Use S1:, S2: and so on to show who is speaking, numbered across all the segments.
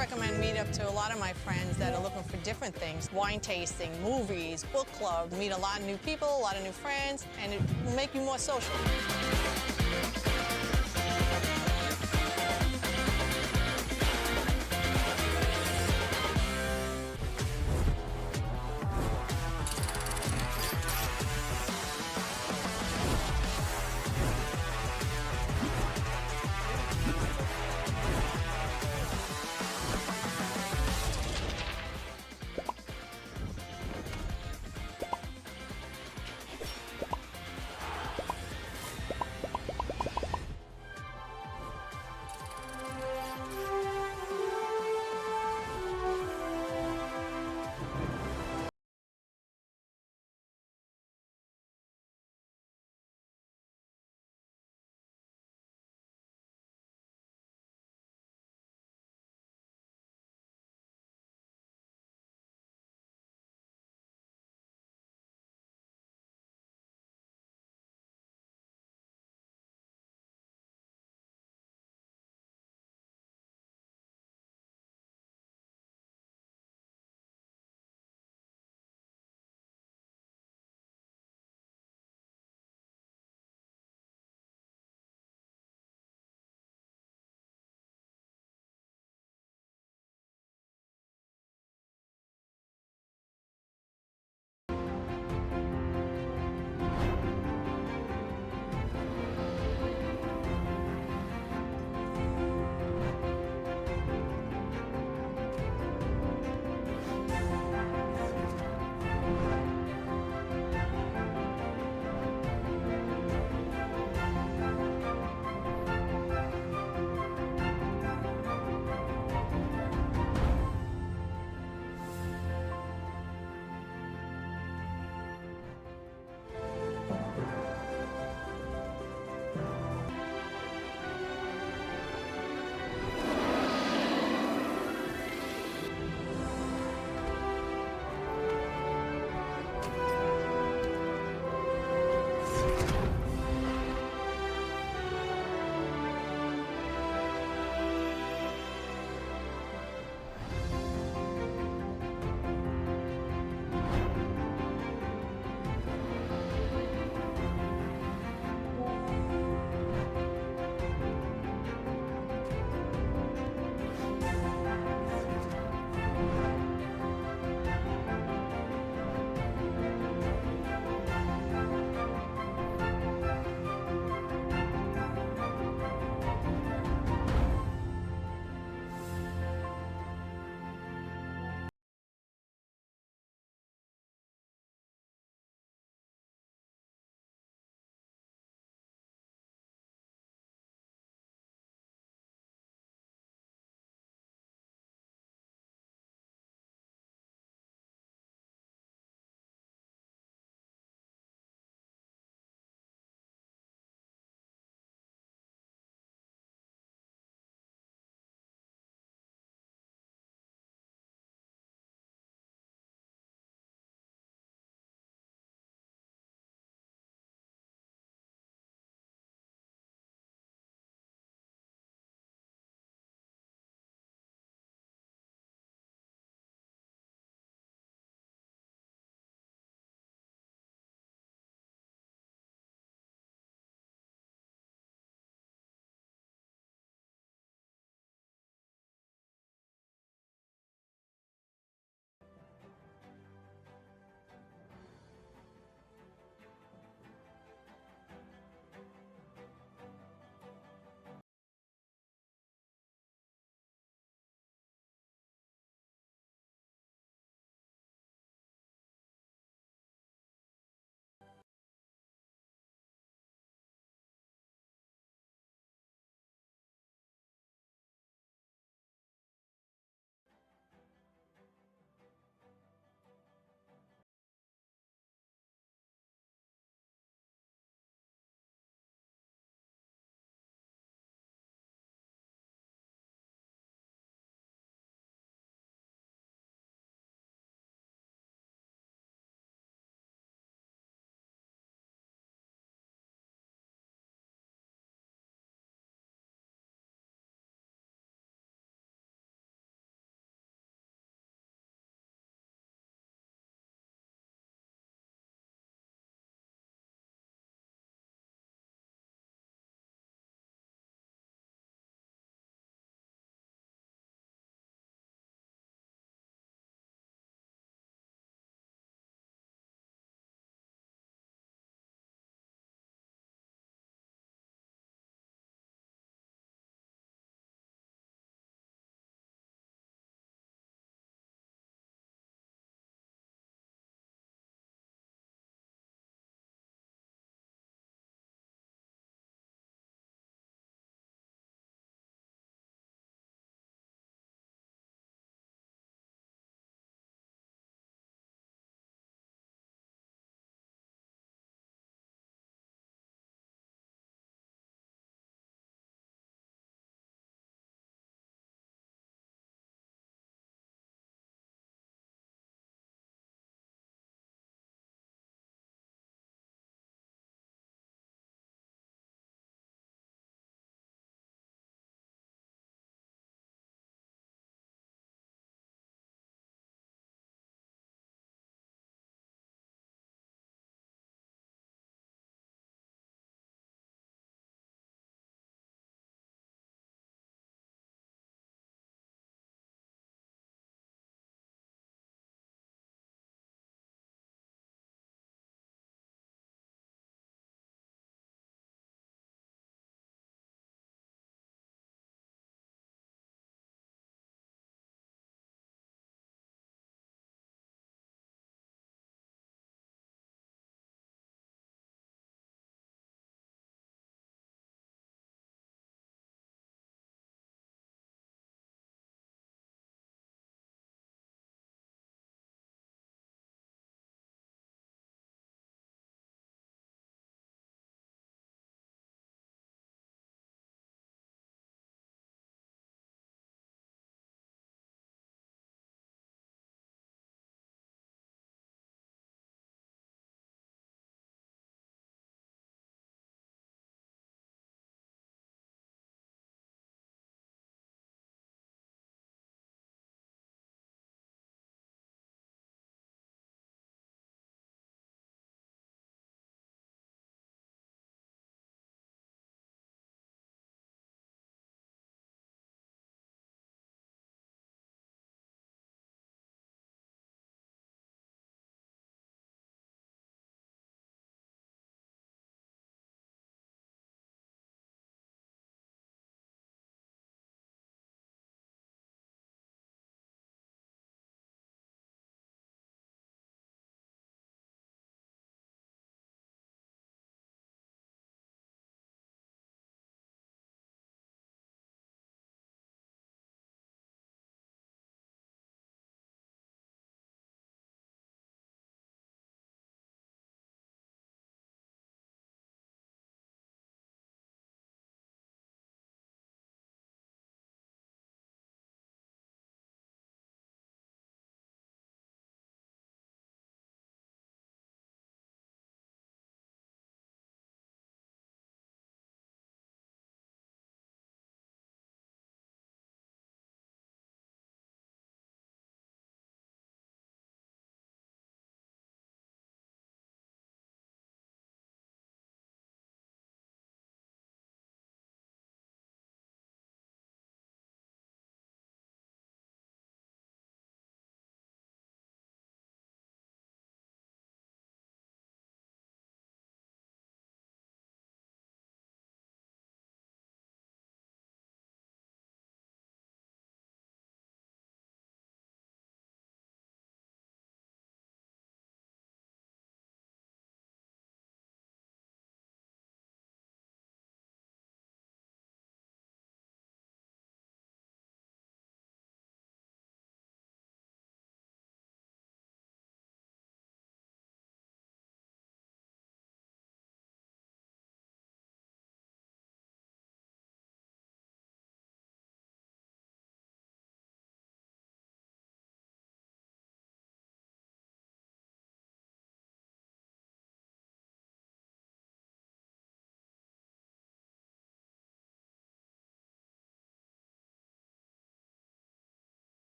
S1: recommend Meetup to a lot of my friends that are looking for different things. Wine tasting, movies, book club, meet a lot of new people, a lot of new friends, and it will make you more social.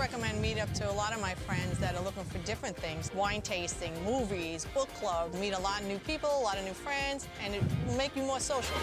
S1: recommend Meetup to a lot of my friends that are looking for different things. Wine tasting, movies, book club, meet a lot of new people, a lot of new friends, and it will make you more social.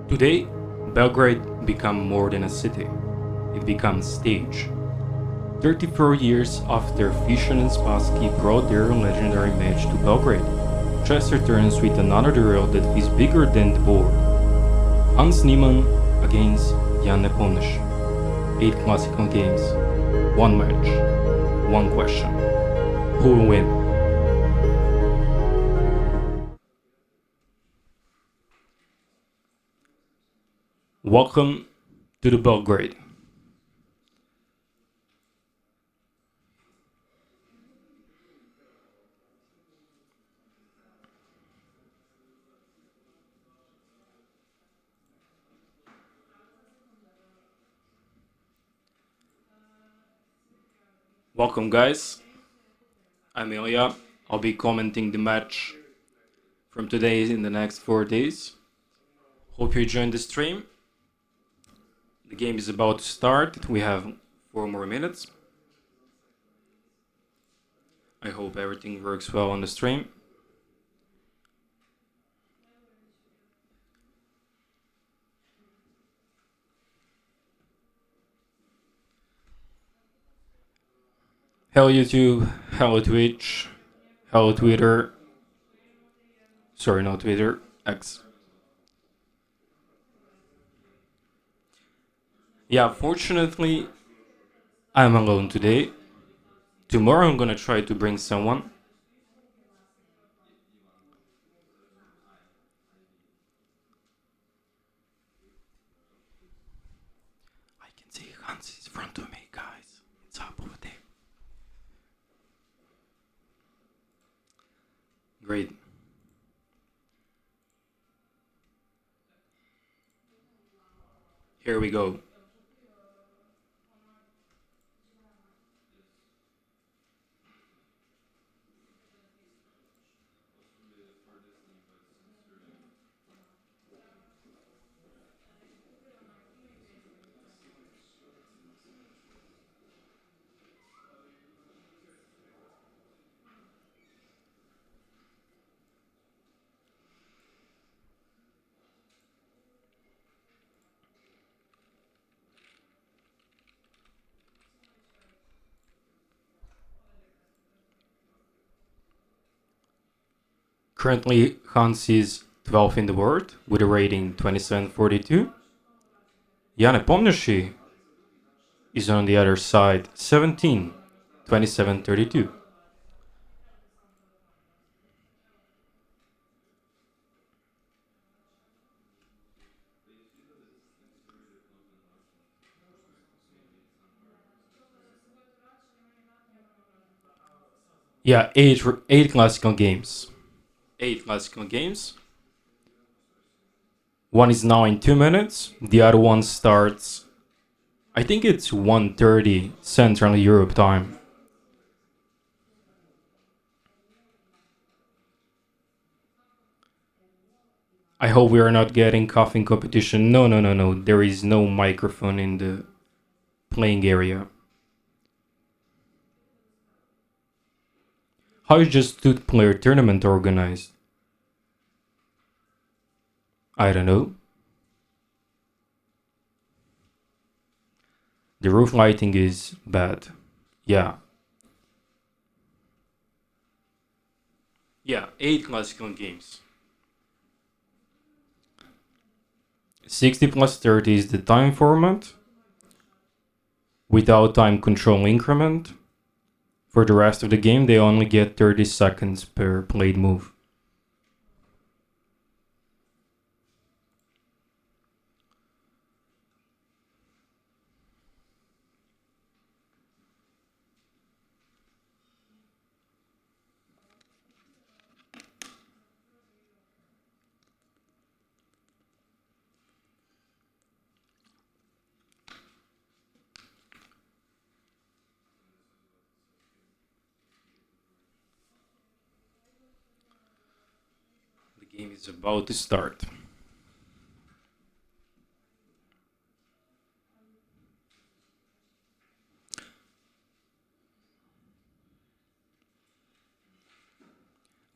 S2: Today, Belgrade becomes more than a city. It becomes stage. 34 years after Fischer and Spassky brought their legendary match to Belgrade, chess returns with another duel that is bigger than the board. Hans Niemann against Jan Nepomniachtchi. 8 classical games, 1 match, 1 question. Who will win? Welcome to the Belgrade. Welcome guys, I'm Eleyah. I'll be commenting the match from today in the next 4 days. Hope you join the stream. The game is about to start. We have 4 more minutes. I hope everything works well on the stream. Hello YouTube, hello Twitch, hello Twitter. Sorry, not Twitter, X. Yeah, fortunately, I'm alone today. Tomorrow I'm gonna try to bring someone. I can see Hans is in front of me, guys. It's up over there. Great. Here we go. Currently, HANS is 12 in the world with a rating 2742. Jan Nepomniachtchi is on the other side, 17, 2732. Yeah, eight classical games. 8 classical games. One is now in 2 minutes. The other one starts, I think it's 1:30 Central Europe time. I hope we are not getting coughing competition. No, no, no, no. There is no microphone in the playing area. How is just two-player tournament organized? I don't know. The roof lighting is bad. Yeah. Yeah, 8 classical games. 60 plus 30 is the time format without time control increment. For the rest of the game, they only get 30 seconds per played move. The game is about to start.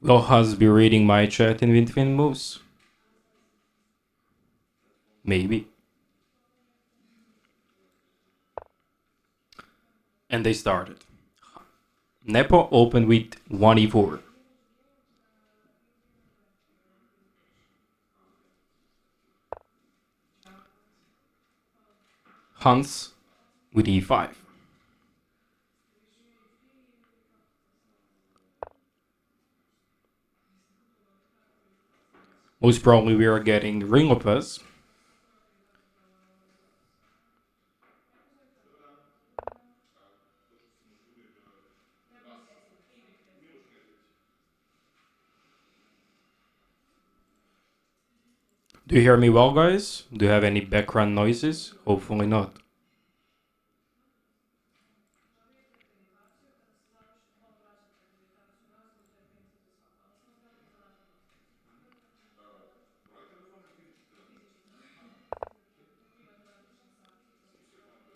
S2: Will Haz be reading my chat in between moves? Maybe. And they started. NEPO opened with 1e4. HANS with e5. Most probably we are getting Ring Lopez. Do you hear me well, guys? Do you have any background noises? Hopefully not.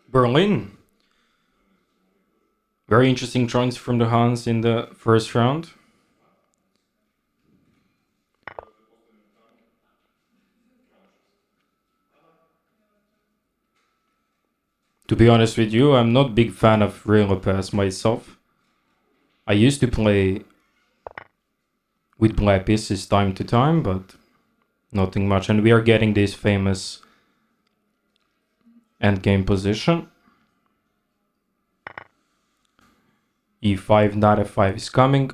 S2: Berlin. Very interesting choice from the Hans in the first round. To be honest with you, I'm not a big fan of Ring Lopez myself. I used to play with black pieces time to time, but nothing much. And we are getting this famous endgame position. E5, knight f5 is coming.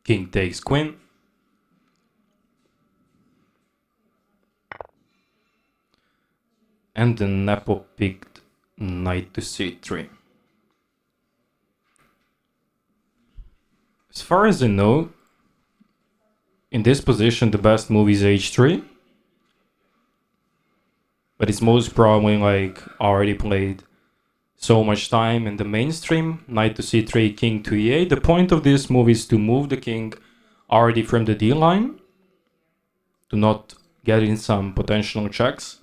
S2: King takes queen. And the NEPO picked knight to c3. As far as I know, in this position the best move is h3. But it's most probably like already played so much time in the mainstream. Knight to c3, king to e8. The point of this move is to move the king already from the d line, to not get in some potential checks.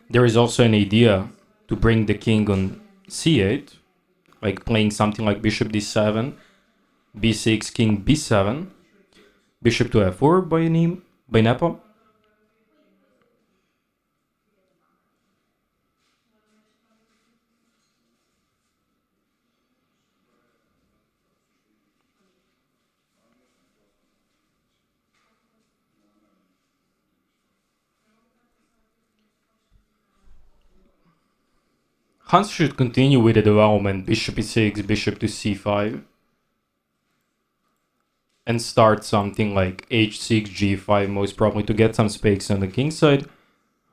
S2: There is also an idea to bring the king on c8, like playing something like bishop d7, b6, king b7, bishop to f4 by by NEPO. Hans should continue with the development bishop e6, bishop to c5, and start something like h6, g5, most probably to get some space on the king side.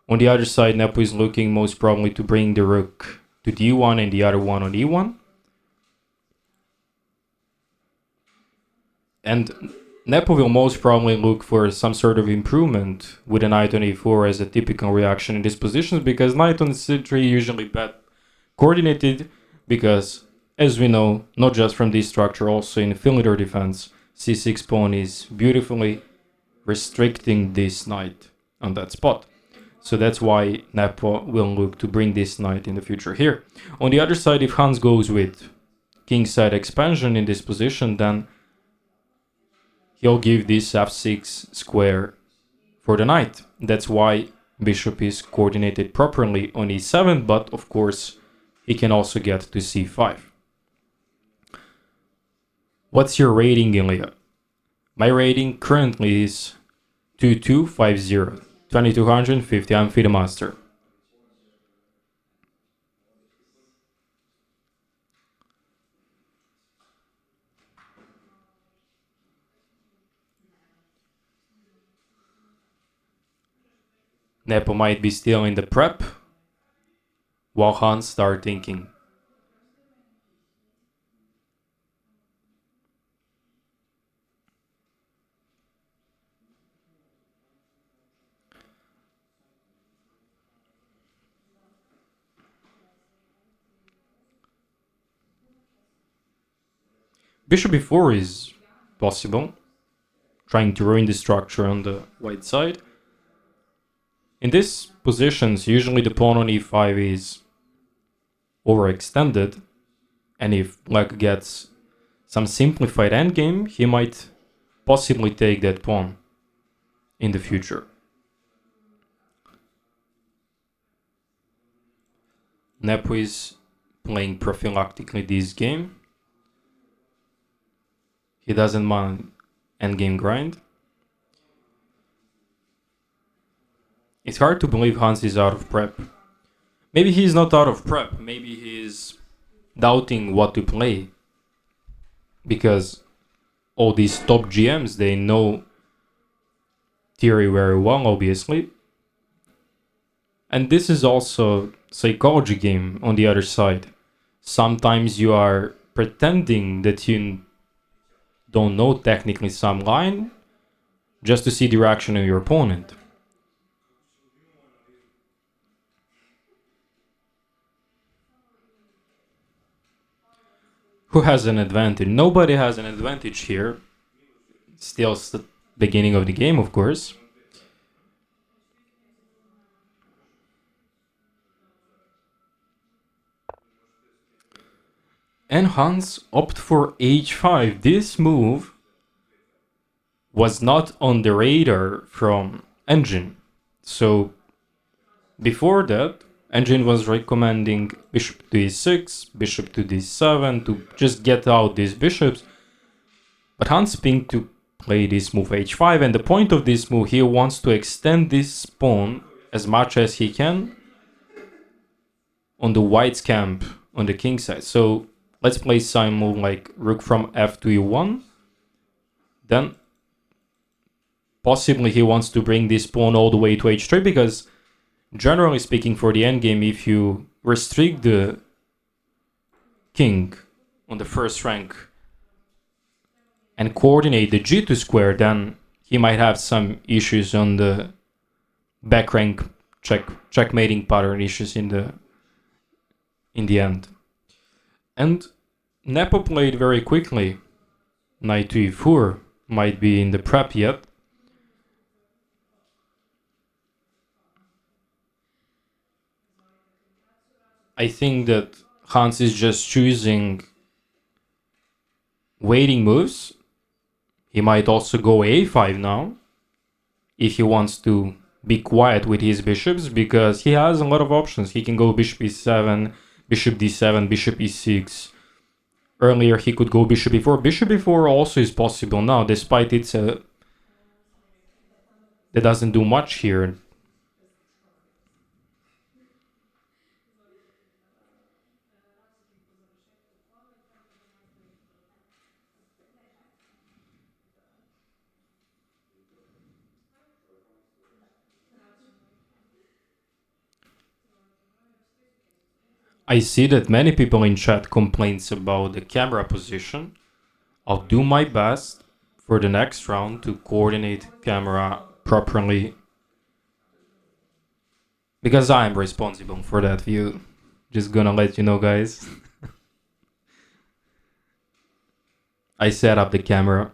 S2: On the other side, NEPO is looking most probably to bring the rook to d1 and the other one on e1. And NEPO will most probably look for some sort of improvement with a knight on e4 as a typical reaction in these positions, because knight on c3 usually bad coordinated, because as we know, not just from this structure, also in filigree defense, c6 pawn is beautifully restricting this knight on that spot. So that's why NEPO will look to bring this knight in the future here. On the other side, if Hans goes with kingside expansion in this position, then he'll give this f6 square for the knight. That's why bishop is coordinated properly on e7, but of course he can also get to c5. What's your rating, Eleyah? My rating currently is 2250, 2250. I'm FIDE Master. NEPO might be still in the prep, while Hans start thinking. Bishop e4 is possible, trying to ruin the structure on the white side. In these positions, usually the pawn on e5 is overextended, and if black gets some simplified endgame, he might possibly take that pawn in the future. NEPO is playing prophylactically this game. He doesn't mind endgame grind. It's hard to believe Hans is out of prep. Maybe he's not out of prep, maybe he's doubting what to play. Because all these top GMs, they know theory very well, obviously. And this is also psychology game on the other side. Sometimes you are pretending that you don't know technically some line just to see the reaction of your opponent. Who has an advantage? Nobody has an advantage here. Still the beginning of the game, of course. And Hans opt for h5. This move was not on the radar from Engine. So before that, Engine was recommending bishop to e6, bishop to d7 to just get out these bishops. But Hans picked to play this move h5, and the point of this move, he wants to extend this pawn as much as he can on the white's camp on the king side. So let's play some move like rook from f to e1. Then possibly he wants to bring this pawn all the way to h3, because generally speaking, for the endgame, if you restrict the king on the first rank and coordinate the g2 square, then he might have some issues on the back rank checkmating pattern issues in the end. And NEPO played very quickly. Knight to e4 might be in the prep yet. I think that Hans is just choosing waiting moves. He might also go a5 now, if he wants to be quiet with his bishops, because he has a lot of options. He can go bishop e7, bishop d7, bishop e6. Earlier he could go bishop e4. Bishop e4 also is possible now, despite it's that doesn't do much here. I see that many people in chat complains about the camera position. I'll do my best for the next round to coordinate camera properly, because I'm responsible for that view. Just gonna let you know, guys. I set up the camera.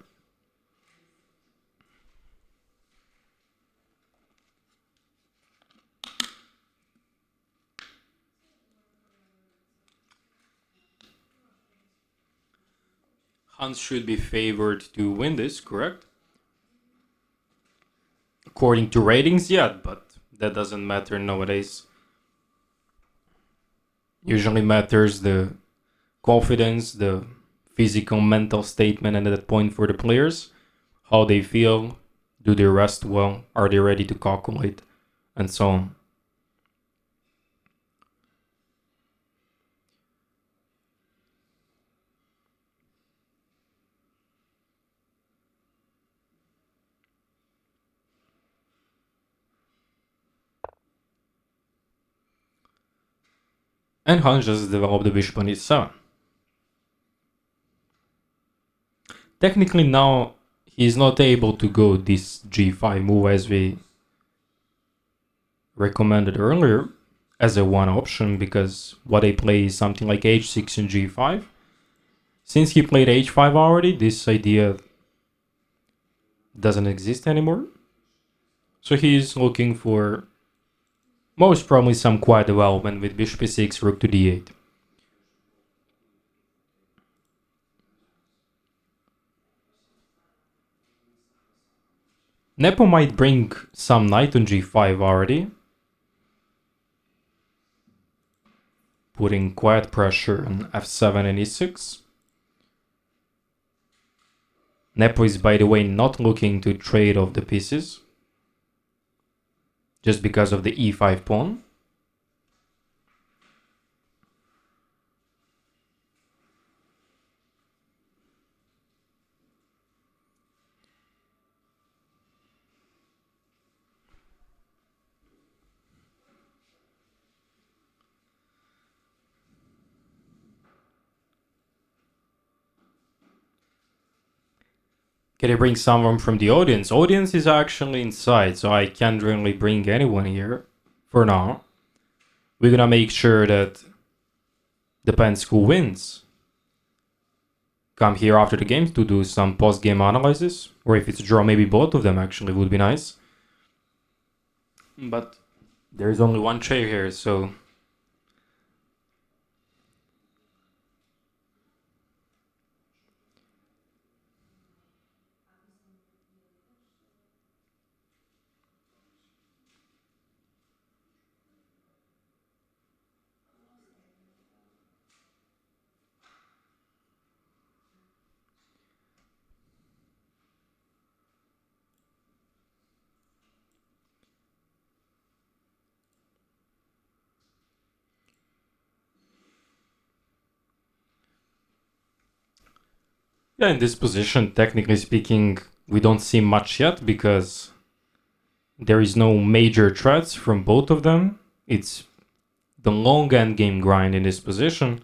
S2: Hans should be favored to win this, correct? According to ratings, yeah, but that doesn't matter nowadays. Usually matters the confidence, the physical, mental statement at that point for the players, how they feel, do they rest well, are they ready to calculate, and so on. And Hans just developed the bishop on e7. Technically now he's not able to go this g5 move as we recommended earlier as a one option, because what they play is something like h6 and g5. Since he played h5 already, this idea doesn't exist anymore. So he's looking for most probably some quiet development with bishop e6, rook to d8. NEPO might bring some knight on g5 already, putting quiet pressure on f7 and e6. NEPO is, by the way, not looking to trade off the pieces, just because of the e5 pawn. Can I bring someone from the audience? Audience is actually inside, so I can't really bring anyone here for now. We're gonna make sure that depends who wins. Come here after the game to do some post-game analysis, or if it's a draw, maybe both of them actually would be nice. But there's only one chair here, so yeah, in this position, technically speaking, we don't see much yet because there is no major threats from both of them. It's the long endgame grind in this position,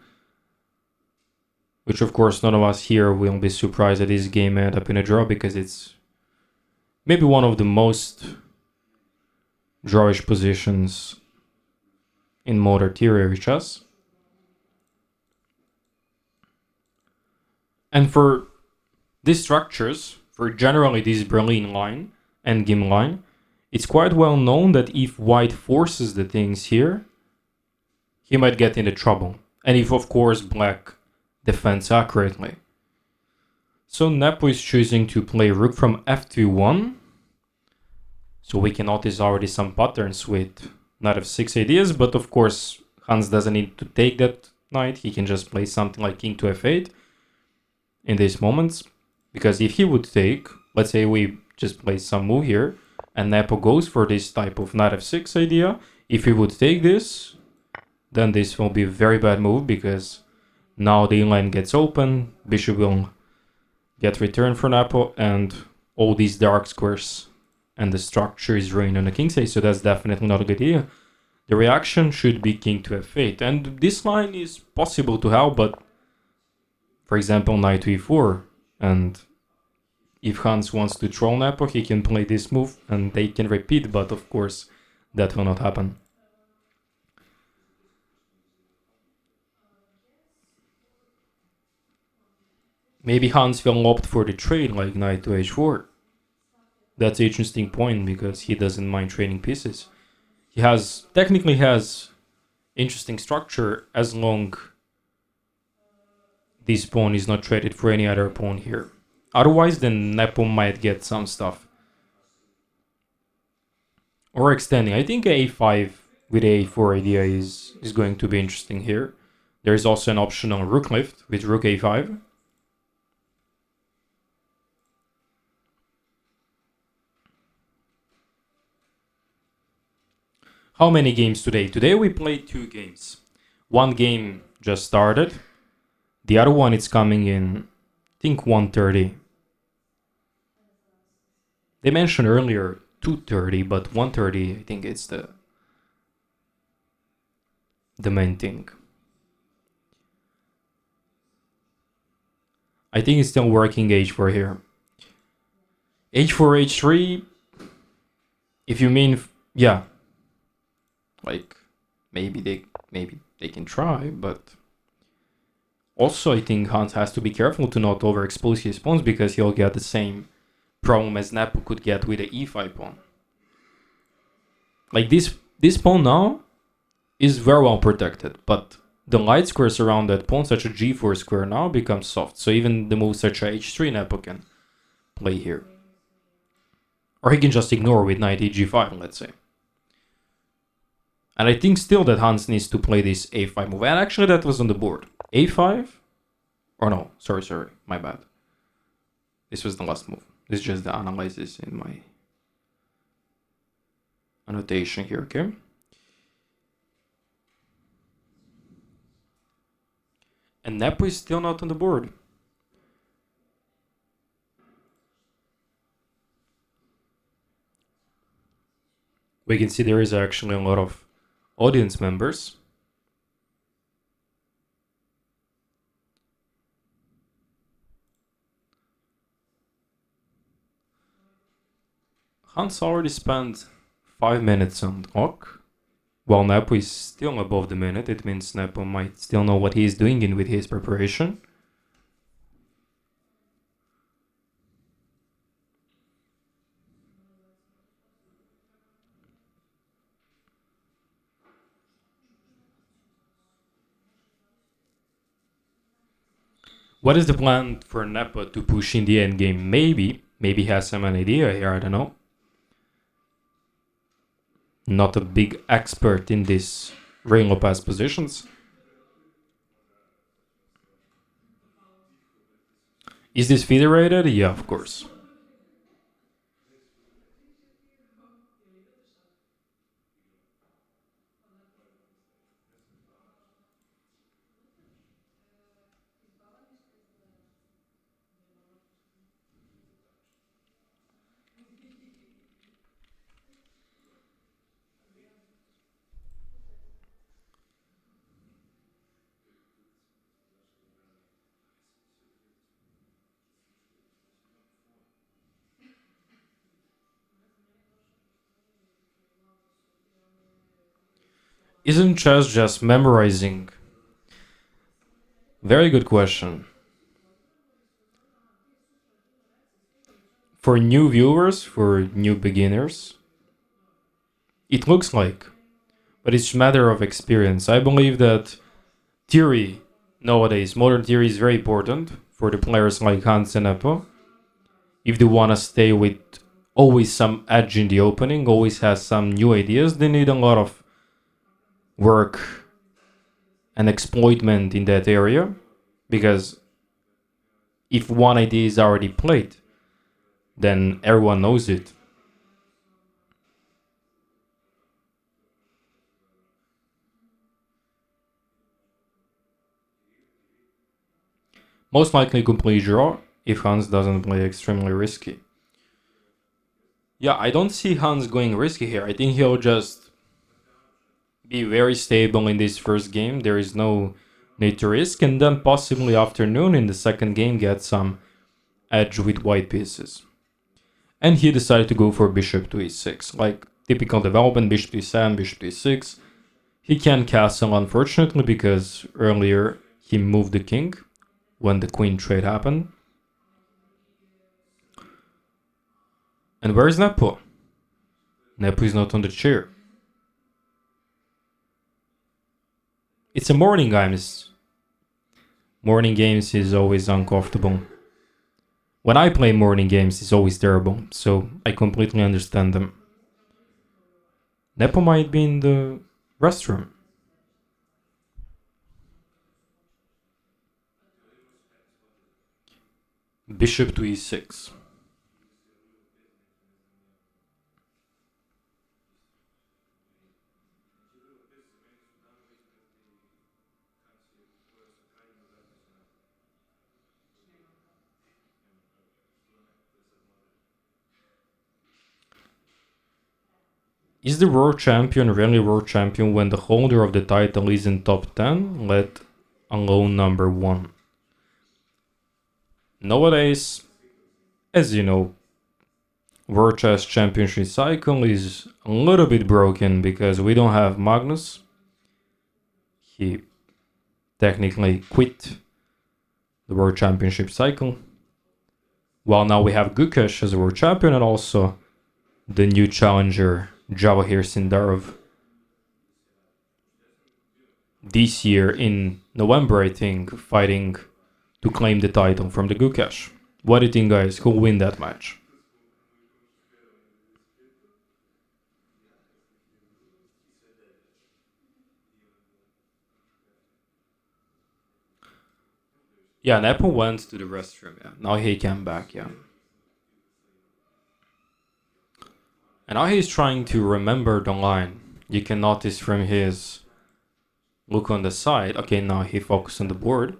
S2: which of course none of us here will be surprised that this game ended up in a draw, because it's maybe one of the most drawish positions in modern theory chess. And for these structures, for generally this Berlin line, endgame line, it's quite well known that if white forces the things here, he might get into trouble. And if, of course, black defends accurately. So NEPO is choosing to play rook from f2-1. So we can notice already some patterns with knight f6 ideas, but of course Hans doesn't need to take that knight. He can just play something like king to f8 in these moments, because if he would take, let's say we just play some move here, and NEPO goes for this type of knight f6 idea, if he would take this, then this will be a very bad move, because now the inline gets open, bishop will get returned for NEPO, and all these dark squares and the structure is ruined on the king's side, so that's definitely not a good idea. The reaction should be king to f8, and this line is possible to have, but for example knight to e4, and if Hans wants to troll NEPO, he can play this move and they can repeat, but of course that will not happen. Maybe Hans will opt for the trade like knight to h4. That's an interesting point, because he doesn't mind trading pieces. He technically has interesting structure as long this pawn is not traded for any other pawn here. Otherwise, then NEPO might get some stuff. Or extending. I think a5 with a4 idea is going to be interesting here. There is also an optional rook lift with rook a5. How many games today? Today we played 2 games. One game just started. The other one is coming in, I think 1:30. They mentioned earlier 2:30, but 1:30 I think it's the main thing. I think it's still working h4 here. h4, h3, if you mean, yeah. Like, maybe they can try, but also I think Hans has to be careful to not overexpose his pawns, because he'll get the same problem as NEPO could get with the e5 pawn. Like this pawn now is very well protected, but the light squares around that pawn, such a g4 square, now becomes soft. So even the move such a h3 NEPO can play here. Or he can just ignore with knight eg5, let's say. And I think still that Hans needs to play this a5 move. And actually that was on the board. a5? Or no, sorry, my bad. This was the last move. This is just the analysis in my annotation here, okay? And NEPO is still not on the board. We can see there is actually a lot of audience members. Hans already spent 5 minutes on clock, while NEPO is still above the minute. It means NEPO might still know what he is doing in with his preparation. What is the plan for NEPO to push in the endgame? Maybe he has some idea here, I don't know. Not a big expert in these rainbow pass positions. Is this federated? Yeah, of course. Isn't chess just memorizing? Very good question. For new viewers, for new beginners, it looks like, but it's a matter of experience. I believe that theory nowadays, modern theory, is very important for the players like Hans and NEPO, if they want to stay with always some edge in the opening, always has some new ideas. They need a lot of work and exploitment in that area, because if one idea is already played, then everyone knows it. Most likely complete draw if Hans doesn't play extremely risky. Yeah, I don't see Hans going risky here. I think he'll just be very stable in this first game. There is no need to risk, and then possibly afternoon in the second game get some edge with white pieces. And he decided to go for bishop to e6, like typical development, bishop to e7, bishop to e6. He can't castle, unfortunately, because earlier he moved the king when the queen trade happened. And where is NEPO? NEPO is not on the chair. It's a morning games. Morning games is always uncomfortable. When I play morning games, it's always terrible, so I completely understand them. NEPO might be in the restroom. Bishop to e6. Is the world champion really world champion when the holder of the title is in top 10, let alone number 1? Nowadays, as you know, World Chess Championship cycle is a little bit broken because we don't have Magnus. He technically quit the World Championship cycle. While now we have Gukesh as a world champion and also the new challenger Jawahir Sindarov. This year in November, I think, fighting to claim the title from the Gukesh. What do you think, guys? Who'll win that match? Yeah, NEPO went to the restroom. Yeah, now he came back. Yeah. And now he's trying to remember the line. You can notice from his look on the side. Okay, now he focused on the board.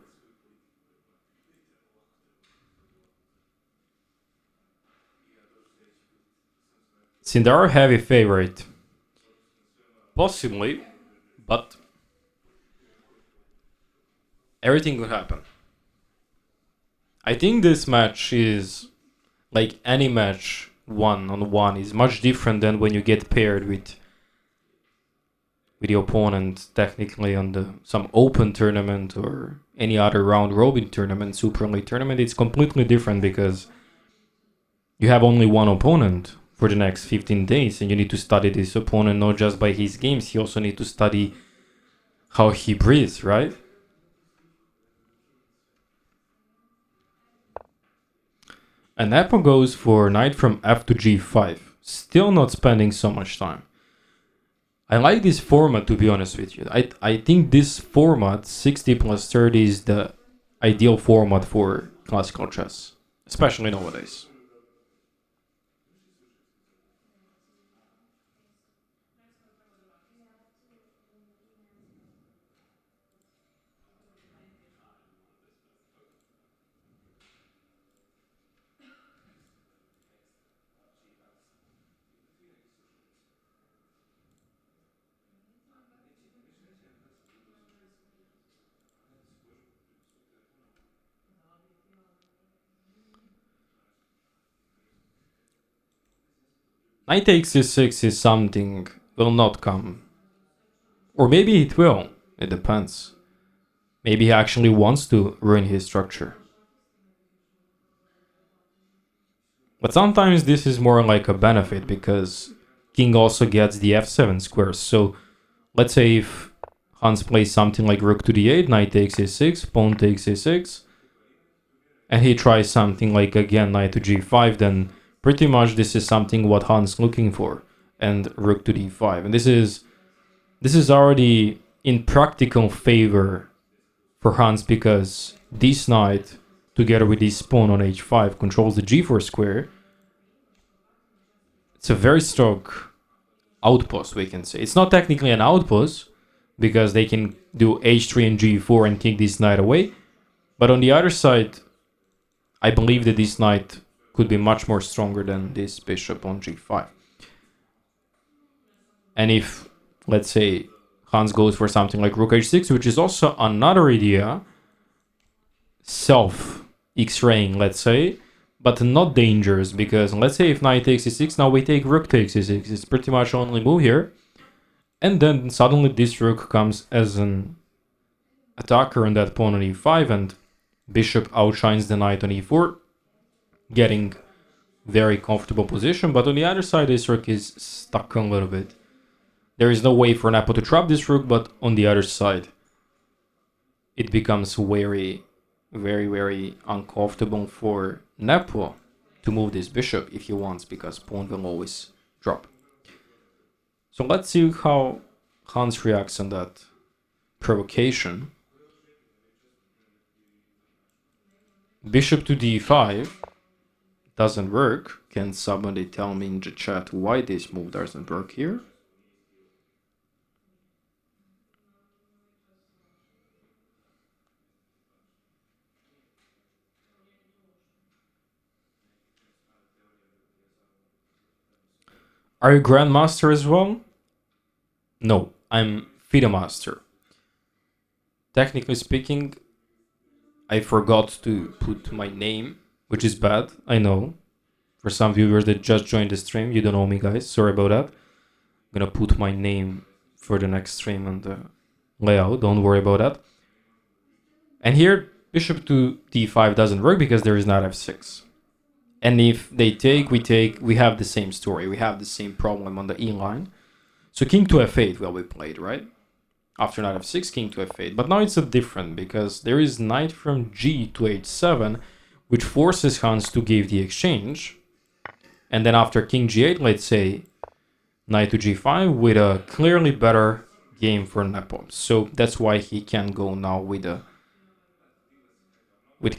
S2: Sindar heavy favorite. Possibly, but everything could happen. I think this match is like any match one-on-one is much different than when you get paired with the opponent technically on some open tournament or any other round-robin tournament, Super League tournament. It's completely different because you have only one opponent for the next 15 days and you need to study this opponent not just by his games, you also need to study how he breathes, right? And NEPO goes for knight from f to g5, still not spending so much time. I like this format, to be honest with you. I think this format, 60 plus 30, is the ideal format for classical chess, especially nowadays. Knight takes e6 is something will not come. Or maybe it will. It depends. Maybe he actually wants to ruin his structure. But sometimes this is more like a benefit because king also gets the f7 squares. So let's say if Hans plays something like rook to d8, knight takes e6, pawn takes e6, and he tries something like again knight to g5, then pretty much this is something what Hans looking for, and rook to d5. And this is already in practical favor for Hans because this knight, together with this pawn on h5, controls the g4 square. It's a very strong outpost, we can say. It's not technically an outpost because they can do h3 and g4 and kick this knight away. But on the other side, I believe that this knight could be much more stronger than this bishop on g5. And if, let's say, Hans goes for something like rook h6, which is also another idea, self-x-raying, let's say, but not dangerous, because let's say if knight takes e6, now we take rook takes e6. It's pretty much only move here. And then suddenly this rook comes as an attacker on that pawn on e5, and bishop outshines the knight on e4, getting very comfortable position. But on the other side, this rook is stuck a little bit. There is no way for NEPO to trap this rook, but on the other side, it becomes very, very uncomfortable for NEPO to move this bishop if he wants, because pawn will always drop. So let's see how Hans reacts on that provocation. Bishop to d5 doesn't work. Can somebody tell me in the chat why this move doesn't work here? Are you Grandmaster as well? No, I'm FIDE Master. Technically speaking, I forgot to put my name, which is bad, I know. For some viewers that just joined the stream, you don't know me, guys, sorry about that. I'm gonna put my name for the next stream on the layout, don't worry about that. And here, bishop to d5 doesn't work because there is knight f6. And if they take, we have the same story. We have the same problem on the E line. So king to f8 will be played, right? After knight f6, king to f8. But now it's a different because there is knight from g to h7, which forces Hans to give the exchange. And then after king g8, let's say, knight to g5 with a clearly better game for NEPO. So that's why he can go now with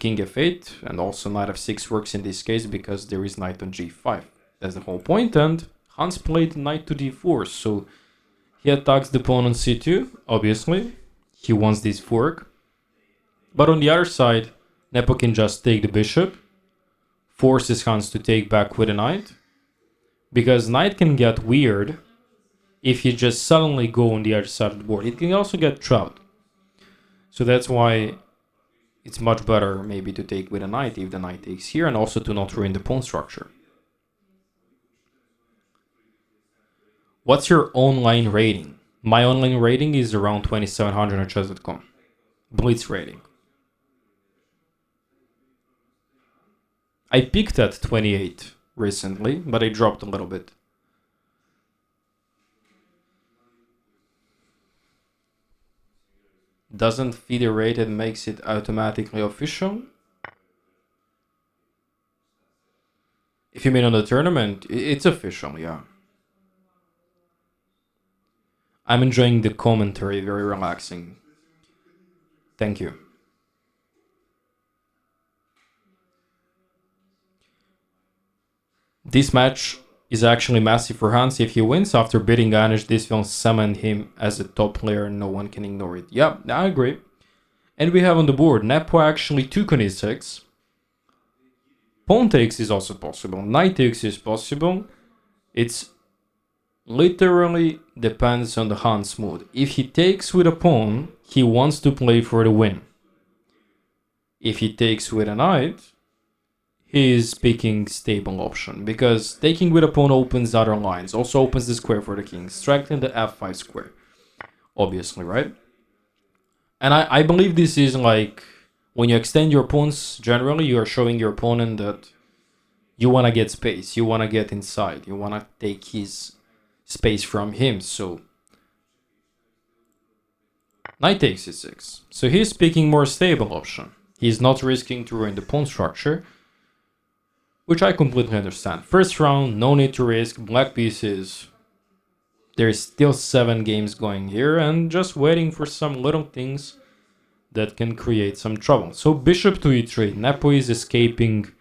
S2: king f8, and also knight f6 works in this case because there is knight on g5. That's the whole point, and Hans played knight to d4, so he attacks the pawn on c2, obviously. He wants this fork. But on the other side, NEPO can just take the bishop, forces Hans to take back with a knight, because knight can get weird if you just suddenly go on the other side of the board. It can also get trapped. So that's why it's much better maybe to take with a knight if the knight takes here, and also to not ruin the pawn structure. What's your online rating? My online rating is around 2700 on chess.com. Blitz rating. I peaked at 28 recently, but I dropped a little bit. Doesn't FIDE rated makes it automatically official? If you mean on the tournament, it's official, yeah. I'm enjoying the commentary, very relaxing. Thank you. This match is actually massive for Hans. If he wins after beating Ganesh, this will summon him as a top player and no one can ignore it. Yeah, I agree. And we have on the board, NEPO actually took on e6. Pawn takes is also possible. Knight takes is possible. It's literally depends on the Hans mood. If he takes with a pawn, he wants to play for the win. If he takes with a knight, he is picking stable option, because taking with a pawn opens other lines, also opens the square for the king, strengthening the f5 square, obviously, right? And I believe this is like, when you extend your pawns, generally you are showing your opponent that you want to get space, you want to get inside, you want to take his space from him. So knight takes e6, so he's picking more stable option. He's not risking to ruin the pawn structure. which I completely understand. First round, no need to risk, black pieces. There's still 7 games going here and just waiting for some little things that can create some trouble. So bishop to e3, Nepo is escaping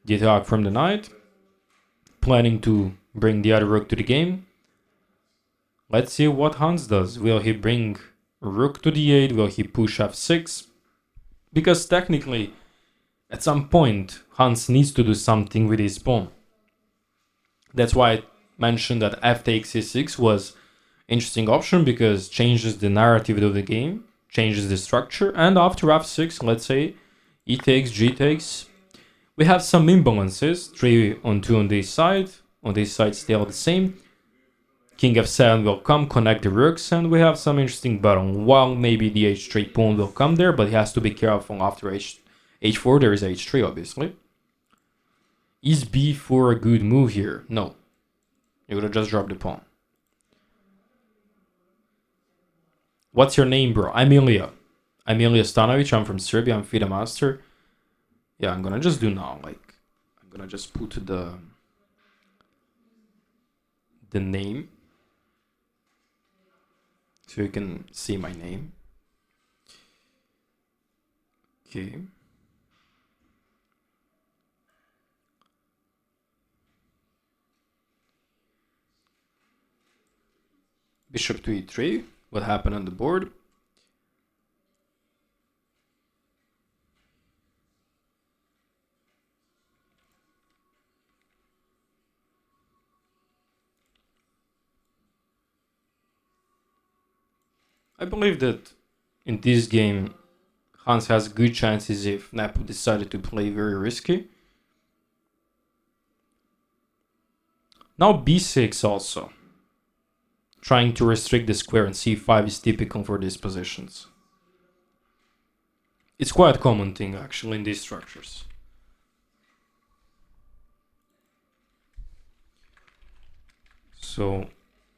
S2: the attack from the knight, planning to bring the other rook to the game. Let's see what Hans does. Will he bring rook to d8? Will he push f6? Because technically, at some point, Hans needs to do something with his pawn. That's why I mentioned that f takes e6 was an interesting option because changes the narrative of the game, changes the structure, and after f6, let's say, e takes, g takes, we have some imbalances, 3 on 2 on this side still the same. King f7 will come, connect the rooks, and we have some interesting battle. While maybe the h3 pawn will come there, but he has to be careful after h4, there is h3 obviously. Is b4 a good move here? No. You would have just dropped the pawn. What's your name, bro? I'm Eleyah. I'm Eleyah Stanovic, I'm from Serbia, I'm FIDE master. Yeah, I'm gonna just do now, like, I'm gonna just put the name so you can see my name. Okay. Bishop to e3. What happened on the board? I believe that in this game, Hans has good chances if Nepo decided to play very risky. Now b6 also. Trying to restrict the square, and c5 is typical for these positions. It's quite a common thing actually in these structures. So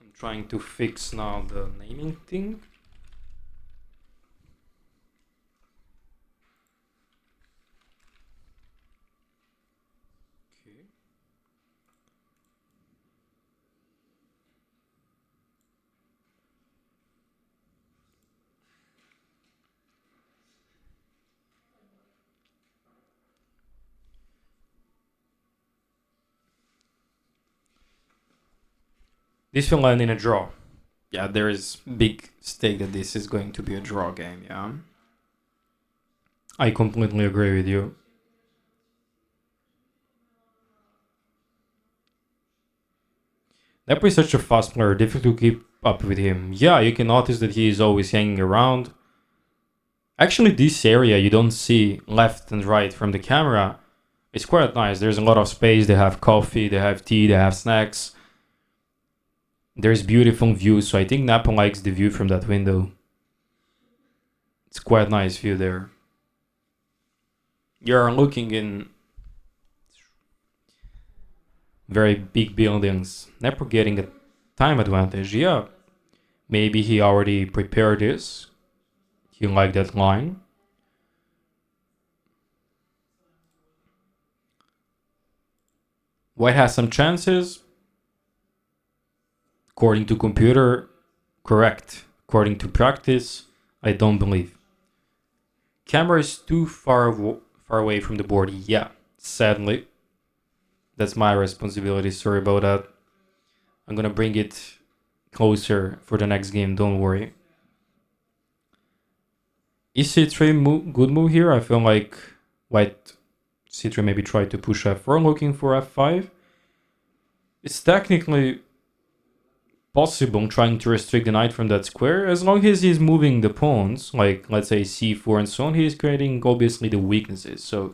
S2: I'm trying to fix now the naming thing. Okay. This will end in a draw. Yeah, there is big stake that this is going to be a draw game, yeah. I completely agree with you. Nepo is such a fast player, difficult to keep up with him. Yeah, you can notice that he is always hanging around. Actually, this area you don't see left and right from the camera. It's quite nice. There's a lot of space. They have coffee, they have tea, they have snacks. There's beautiful views, so I think Nepo likes the view from that window. It's quite nice view there. You're looking in very big buildings. Nepo getting a time advantage. Yeah, maybe he already prepared this. He liked that line. White has some chances. According to computer, correct. According to practice, I don't believe. Camera is too far away from the board. Yeah, sadly. That's my responsibility. Sorry about that. I'm gonna bring it closer for the next game. Don't worry. Is c3 good move here? I feel like white c3 maybe tried to push f4 looking for f5. It's technically possible trying to restrict the knight from that square. As long as he's moving the pawns, like let's say c4 and so on, he's creating obviously the weaknesses. So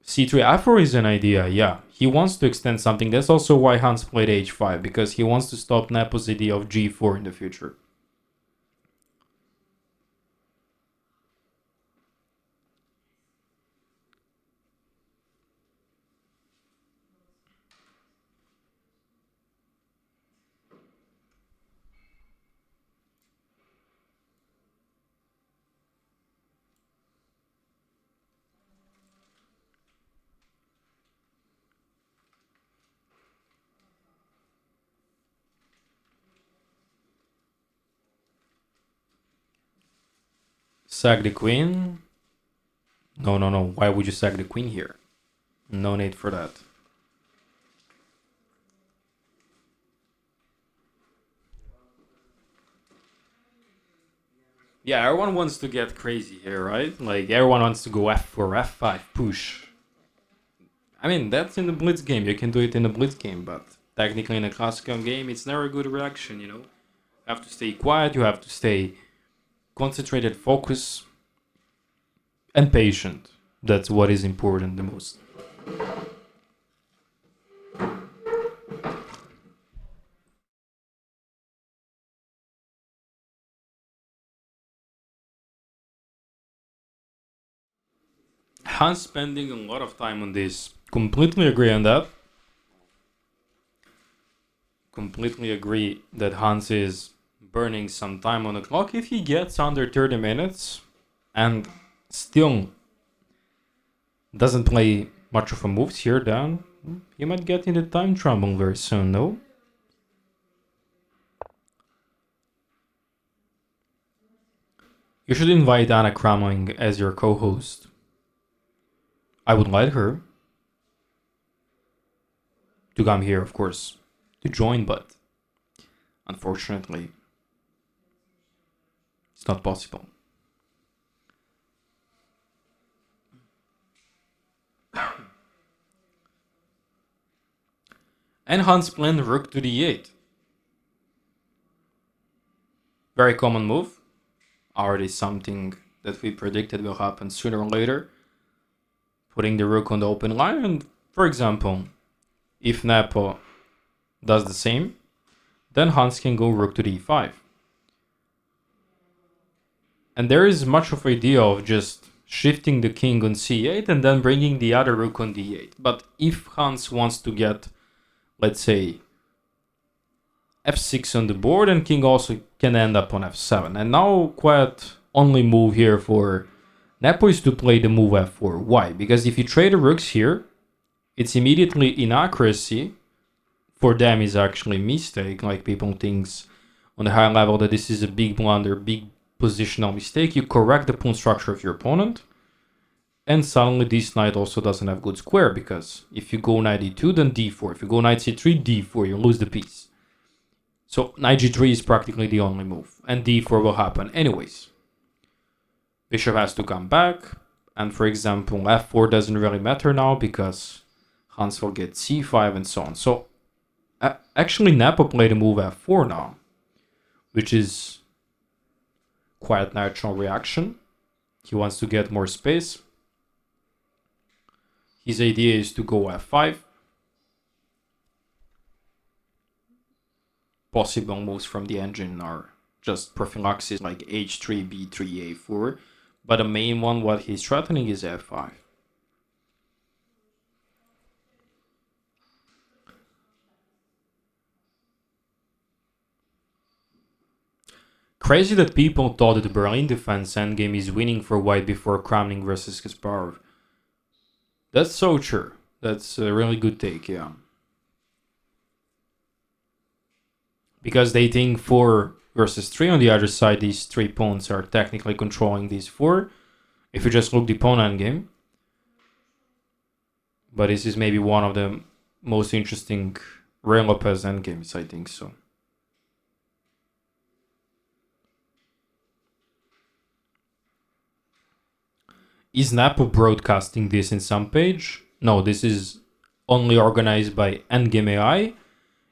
S2: c3 f4 is an idea, yeah. He wants to extend something. That's also why Hans played h5, because he wants to stop Nepo's idea of g4 in the future. Sack the queen? No. Why would you sack the queen here? No need for that. Yeah, everyone wants to get crazy here, right? Like, everyone wants to go f4, f5, push. I mean, that's in the blitz game. You can do it in the blitz game, but technically in a classical game, it's never a good reaction, you have to stay quiet, you have to stay concentrated, focus, and patient. That's what is important the most. Hans spending a lot of time on this. Completely agree on that. Completely agree that Hans is burning some time on the clock. If he gets under 30 minutes and still doesn't play much of a moves here down, he might get into time trouble very soon, no? You should invite Anna Kramling as your co-host. I would like her to come here, of course, to join, but unfortunately, it's not possible. And Hans playing rook to d8. Very common move. Already something that we predicted will happen sooner or later. Putting the rook on the open line, and for example, if NEPO does the same, then Hans can go rook to d5. And there is much of idea of just shifting the king on c8 and then bringing the other rook on d8. But if Hans wants to get, let's say, f6 on the board, and king also can end up on f7. And now quite only move here for NEPO is to play the move f4. Why? Because if you trade the rooks here, it's immediately inaccuracy. For them is actually a mistake. Like, people think on the high level that this is a big blunder, big positional mistake. You correct the pawn structure of your opponent, and suddenly this knight also doesn't have good square, because if you go knight e2, then d4. If you go knight c3, d4, you lose the piece. So knight g3 is practically the only move, and d4 will happen anyways. Bishop has to come back, and for example, f4 doesn't really matter now because Hans will get c5 and so on. So actually NEPO played a move f4 now, which is quite natural reaction. He wants to get more space. His idea is to go f5. Possible moves from the engine are just prophylaxis like h3, b3, a4. But the main one, what he's threatening, is f5. Crazy that people thought that the Berlin defense endgame is winning for white before Kramnik versus Kasparov. That's so true. That's a really good take, yeah. Because they think 4 versus 3 on the other side, these 3 pawns are technically controlling these 4. If you just look the pawn endgame. But this is maybe one of the most interesting Ray Lopez endgames, I think so. Is NEPO broadcasting this in some page? No, this is only organized by ENDGAME.AI.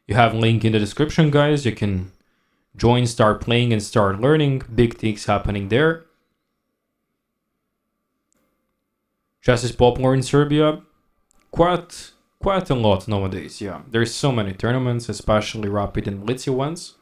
S2: You have a link in the description, guys. You can join, start playing, and start learning. Big things happening there. Chess is popular in Serbia. Quite a lot nowadays, yeah. There's so many tournaments, especially rapid and blitzy ones.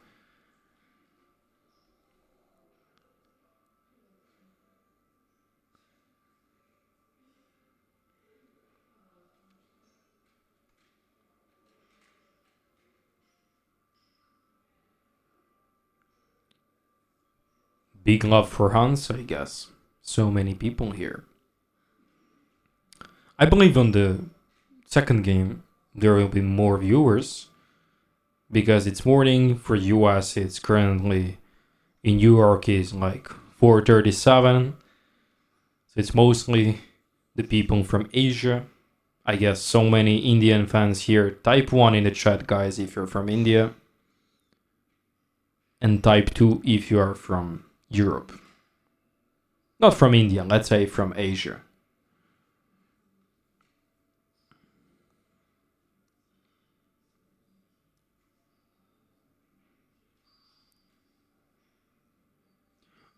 S2: Big love for Hans, I guess. So many people here. I believe on the second game there will be more viewers because it's morning. For US it's currently in New York is like 437. So it's mostly the people from Asia. I guess so many Indian fans here. Type 1 in the chat, guys, if you're from India. And type 2 if you are from Europe. Not from India, let's say from Asia.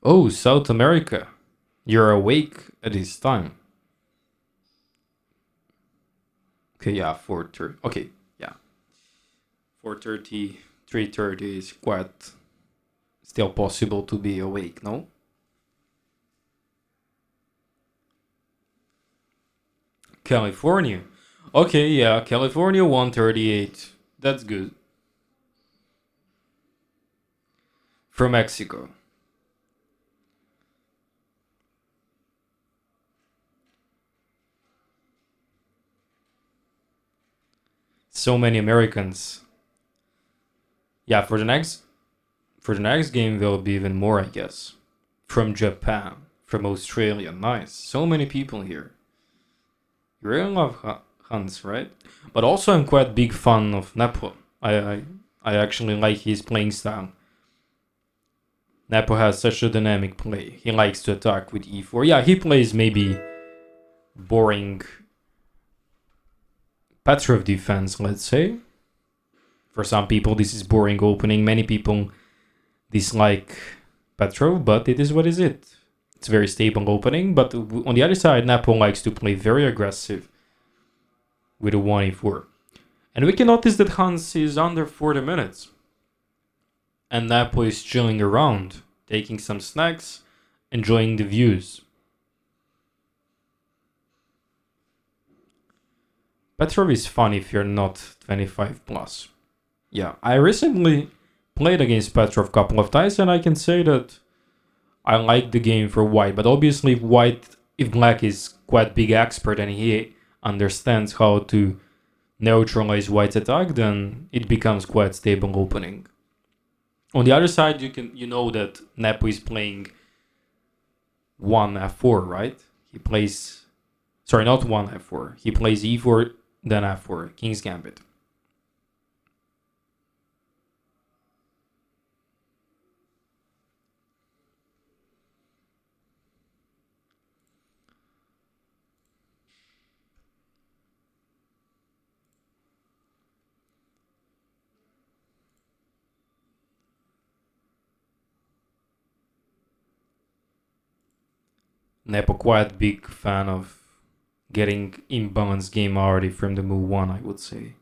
S2: Oh, South America. You're awake at this time. Okay, yeah, 4:30. Okay, yeah. 4:30, 3:30 is quite still possible to be awake, no? California. Okay, yeah, California 138. That's good. From Mexico. So many Americans. Yeah, for the next game there'll be even more, I guess. From Japan, from Australia. Nice. So many people here. You really love HANS, right? But also I'm quite big fan of NEPO. I actually like his playing style. NEPO has such a dynamic play. He likes to attack with e4. Yeah, he plays maybe boring Petrov defense, let's say. For some people, this is boring opening. Many people dislike Petrov, but it is what is it. It's very stable opening, but on the other side, NEPO likes to play very aggressive with a 1e4. And we can notice that HANS is under 40 minutes. And NEPO is chilling around, taking some snacks, enjoying the views. Petrov is fun if you're not 25 plus. Yeah, I recently played against Petrov a couple of times, and I can say that I like the game for white. But obviously, if black is quite big expert and he understands how to neutralize white's attack, then it becomes quite stable opening. On the other side, you know that NEPO is playing 1 f4, right? He plays, sorry, not 1 f4. He plays e4, then f4, King's Gambit. NEPO quite big fan of getting imbalanced game already from the move 1, I would say.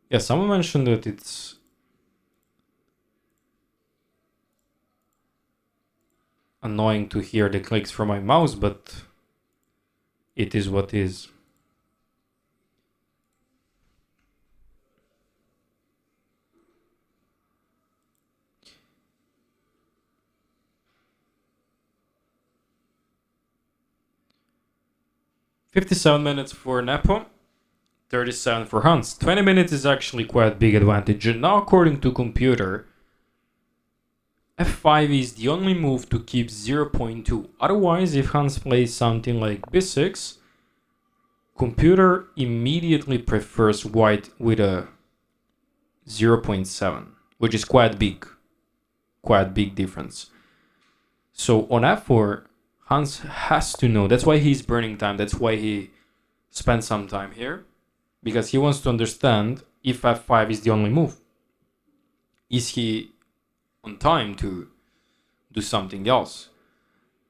S2: Yeah, someone mentioned that it's annoying to hear the clicks from my mouse, but it is what is. $57 minutes for NEPO, 37 for HANS. 20 minutes is actually quite big advantage. And now according to computer, f5 is the only move to keep 0.2. Otherwise, if HANS plays something like b6, computer immediately prefers white with a 0.7, which is quite big difference. So on f4, HANS has to know. That's why he's burning time. That's why he spent some time here. Because he wants to understand if f5 is the only move. Is he on time to do something else?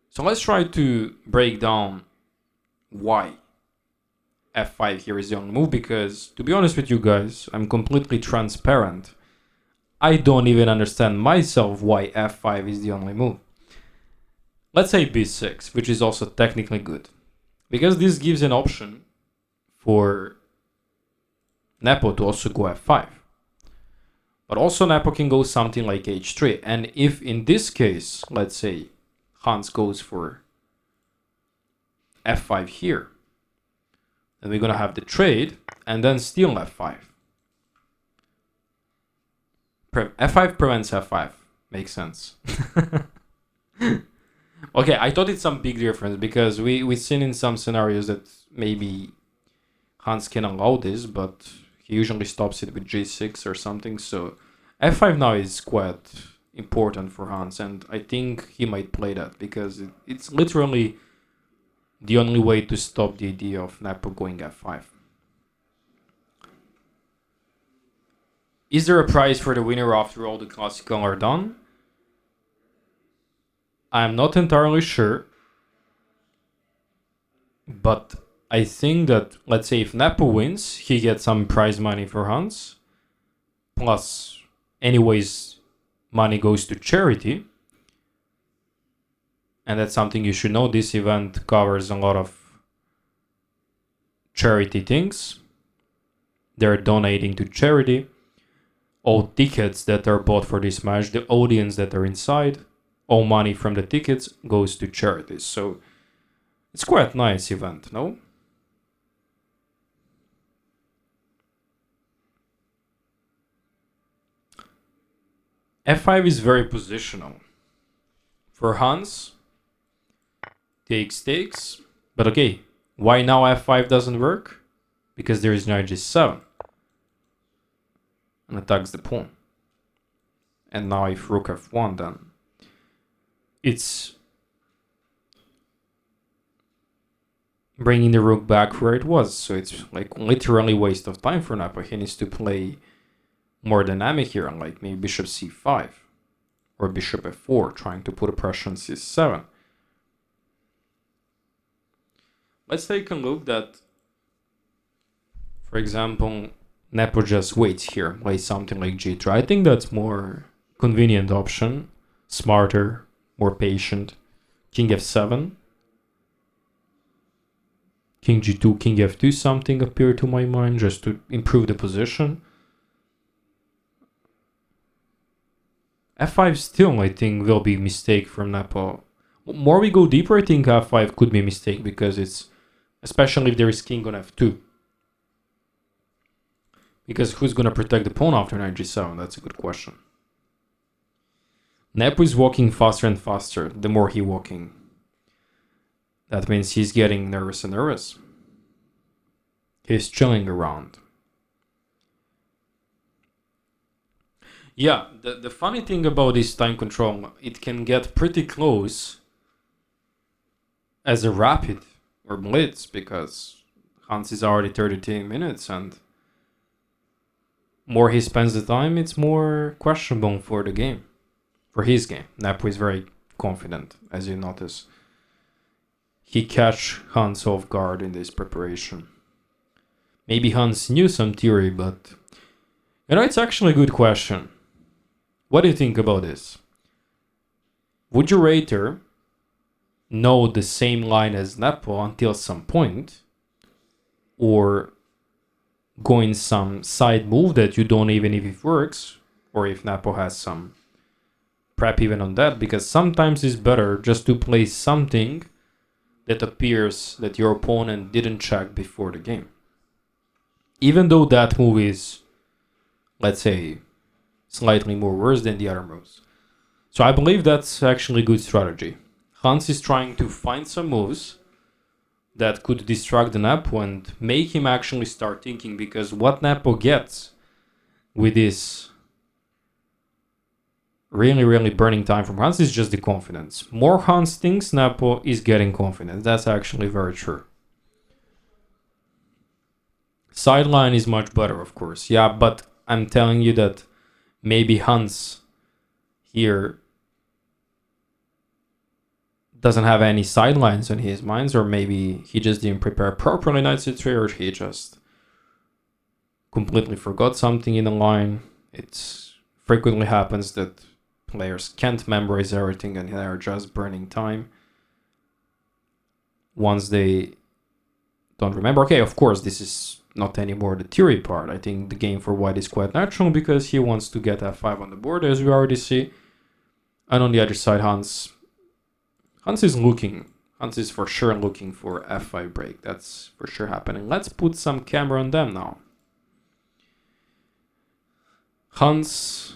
S2: So let's try to break down why f5 here is the only move. Because to be honest with you guys, I'm completely transparent. I don't even understand myself why f5 is the only move. Let's say b6, which is also technically good. Because this gives an option for NEPO to also go f5. But also NEPO can go something like h3. And if in this case, let's say HANS goes for f5 here, then we're going to have the trade and then steal f5. f5 prevents f5. Makes sense. Okay, I thought it's some big difference because we've seen in some scenarios that maybe Hans can allow this, but he usually stops it with g6 or something. So f5 now is quite important for Hans, and I think he might play that because it's literally the only way to stop the idea of NEPO going f5. Is there a prize for the winner after all the classical are done? I'm not entirely sure, but I think that, let's say if NEPO wins, he gets some prize money for Hans, plus anyways money goes to charity, and that's something you should know. This event covers a lot of charity things. They're donating to charity. All tickets that are bought for this match, the audience that are inside, all money from the tickets goes to charities. So it's quite a nice event, no? f5 is very positional. For Hans, takes. But okay, why now f5 doesn't work? Because there is knight g7. And attacks the pawn. And now if rook f1, then it's bringing the rook back where it was. So it's like literally waste of time for NEPO. He needs to play more dynamic here, like maybe bishop c5 or bishop f4, trying to put a pressure on c7. Let's take a look that, for example, NEPO just waits here, plays something like g3. I think that's more convenient option, smarter, more patient. King f7. King g2, king f2, something appeared to my mind just to improve the position. f5 still, I think, will be a mistake from NEPO. More we go deeper, I think f5 could be a mistake because it's, especially if there is king on f2. Because who's going to protect the pawn after knight g7? That's a good question. NEPO is walking faster and faster the more he's walking. That means he's getting nervous and nervous. He's chilling around. Yeah, the funny thing about this time control, it can get pretty close as a rapid or blitz because Hans is already 32 minutes and more he spends the time, it's more questionable for the game, for his game. NEPO is very confident, as you notice. He catch Hans off guard in this preparation. Maybe Hans knew some theory, but you know, it's actually a good question. What do you think about this? Would you rather know the same line as NEPO until some point, or go in some side move that you don't even if it works, or if NEPO has some prep even on that? Because sometimes it's better just to play something that appears that your opponent didn't check before the game. Even though that move is, let's say, slightly more worse than the other moves. So I believe that's actually a good strategy. Hans is trying to find some moves that could distract the NEPO and make him actually start thinking, because what NEPO gets with this really burning time from Hans is just the confidence. More Hans thinks, NEPO is getting confidence. That's actually very true. Sideline is much better, of course. Yeah, but I'm telling you that maybe Hans here doesn't have any sidelines on his minds, or maybe he just didn't prepare properly knight c3, or he just completely forgot something in the line. It frequently happens that players can't memorize everything and they're just burning time once they don't remember. Okay, of course, this is not anymore the theory part. I think the game for white is quite natural because he wants to get f5 on the board, as we already see. And on the other side, Hans is for sure looking for f5 break. That's for sure happening. Let's put some camera on them now. Hans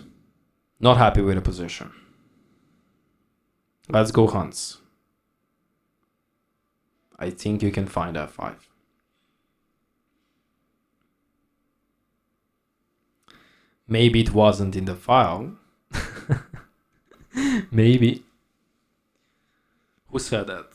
S2: Not happy with the position. Let's go Hans. I think you can find f5. Maybe it wasn't in the file. Maybe. Who said that?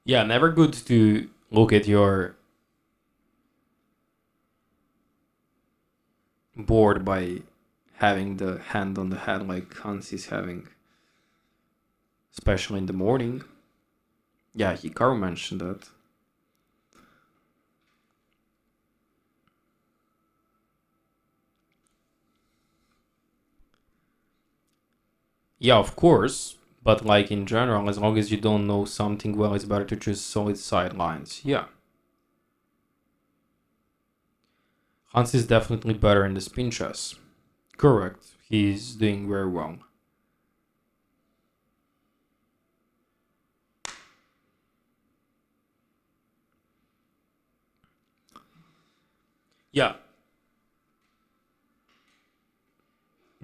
S2: Yeah, never good to look at your board by having the hand on the head like Hans is having, especially in the morning. Yeah, Hikaru mentioned that. Yeah, of course, but like in general, as long as you don't know something well, it's better to choose solid sidelines. Yeah. Hans is definitely better in the spin chess. Correct, he's doing very well. Yeah.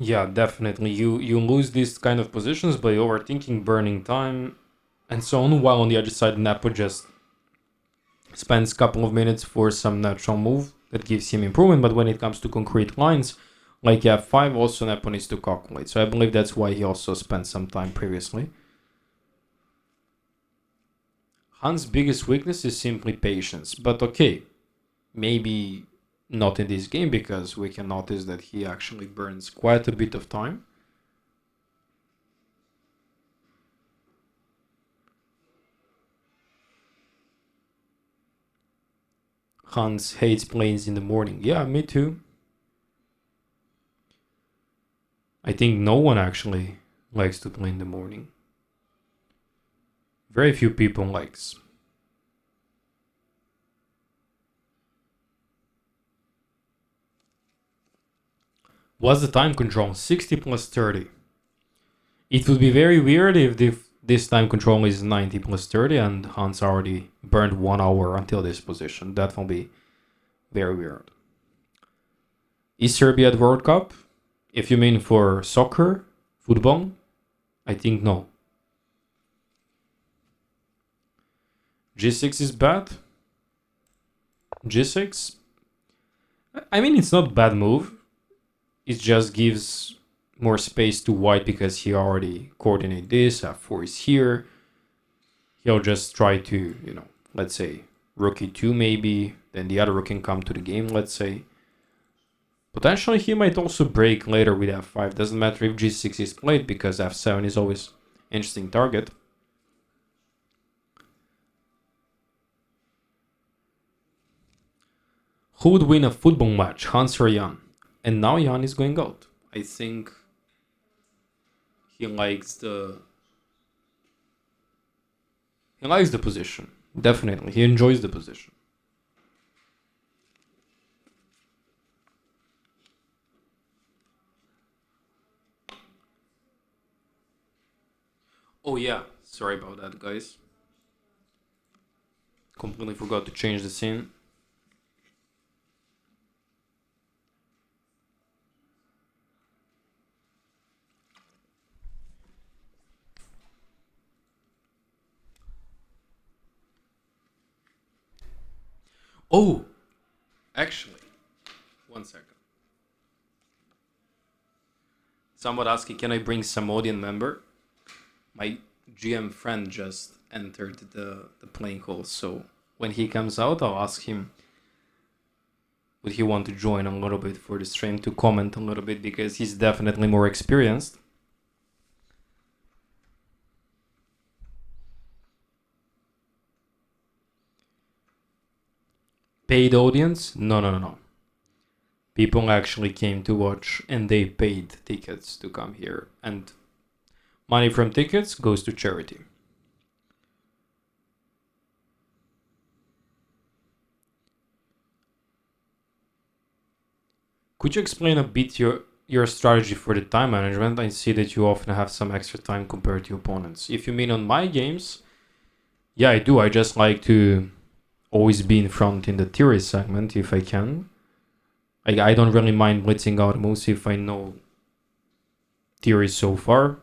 S2: Yeah, definitely. You lose these kind of positions by overthinking, burning time, and so on. While on the other side, NEPO just spends a couple of minutes for some natural move that gives him improvement. But when it comes to concrete lines, like f5, also NEPO needs to calculate. So I believe that's why he also spent some time previously. Hans' biggest weakness is simply patience. But okay, maybe not in this game, because we can notice that he actually burns quite a bit of time. Hans hates planes in the morning. Yeah, me too. I think no one actually likes to play in the morning. Very few people likes. What's the time control? 60 plus 30. It would be very weird if this time control is 90 plus 30 and Hans already burned 1 hour until this position. That will be very weird. Is Serbia at World Cup? If you mean for soccer, football, I think no. G6 is bad. G6? I mean, it's not a bad move. It just gives more space to white because he already coordinated this. f4 is here. He'll just try to, let's say rook e2 maybe. Then the other rook can come to the game, let's say. Potentially he might also break later with f5. Doesn't matter if g6 is played because f7 is always an interesting target. Who would win a football match, Hans or Jan? And now Jan is going out. I think he likes the position. Definitely, he enjoys the position. Oh yeah, sorry about that, guys. Completely forgot to change the scene. Oh, actually, 1 second. Someone asking, can I bring some audience member? My GM friend just entered the playing hall, so when he comes out, I'll ask him would he want to join a little bit for the stream to comment a little bit, because he's definitely more experienced. Paid audience? No. People actually came to watch and they paid tickets to come here. And money from tickets goes to charity. Could you explain a bit your strategy for the time management? I see that you often have some extra time compared to opponents. If you mean on my games, Yeah, I do. I just like to always be in front in the theory segment if I can. I don't really mind blitzing out moves if I know theory so far.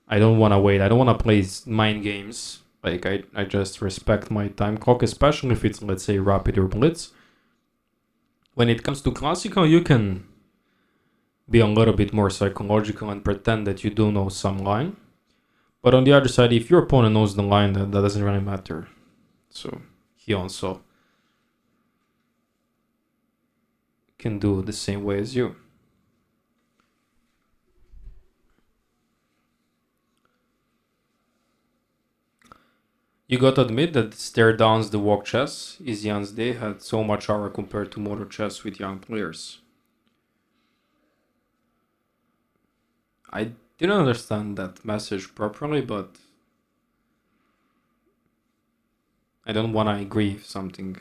S2: I don't want to wait. I don't want to play mind games. Like, I just respect my time clock, especially if it's, let's say, rapid or blitz. When it comes to classical, you can be a little bit more psychological and pretend that you do know some line. But on the other side, if your opponent knows the line, that doesn't really matter. So he also can do the same way as you. You gotta admit that stare downs the walk chess is Jan's day had so much aura compared to modern chess with young players. I didn't understand that message properly, but I don't wanna agree with something.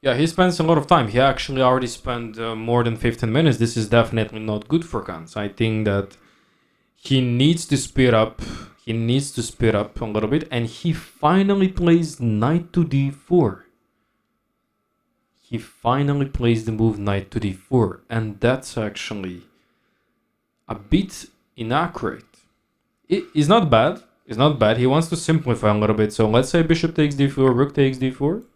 S2: Yeah, he spends a lot of time. He actually already spent more than 15 minutes. This is definitely not good for Hans. I think that he needs to speed up. He needs to speed up a little bit. And he finally plays knight to d4. He finally plays the move knight to d4. And that's actually a bit inaccurate. It's not bad. It's not bad. He wants to simplify a little bit. So let's say bishop takes d4, rook takes d4.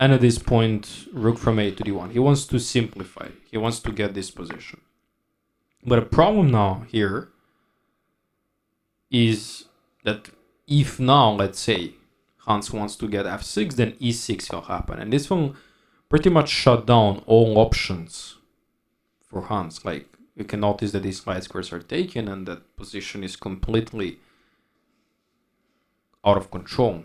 S2: And at this point, rook from a to d1. He wants to simplify. He wants to get this position. But a problem now here is that if now, let's say, Hans wants to get f6, then e6 will happen. And this will pretty much shut down all options for Hans. Like, you can notice that these light squares are taken and that position is completely out of control.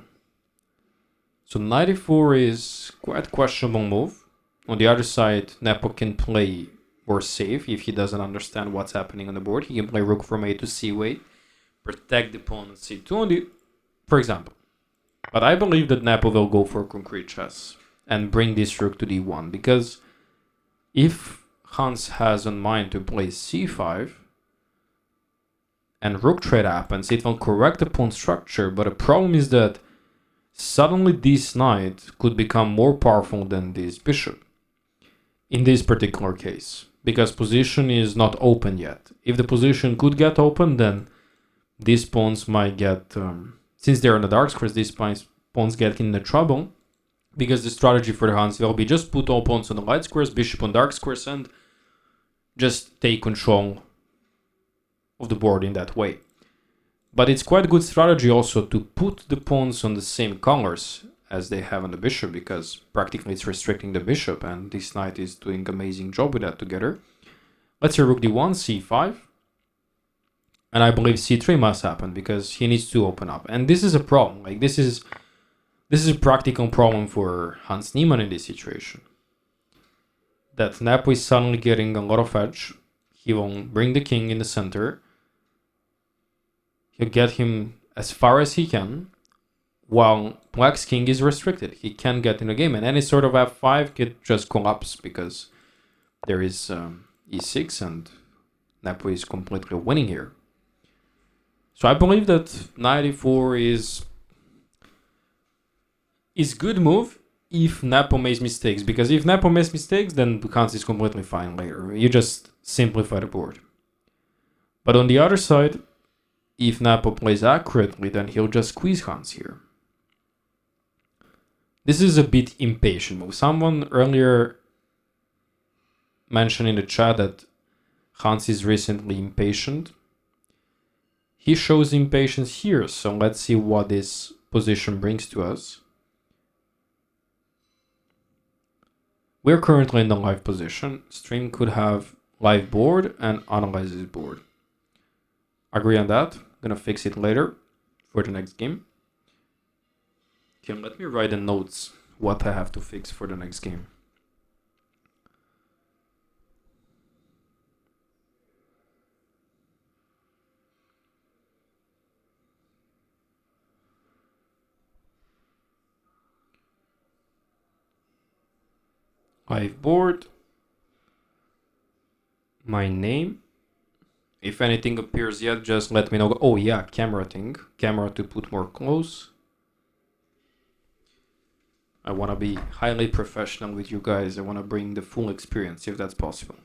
S2: So knight e4 is quite questionable move. On the other side, NEPO can play more safe if he doesn't understand what's happening on the board. He can play rook from a to c8, protect the pawn on c2, for example. But I believe that NEPO will go for concrete chess and bring this rook to d1, because if Hans has in mind to play c5 and rook trade happens, it will correct the pawn structure. But the problem is that suddenly this knight could become more powerful than this bishop in this particular case, because position is not open yet. If the position could get open, then these pawns might get, since they're on the dark squares, these pawns get into trouble, because the strategy for the Hans will be just put all pawns on the light squares, bishop on dark squares, and just take control of the board in that way. But it's quite a good strategy also to put the pawns on the same colors as they have on the bishop, because practically it's restricting the bishop, and this knight is doing an amazing job with that together. Let's say rook d1, c5. And I believe c3 must happen, because he needs to open up. And this is a problem. Like, this is a practical problem for Hans Niemann in this situation. That NEPO is suddenly getting a lot of edge. He will bring the king in the center. He'll get him as far as he can, while Black's king is restricted. He can't get in the game, and any sort of f5 could just collapse, because there is e6, and NEPO is completely winning here. So I believe that knight e4 is good move if NEPO makes mistakes, because if NEPO makes mistakes, then Hans is completely fine later. You just simplify the board. But on the other side, if NEPO plays accurately, then he'll just squeeze Hans here. This is a bit impatient move. Someone earlier mentioned in the chat that Hans is recently impatient. He shows impatience here, so let's see what this position brings to us. We're currently in the live position. Stream could have live board and analyze this board. Agree on that. I'm gonna fix it later for the next game. Okay, let me write in notes what I have to fix for the next game. Live board. my name. If anything appears yet, just let me know. Oh yeah, camera thing. Camera to put more close. I want to be highly professional with you guys. I want to bring the full experience if that's possible.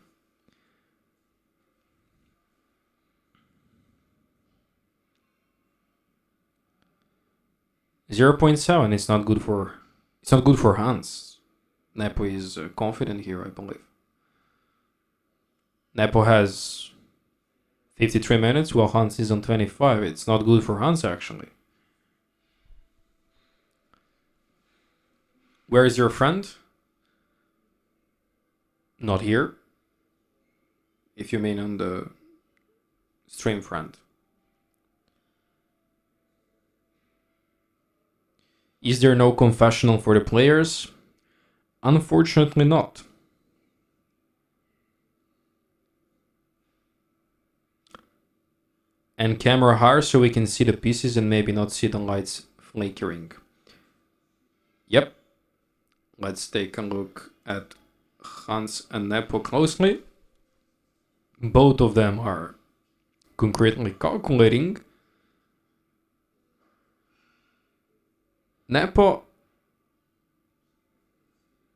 S2: .7. It's not good for. It's not good for HANS. NEPO is confident here, I believe. NEPO has 53 minutes while HANS is on 25. It's not good for HANS actually. Where is your friend? Not here. If you mean on the stream friend. Is there no confessional for the players? Unfortunately not. And camera higher so we can see the pieces and maybe not see the lights flickering. Yep. Let's take a look at HANS and NEPO closely. Both of them are concretely calculating. NEPO,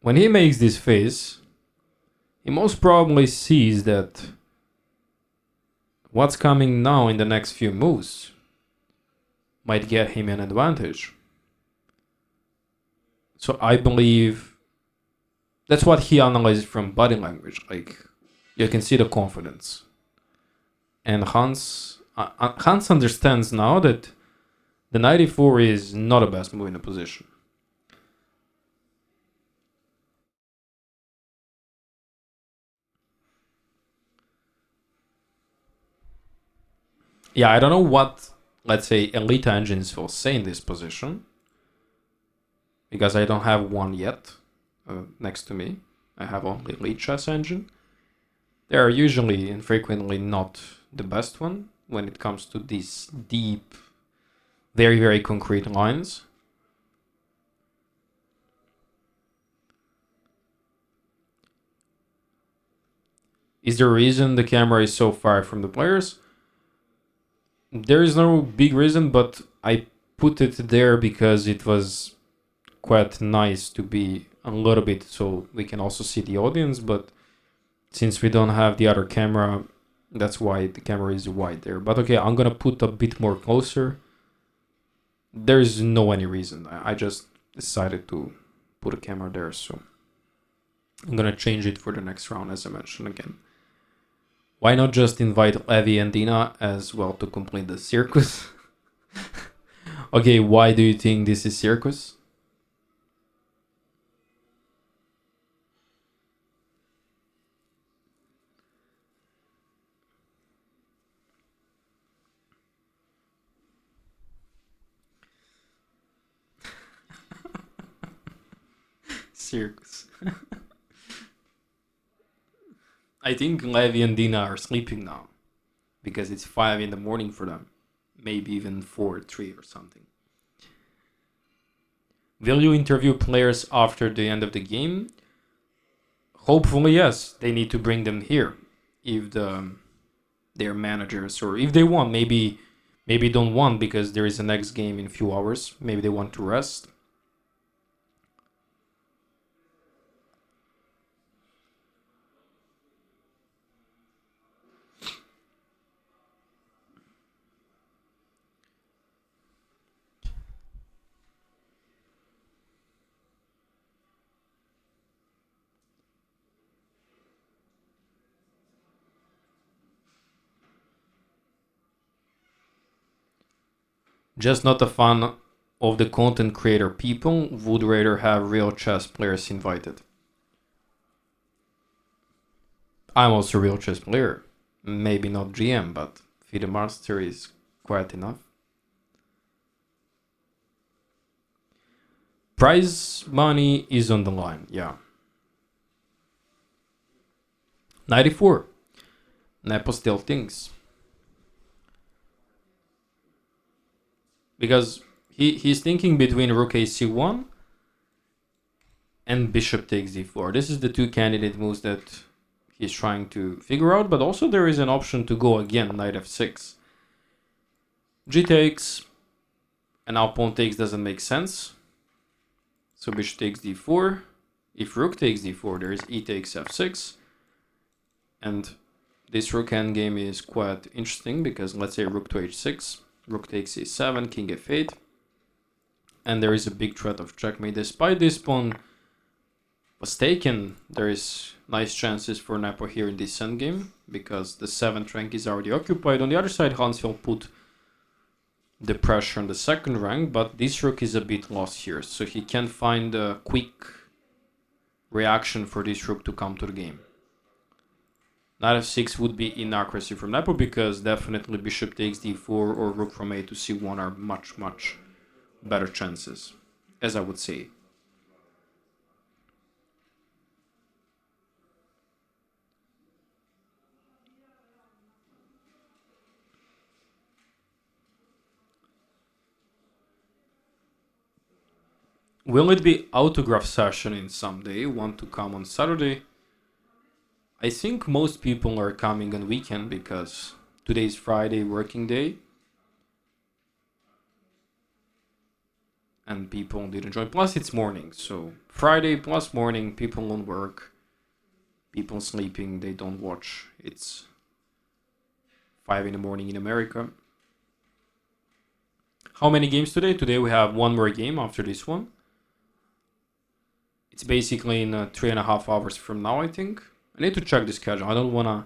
S2: when he makes this face, he most probably sees that what's coming now in the next few moves might get him an advantage. So I believe that's what he analyzed from body language. Like, you can see the confidence. And Hans understands now that the 94 is not the best move in the position. Yeah, I don't know what, let's say, Elite engines will say in this position, because I don't have one yet next to me. I have only Elite chess engine. They are usually and frequently not the best one when it comes to these deep, very, very concrete lines. Is there a reason the camera is so far from the players? There is no big reason, but I put it there because it was quite nice to be a little bit so we can also see the audience, but since we don't have the other camera, that's why the camera is wide there. But okay, I'm gonna put a bit more closer. There's no any reason. I just decided to put a camera there, so I'm gonna change it for the next round, as I mentioned again. Why not just invite Levi and Dina as well to complete the circus? Okay, why do you think this is circus? Circus. I think Levi and Dina are sleeping now because it's 5 in the morning for them. Maybe even 4, 3 or something. Will you interview players after the end of the game? Hopefully, yes. They need to bring them here if their managers, or if they want, maybe don't want because there is a next game in a few hours. Maybe they want to rest. Just not a fan of the content creator people, would rather have real chess players invited. I'm also a real chess player. Maybe not GM, but FIDE Master is quite enough. Prize money is on the line, yeah. 94. NEPO still thinks. Because he's thinking between rook ac1 and bishop takes d4. This is the two candidate moves that he's trying to figure out, but also there is an option to go again, knight f6. G takes, and now pawn takes doesn't make sense. So bishop takes d4. If rook takes d4, there is e takes f6. And this rook endgame is quite interesting because let's say rook to h6, rook takes a7, king f8. And there is a big threat of checkmate. Despite this pawn was taken, there is nice chances for NEPO here in this endgame because the 7th rank is already occupied. On the other side, Hans will put the pressure on the 2nd rank, but this rook is a bit lost here, so he can find a quick reaction for this rook to come to the game. Knight f6 would be inaccuracy from NEPO because definitely bishop takes d4 or rook from a to c1 are much better chances, as I would say. Will it be autograph session in someday? Want to come on Saturday? I think most people are coming on weekend because today is Friday working day. And people didn't join. Plus it's morning, so Friday plus morning, people on work, people sleeping, they don't watch. It's 5 in the morning in America. How many games today? Today we have one more game after this one. It's basically in 3.5 hours from now, I think. I need to check the schedule. I don't want to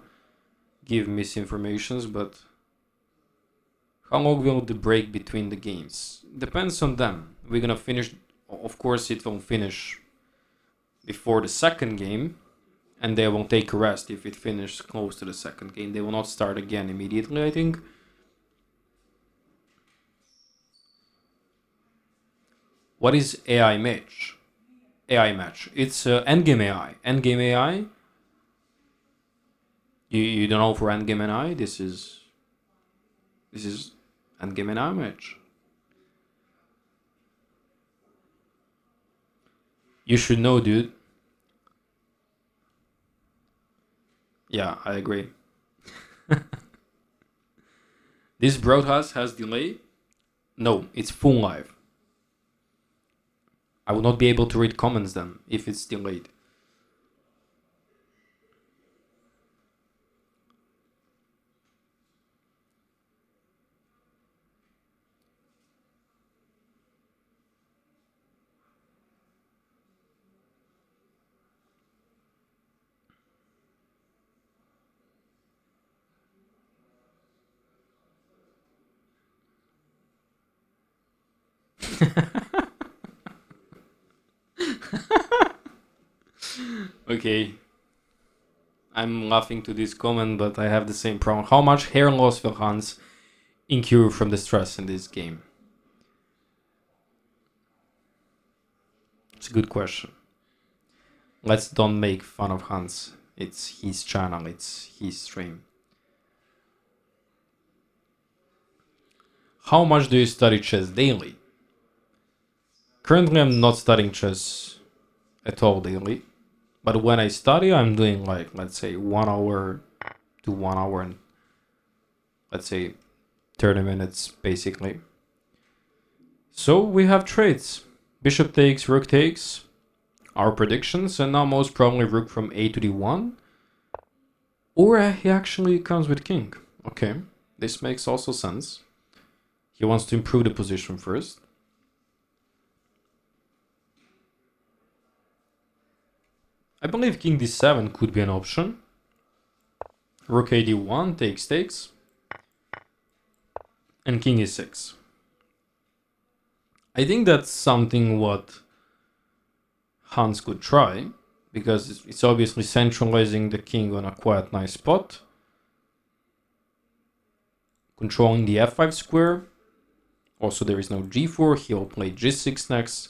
S2: give misinformations, but how long will the break between the games? Depends on them. We're gonna finish, of course it will finish before the 2nd game, and they will take a rest if it finishes close to the 2nd game. They will not start again immediately, I think. What is AI match? AI match. It's ENDGAME.AI. ENDGAME.AI. You don't know for ENDGAME.AI? This is ENDGAME.AI match. You should know, dude. Yeah, I agree. This broadcast has delay? No, it's full live. I will not be able to read comments then if it's delayed. Okay. I'm laughing to this comment, but I have the same problem. How much hair loss will Hans incur from the stress in this game? It's a good question. Let's don't make fun of Hans. It's his channel, it's his stream. How much do you study chess daily? Currently, I'm not studying chess at all daily. But when I study, I'm doing like, let's say 1 hour to 1 hour and let's say 30 minutes basically. So we have trades. Bishop takes, rook takes, our predictions, and now most probably rook from a to d1. Or he actually comes with king. Okay, this makes also sense. He wants to improve the position first. I believe king d7 could be an option. Rook a d1 takes, and king e6. I think that's something what Hans could try, because it's obviously centralizing the king on a quite nice spot. Controlling the f5 square. Also there is no g4, he'll play g6 next.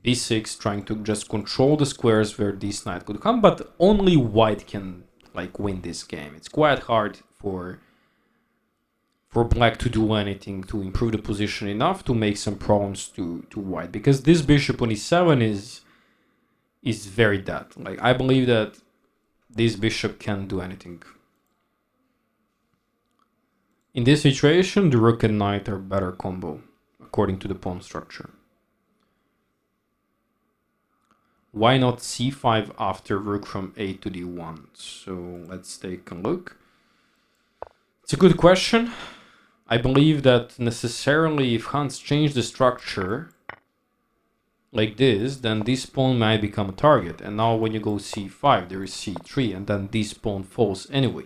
S2: b6, trying to just control the squares where this knight could come, but only white can like win this game. It's quite hard for black to do anything to improve the position enough to make some problems to white, because this bishop on e7 is very dead. Like I believe that this bishop can't do anything. In this situation, the rook and knight are better combo, according to the pawn structure. Why not c5 after rook from a to d1? So let's take a look. It's a good question. I believe that necessarily if Hans changed the structure like this, then this pawn might become a target. And now when you go c5, there is c3, and then this pawn falls anyway.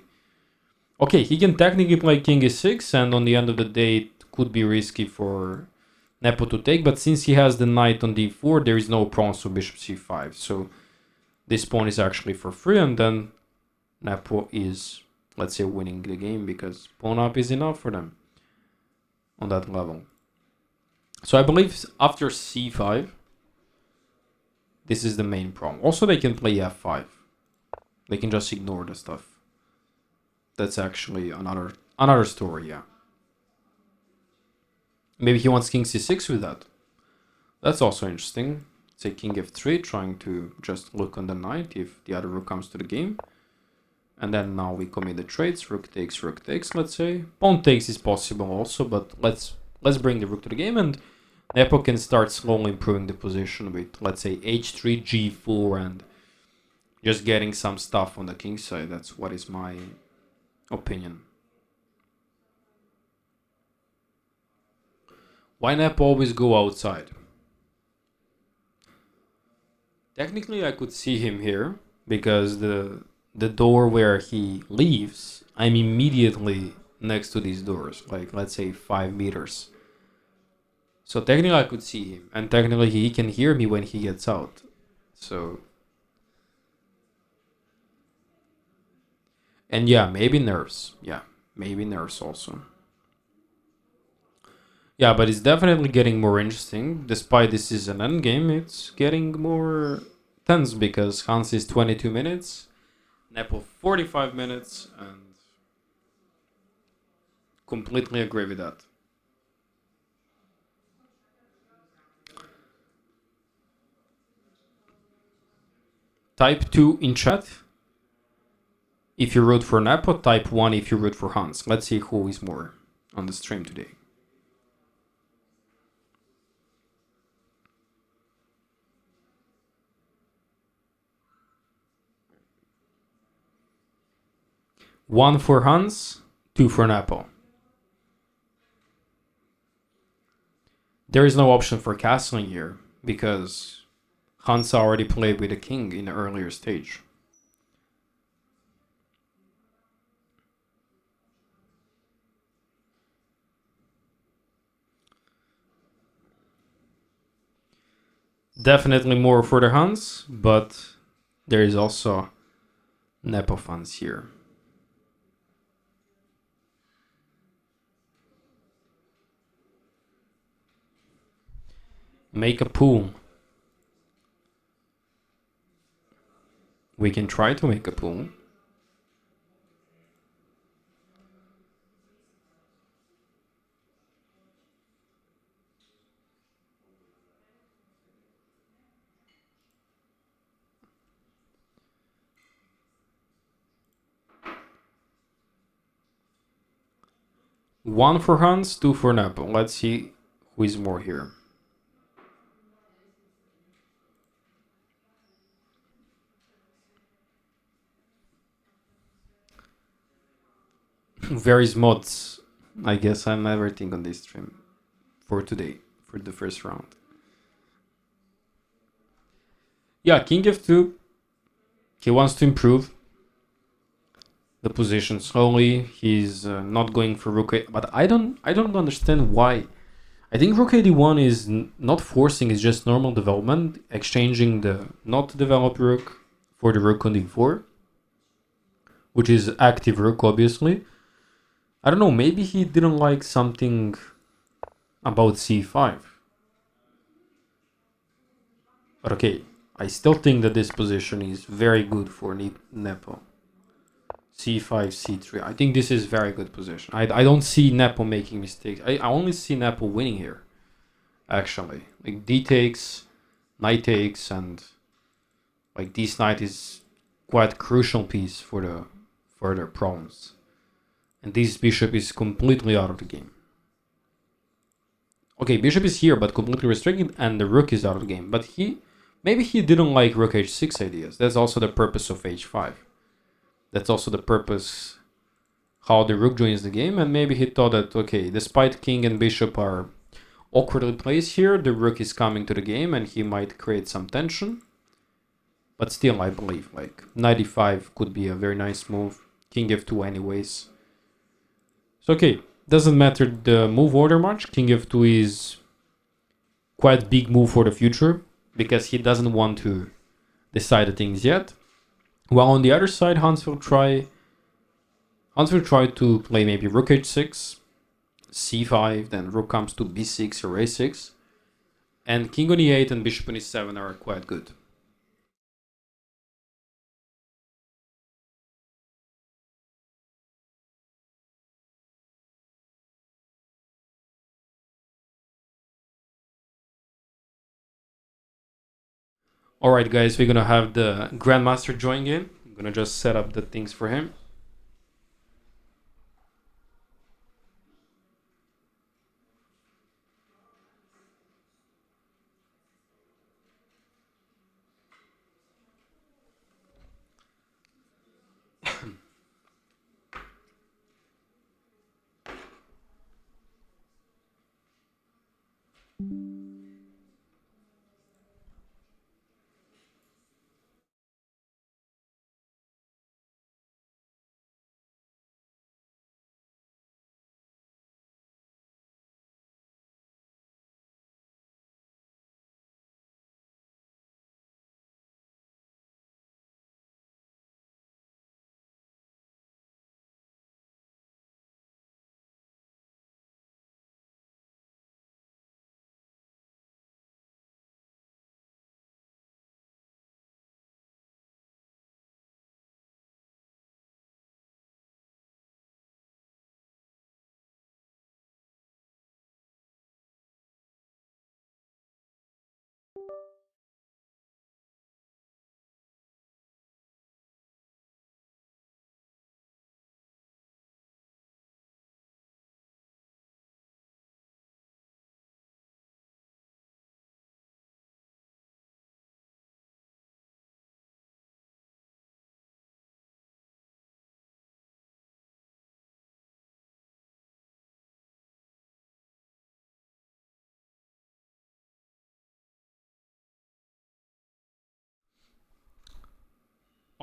S2: Okay, he can technically play king e6, and on the end of the day, it could be risky for Nepo to take, but since he has the knight on d4, there is no pawns to bishop c5. So this pawn is actually for free, and then Nepo is, let's say, winning the game because pawn up is enough for them on that level. So I believe after c5, this is the main problem. Also, they can play f5. They can just ignore the stuff. That's actually another story, yeah. Maybe he wants king c6 with that. That's also interesting. Say king f3, trying to just look on the knight if the other rook comes to the game. And then now we commit the trades. Rook takes, let's say. Pawn takes is possible also, but let's bring the rook to the game, and Nepo can start slowly improving the position with, let's say, h3, g4, and just getting some stuff on the king side. That's what is my opinion. Why Nepo always go outside? Technically, I could see him here because the door where he leaves, I'm immediately next to these doors, like let's say 5 meters. So technically I could see him, and technically he can hear me when he gets out. So, and yeah, maybe nerves. Yeah, maybe nerves also. Yeah, but it's definitely getting more interesting. Despite this is an endgame, it's getting more tense because Hans is 22 minutes, Nepo 45 minutes, and completely agree with that. Type 2 in chat if you root for Nepo, type 1 if you root for Hans. Let's see who is more on the stream today. One for Hans, 2 for Nepo. There is no option for castling here because Hans already played with the king in the earlier stage. Definitely more for the Hans, but there is also Nepo fans here. Make a pool. We can try to make a pool. One for Hans, 2 for Nepo. Let's see who is more here. Various mods. I guess I'm everything on this stream for today, for the first round. Yeah, king f2. He wants to improve the position slowly. He's not going for rook a, but I don't understand why. I think rook a1 is not forcing, it's just normal development, exchanging the not developed rook for the rook on d4, which is active rook, obviously. I don't know, maybe he didn't like something about c5. But okay, I still think that this position is very good for Nepo. c5, c3. I think this is very good position. I don't see Nepo making mistakes. I only see Nepo winning here, actually. Like d takes, knight takes, and like this knight is quite crucial piece for the further problems. And this bishop is completely out of the game. Okay, bishop is here, but completely restricted, and the rook is out of the game. But maybe he didn't like rook h6 ideas. That's also the purpose of h5. That's also the purpose how the rook joins the game, and maybe he thought that, okay, despite king and bishop are awkwardly placed here, the rook is coming to the game, and he might create some tension. But still, I believe, like, knight e5 could be a very nice move. King f2 anyways. So, okay, doesn't matter the move order much. King f2 is quite big move for the future, because he doesn't want to decide the things yet. While on the other side, Hans will try to play maybe rook h6, c5, then rook comes to b6 or a6. And king on e8 and bishop on e7 are quite good. Alright guys, we're gonna have the Grandmaster join in. I'm gonna just set up the things for him.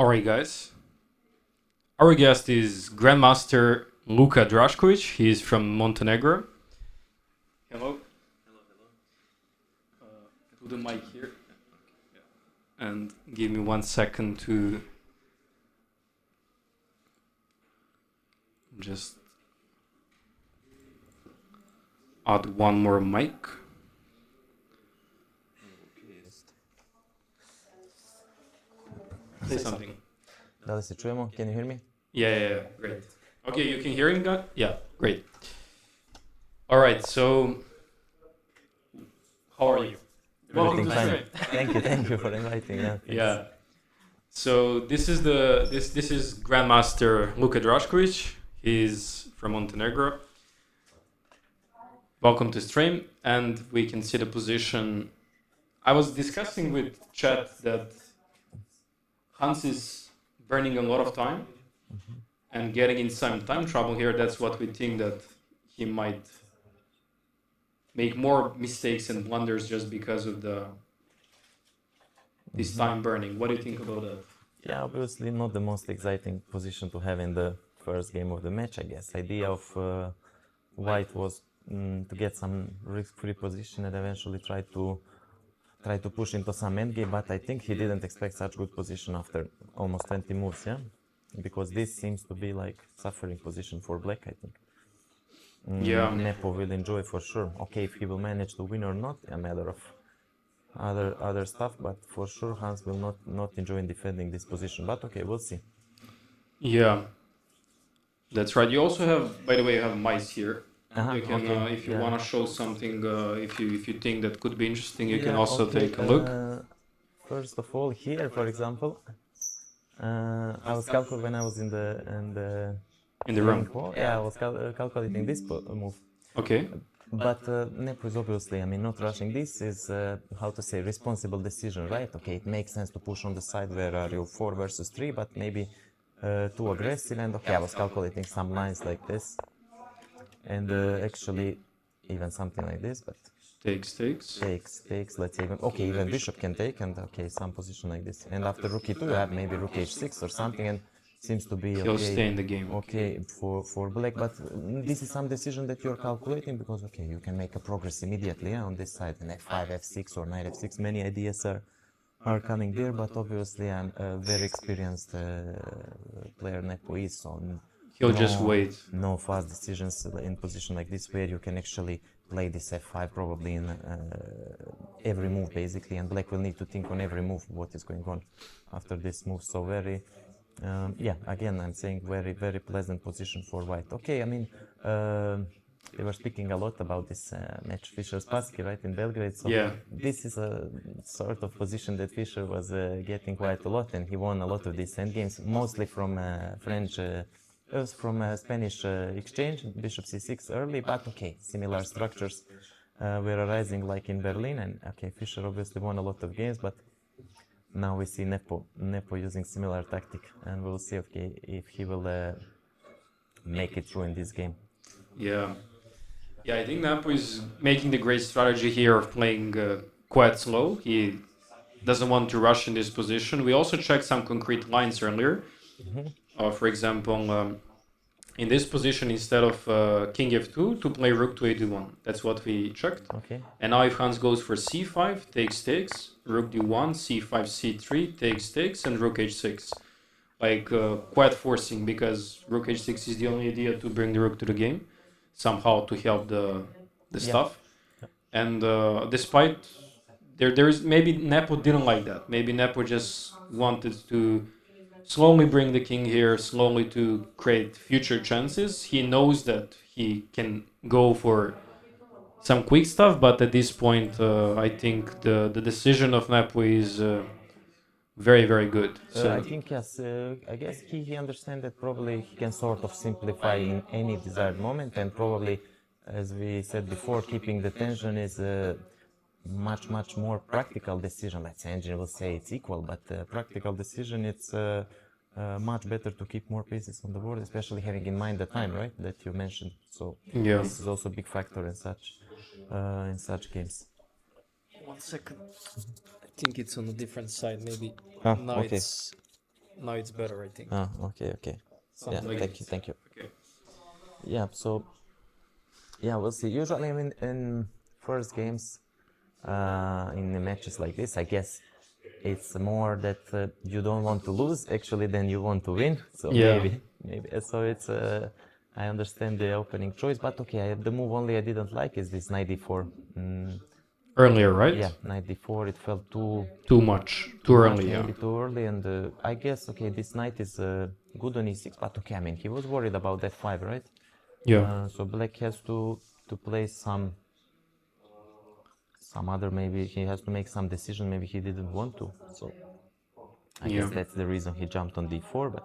S2: Alright guys, our guest is Grandmaster Luka Drašković. He is from Montenegro. Hello. To the mic here. And give me 1 second to just add one more mic. Say something.
S3: Da li se čujemo? Can you hear me?
S2: Yeah, great. Okay, you can hear him, God? Yeah, great. All right, so how are you?
S3: Everything fine. Thank you for inviting.
S2: Yeah. So this is Grandmaster Luka Drašković. He's from Montenegro. Welcome to stream, and we can see the position. I was discussing with chat that Hans is burning a lot of time and getting in some time trouble here. That's what we think, that he might make more mistakes and blunders just because of this time burning. What do you think about that?
S3: Yeah, obviously not the most exciting position to have in the first game of the match, I guess. Idea of White was to get some risk-free position and eventually try to push into some endgame, but I think he didn't expect such good position after almost 20 moves, yeah? Because this seems to be like suffering position for Black, I think.
S2: Yeah.
S3: NEPO will enjoy for sure. Okay, if he will manage to win or not, a matter of other stuff, but for sure Hans will not enjoy defending this position. But okay, we'll see.
S2: Yeah, that's right. You also have, by the way, you have mice here. You can,
S3: okay.
S2: if you want to show something, if you think that could be interesting, you can also take a look.
S3: First of all, here, for example, I was calculating when I was in the
S2: In the
S3: playing
S2: room.
S3: hall. Yeah, I was calculating this move.
S2: Okay.
S3: But NEPO is obviously, I mean, not rushing this is, how to say, responsible decision, right? Okay, it makes sense to push on the side where are you 4 versus 3, but maybe too aggressive. And okay, I was calculating some lines like this, and actually even something like this, but takes, let's say, okay, even bishop can take, and okay, some position like this. And after rook e2, you have maybe rook h6 or something, and seems to be
S2: He'll
S3: okay.
S2: stay in the game.
S3: Okay, for black, but this is some decision that you're calculating because okay, you can make a progress immediately on this side, and f5, f6, or knight f6. Many ideas are coming there, but obviously I'm a very experienced player NEPO is, so
S2: He'll just wait.
S3: no fast decisions in position like this where you can actually play this f5 probably in every move basically, and black will need to think on every move what is going on after this move. So very yeah, again I'm saying very pleasant position for white. Okay, I mean they were speaking a lot about this match Fischer-Spassky, right, in Belgrade. So
S2: Yeah.
S3: this is a sort of position that Fischer was getting quite a lot, and he won a lot of these endgames, mostly from French. It was from a Spanish exchange, bishop c6 early, but okay, similar structures were arising like in Berlin, and okay, Fischer obviously won a lot of games, but now we see NEPO using similar tactic, and we'll see okay, if he will make it through in this game.
S2: Yeah. Yeah, I think NEPO is making the great strategy here of playing quite slow. He doesn't want to rush in this position. We also checked some concrete lines earlier. For example, in this position, instead of king f2, to play rook to a1. That's what we checked.
S3: Okay.
S2: And now if Hans goes for c5, takes, rook d1, c5, c3, takes, and rook h6. Like, quite forcing, because rook h6 is the only idea to bring the rook to the game, somehow to help the stuff. And despite, there is, maybe NEPO didn't like that. Maybe NEPO just wanted to slowly bring the king here, slowly to create future chances. He knows that he can go for some quick stuff, but at this point, I think the decision of NEPO is very good. So
S3: I think yes, I guess he understands that probably he can sort of simplify in any desired moment, and probably, as we said before, keeping the tension is a much more practical decision. Let's say engine will say it's equal, but practical decision, it's much better to keep more pieces on the board, especially having in mind the time, right, that you mentioned. So
S2: yeah,
S3: this is also a big factor in such games.
S4: 1 second. I think it's on a different side. Maybe now
S3: okay.
S4: it's better. I think.
S3: Okay. Yeah,
S4: Something like
S3: thank you.
S2: Okay.
S3: Yeah, so yeah, we'll see. Usually, I mean, in first games, in the matches like this, I guess it's more that you don't want to lose actually than you want to win. So
S2: Yeah.
S3: maybe. So it's I understand the opening choice, but okay, the move only I didn't like is this knight d4.
S2: Earlier, right?
S3: Yeah, knight d4. It felt
S2: Too much, too early. Yeah.
S3: maybe too early, and I guess okay, this knight is good on e6, but okay, I mean he was worried about f5, right?
S2: Yeah.
S3: So black has to play some other, maybe he has to make some decision, maybe he didn't want to, so I guess that's the reason he jumped on d4, but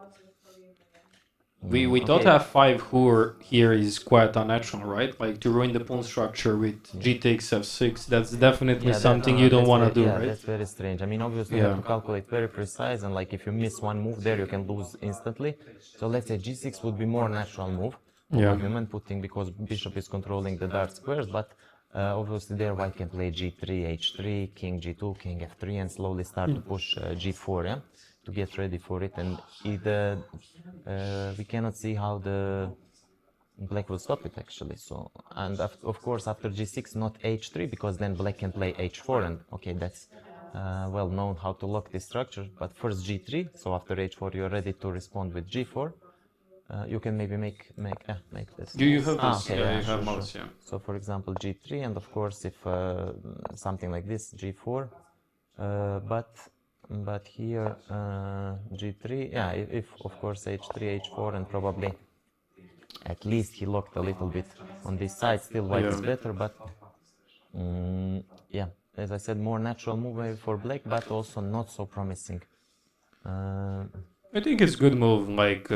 S2: We thought f5 here is quite unnatural, right? Like to ruin the pawn structure with g takes f6. That's definitely something you don't want to do, right?
S3: That's very strange. I mean, obviously you have to calculate very precise, and like if you miss one move there, you can lose instantly. So let's say g6 would be more natural move. Human putting, because bishop is controlling the dark squares, but obviously there white can play g3, h3, king g2, king f3, and slowly start to push g4, yeah, to get ready for it. And we cannot see how the black will stop it actually. So, and of course after g6, not h3, because then black can play h4, and okay, that's well known how to lock this structure. But first g3, so after h4 you're ready to respond with g4. You can maybe make this.
S2: Do you have this?
S3: Okay,
S2: yeah, you
S3: sure,
S2: have mouse,
S3: sure.
S2: yeah.
S3: So for example g3, and of course if something like this, g4, but here g3, yeah, if of course h3, h4, and probably at least he locked a little bit on this side. Still white is better, but yeah, as I said, more natural move maybe for black, but also not so promising.
S2: I think it's good move. Like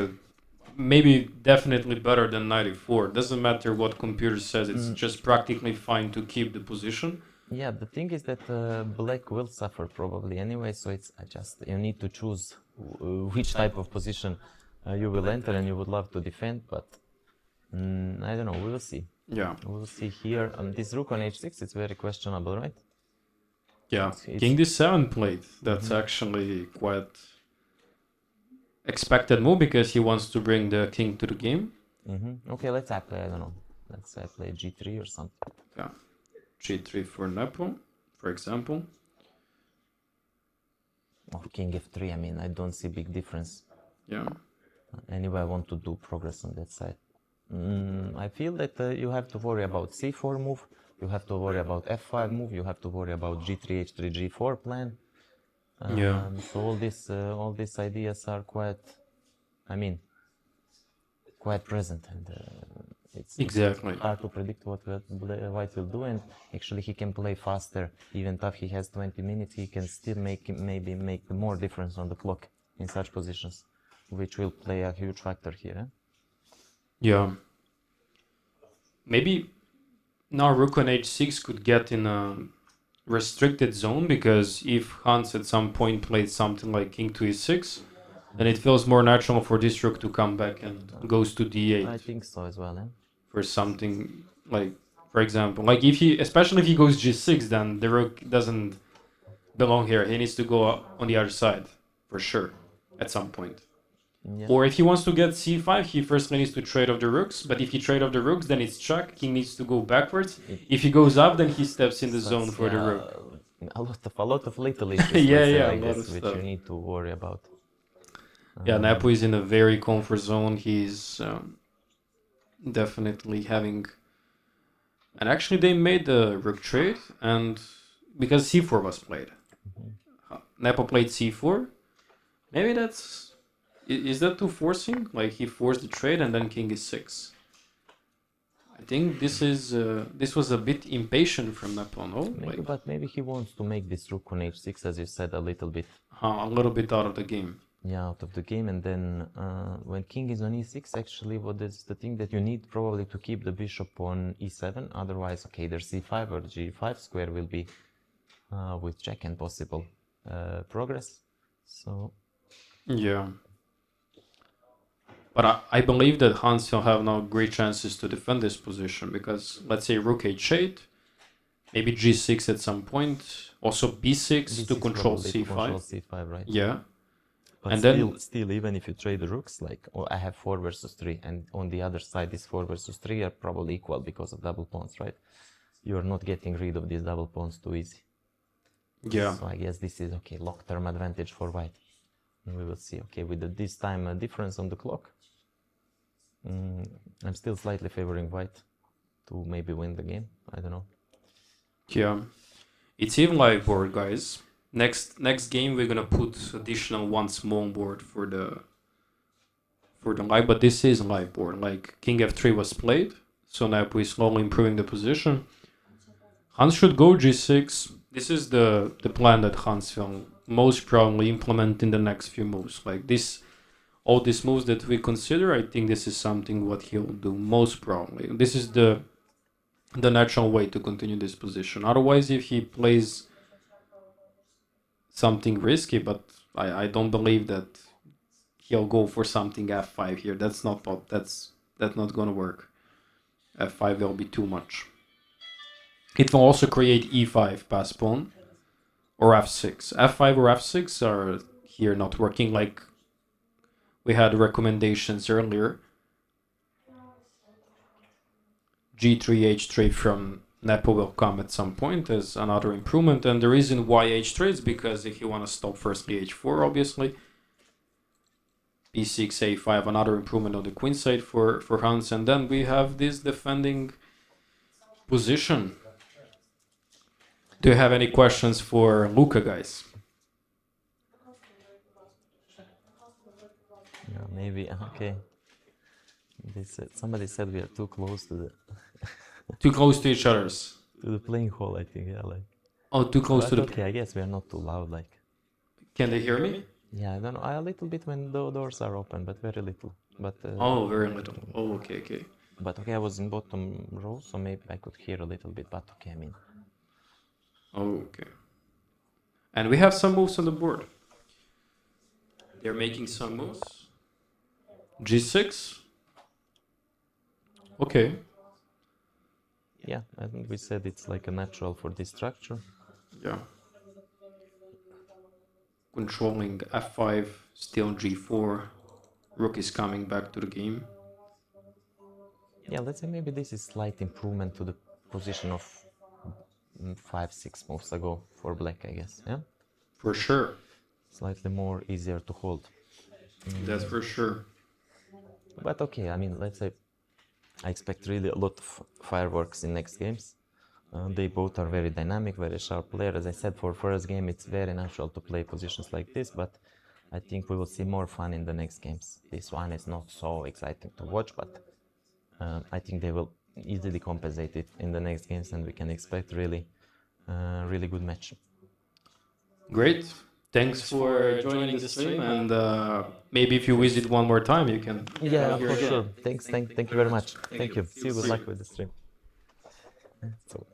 S2: maybe definitely better than 94. Doesn't matter what computer says. It's just practically fine to keep the position.
S3: Yeah, the thing is that black will suffer probably anyway, so it's just you need to choose which type of position you will enter and you would love to defend, but I don't know, we will see.
S2: Yeah.
S3: We'll see here. This rook on h6, it's very questionable, right?
S2: Yeah.
S3: It's-
S2: King d7 played. That's actually quite expected move because he wants to bring the king to the game.
S3: Okay, let's I play, I don't know. Let's say I play g3 or something.
S2: Yeah. G3 for Nepo, for example.
S3: Or king f3, I mean, I don't see big difference.
S2: Yeah.
S3: Anyway, I want to do progress on that side. I feel that you have to worry about c4 move, you have to worry about f5 move, you have to worry about g3, h3, g4 plan.
S2: Yeah.
S3: So all these ideas are quite, I mean, quite present, and it's
S2: Exactly.
S3: hard to predict what White will do. And actually, he can play faster, even if he has 20 minutes. He can still maybe make more difference on the clock in such positions, which will play a huge factor here. Eh?
S2: Yeah. Maybe now rook on h6 could get in a restricted zone, because if Hans at some point played something like king to e6, then it feels more natural for this rook to come back and goes to d8
S3: I think so as well. Eh?
S2: for something like, for example, like if he, especially if he goes g6, then the rook doesn't belong here. He needs to go on the other side for sure at some point.
S3: Yeah.
S2: Or if he wants to get c5, he first needs to trade off the rooks. But if he trade off the rooks, then it's check. He needs to go backwards. If he goes up, then he steps in the zone for the rook.
S3: A lot of little issues.
S2: Yeah,
S3: let's say,
S2: yeah,
S3: like
S2: a lot
S3: this,
S2: of
S3: which
S2: stuff.
S3: you need to worry about.
S2: Yeah, Nepo is in a very comfort zone. He's definitely having... And actually they made the rook trade, and because c4 was played. Nepo played c4. Maybe that's... Is that too forcing? Like he forced the trade and then king is6. I think this is this was a bit impatient from Nepo, no?
S3: Maybe, but maybe he wants to make this rook on h6, as you said, a little bit.
S2: A little bit out of the game.
S3: Yeah, out of the game. And then when king is on e6, actually, what is the thing that you need probably to keep the bishop on e7? Otherwise, okay, their c5 or g5 square will be with check and possible progress. So
S2: Yeah. But I believe that Hans will have now great chances to defend this position, because let's say rook h8, maybe g6 at some point, also b6 to
S3: B6
S2: control
S3: probably
S2: c5.
S3: to control c5, right?
S2: Yeah.
S3: But
S2: And
S3: still,
S2: then-
S3: still, even if you trade the rooks, like I have 4 versus 3, and on the other side, this 4 versus 3 are probably equal because of double pawns, right? You are not getting rid of these double pawns too easy.
S2: Yeah.
S3: So I guess this is okay, long-term advantage for White. And we will see. Okay, with this time difference on the clock, I'm still slightly favoring White to maybe win the game. I don't know.
S2: Yeah. It's even live board, guys. Next game we're gonna put additional one small board for the live, but this is live board. Like king f3 was played, so now we're slowly improving the position. Hans should go g6. This is the plan that Hans will most probably implement in the next few moves. Like this, all these moves that we consider, I think this is something what he'll do most probably. This is the natural way to continue this position. Otherwise, if he plays something risky, but I don't believe that he'll go for something f5 here. That's not gonna work. f5 will be too much. It will also create e5 pass pawn or f6. f5 or f6 are here not working, like we had recommendations earlier. g3, h3 from Nepo will come at some point as another improvement, and the reason why h3 is because if you want to stop firstly h4, obviously. b6, a5, another improvement on the queen side for Hans, and then we have this defending position. Do you have any questions for Luka, guys?
S3: Yeah, maybe. Okay. Somebody said we are too close to
S2: Too close to each other's.
S3: the playing hall. I think. Yeah, like.
S2: Oh, too close
S3: But
S2: to the...
S3: okay, I guess we are not too loud. Like.
S2: Can they hear me?
S3: Yeah, I don't know. A little bit when the doors are open, but very little. But
S2: Oh, very little. Oh, okay, okay.
S3: but okay, I was in bottom row, so maybe I could hear a little bit. But okay, I mean,
S2: Oh, okay. And we have some moves on the board. They're making some moves. G6. Okay.
S3: yeah, I think we said it's like a natural for this structure.
S2: Yeah. Controlling f5, still g4. Rook is coming back to the game.
S3: Yeah, let's say maybe this is slight improvement to the position of 5-6 moves ago for black, I guess. Yeah,
S2: For sure.
S3: slightly more easier to hold.
S2: That's for sure.
S3: But okay, I mean, let's say I expect really a lot of fireworks in next games. They both are very dynamic, very sharp players. As I said, for first game, it's very natural to play positions like this, but I think we will see more fun in the next games. This one is not so exciting to watch, but I think they will easily compensate it in the next games, and we can expect really good match.
S2: Great. Thanks for joining the stream, and maybe if you visit one more time, you can.
S3: Yeah, for sure. Thank you very much. Thank you. See you. Good luck with the stream. So,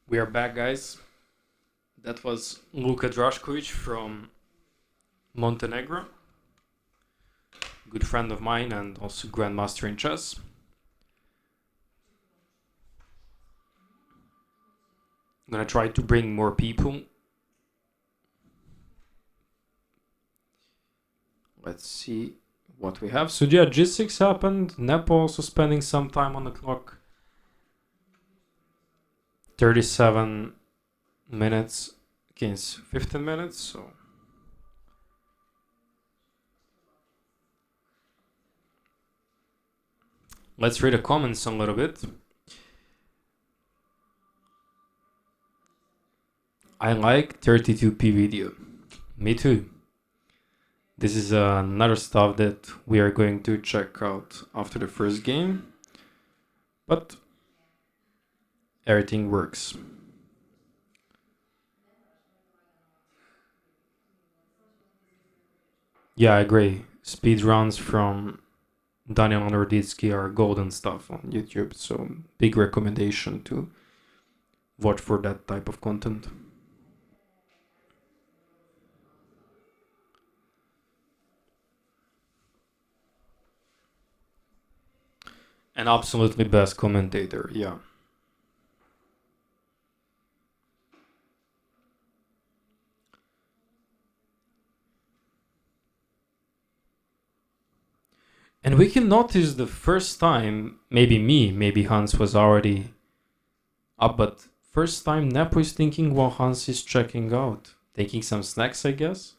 S2: We are back, guys. That was Luka Draškovic from Montenegro. Good friend of mine and also grandmaster in chess. I'm gonna try to bring more people. Let's see what we have. So yeah, G6 happened. NEPO also spending some time on the clock. 37 minutes against 15 minutes, so let's read the comments a little bit. I like 32p video. Me too. This is another stuff that we are going to check out after the first game, but everything works. Yeah, I agree. Speedruns from Daniel Norditsky are golden stuff on YouTube, so big recommendation to watch for that type of content. An absolutely best commentator, yeah. And we can notice the first time, maybe Hans was already up, but first time Nepo is thinking while Hans is checking out. taking some snacks, I guess.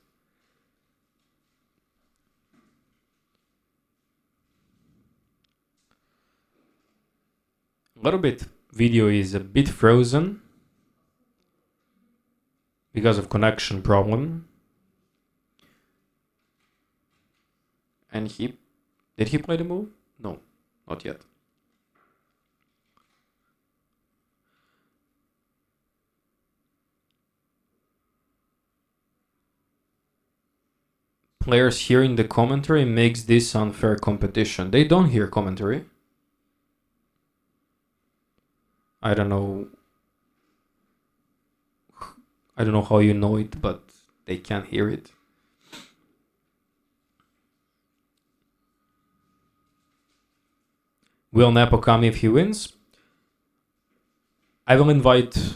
S2: A little bit video is a bit frozen because of connection problem. And did he play the move? No, not yet. Players hearing the commentary makes this unfair competition. They don't hear commentary. I don't know how you know it, but they can't hear it. Will NEPO come if he wins? I will invite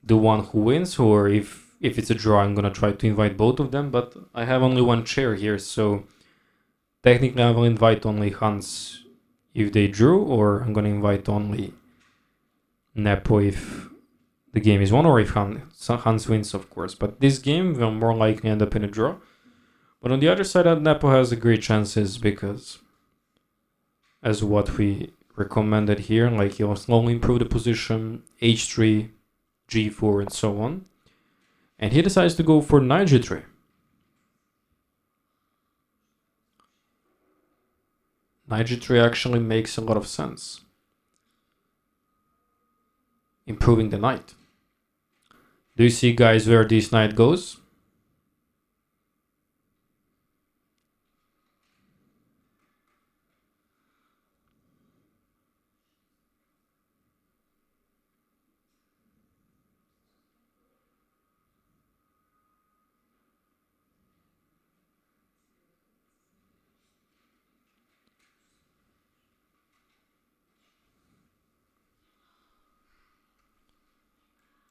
S2: the one who wins, or if it's a draw, I'm gonna try to invite both of them, but I have only one chair here, so technically I will invite only HANS if they drew, or I'm gonna invite only NEPO if the game is won, or if HANS wins, of course. But this game will more likely end up in a draw. But on the other side, NEPO has a great chances because, as what we recommended here, like he'll slowly improve the position, h3, g4, and so on. And he decides to go for knight g3. Knight g3 actually makes a lot of sense. Improving the knight. Do you see, guys, where this knight goes?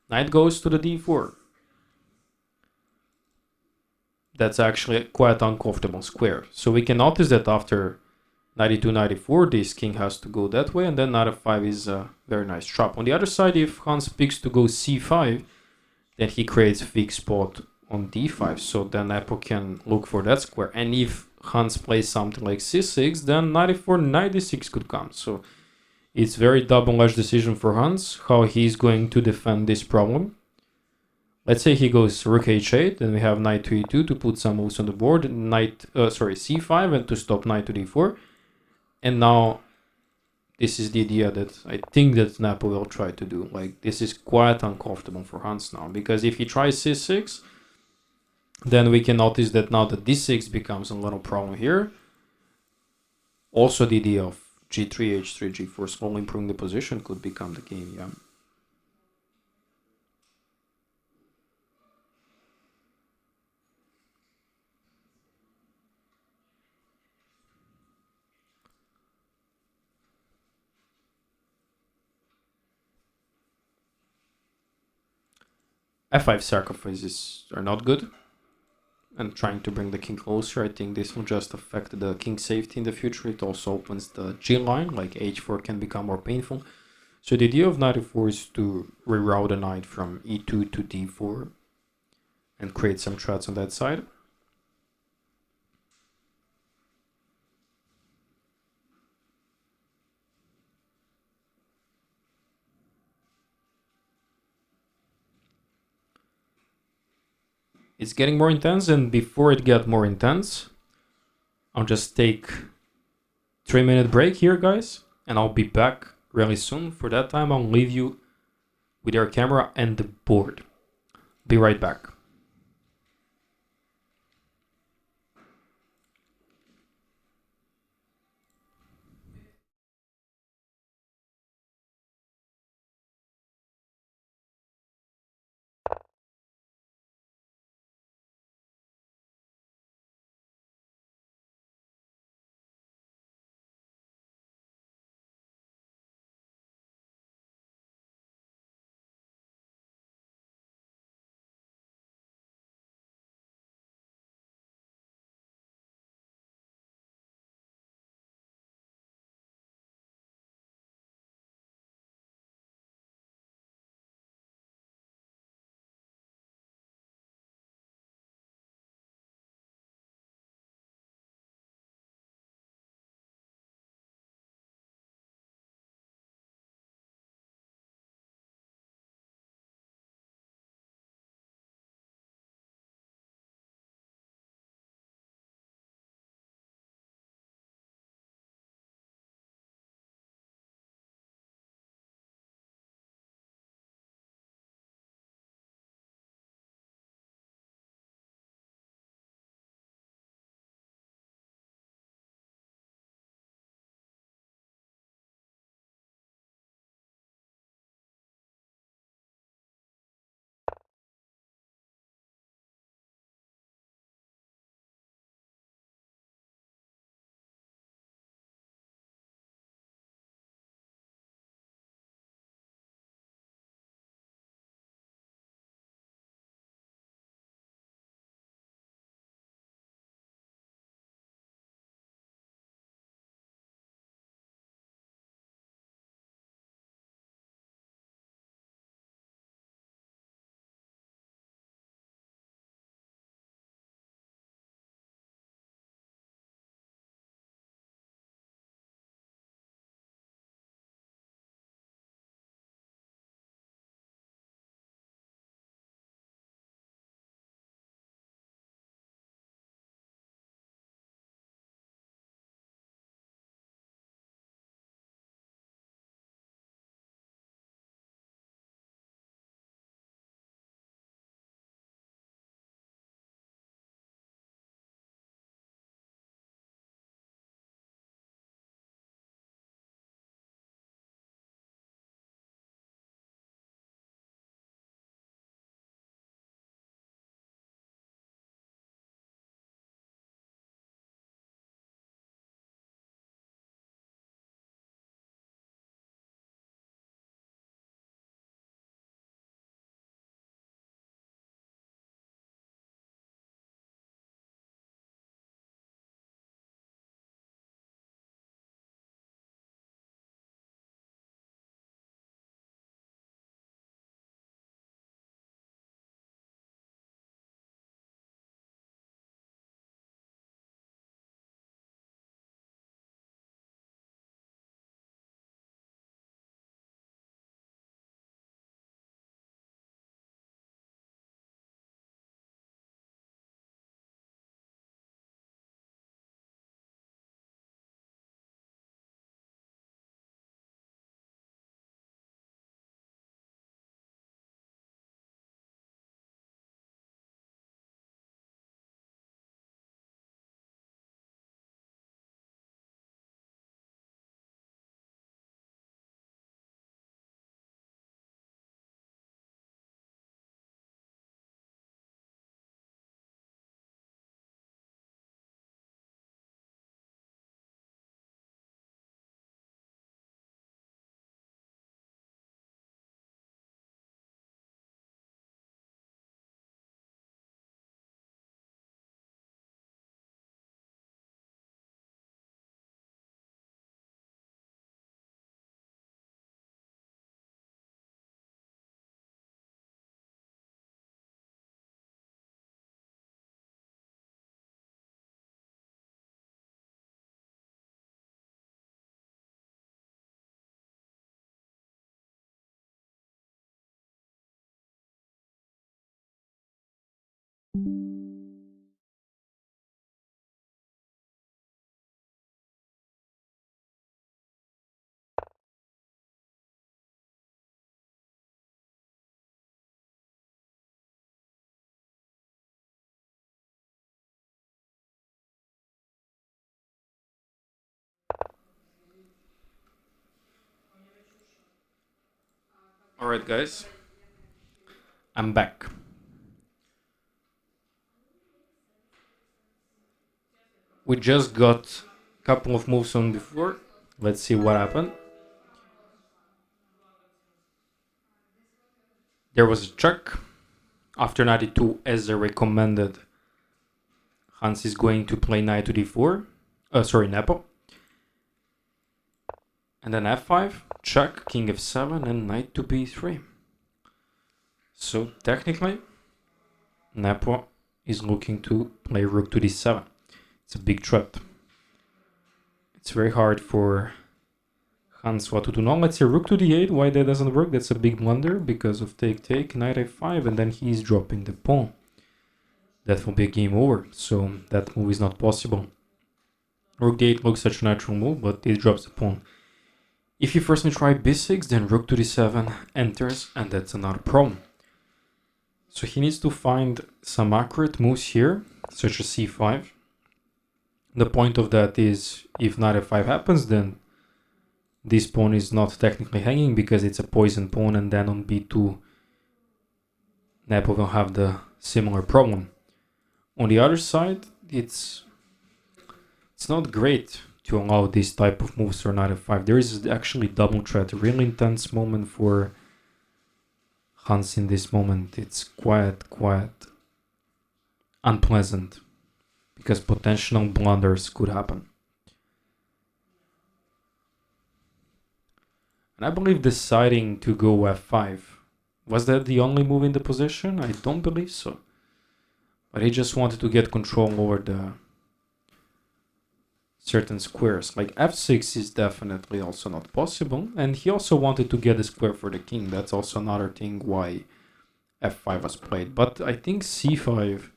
S2: Knight goes to the d4. That's actually quite uncomfortable square. So we can notice that after 92, 94, this king has to go that way, and then knight f5 is a very nice trap. On the other side, if Hans picks to go c5, then he creates a fixed spot on d5, so then NEPO can look for that square. And if Hans plays something like c6, then 94, 96 could come. So it's very double-edged decision for Hans, how he's going to defend this problem. Let's say he goes rook h8, then we have knight to e2 to put some moves on the board, c5, and to stop knight to d4. And now this is the idea that I think that NEPO will try to do. Like, this is quite uncomfortable for Hans now, because if he tries c6, then we can notice that now that d6 becomes a little problem here. Also, the idea of g3, h3, g4, slowly improving the position could become the game, yeah. f5 sacrifices are not good, and trying to bring the king closer, I think this will just affect the king safety in the future. It also opens the g line, like h4 can become more painful. So the idea of knight e4 is to reroute a knight from e2 to d4 and create some threats on that side. It's getting more intense, and before it gets more intense, I'll just take 3-minute break here, guys, and I'll be back really soon. For that time, I'll leave you with your camera and the board. Be right back. Alright guys, I'm back. We just got a couple of moves on before. Let's see what happened. There was a check. After 92, as I recommended, Hans is going to play knight to d4. NEPO. And then f5, check, king f7, and knight to b3. So technically, NEPO is looking to play rook to d7. It's a big threat. It's very hard for Hans what to do now. Let's say rook to d8. Why that doesn't work? That's a big blunder because of take, knight a5, and then he's dropping the pawn. That will be a game over, so that move is not possible. Rook d8 looks such a natural move, but it drops the pawn. If you firstly try b6, then rook to d7 enters, and that's another problem. So he needs to find some accurate moves here, such as c5. The point of that is, if knight f5 happens, then this pawn is not technically hanging because it's a poison pawn, and then on b2, NEPO will have the similar problem. On the other side, it's not great to allow this type of moves for knight f5. There is actually double threat, a really intense moment for Hans in this moment. It's quite unpleasant because potential blunders could happen. And I believe deciding to go f5, was that the only move in the position? I don't believe so. But he just wanted to get control over the certain squares. Like f6 is definitely also not possible. And he also wanted to get a square for the king. That's also another thing why f5 was played. But I think c5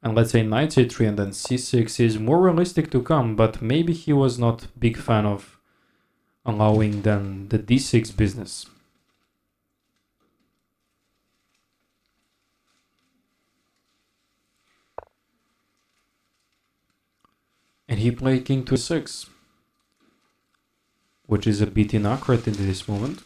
S2: and let's say knight c3 and then c6 is more realistic to come. But maybe he was not a big fan of allowing then the d6 business. And he played king to 6, which is a bit inaccurate in this moment.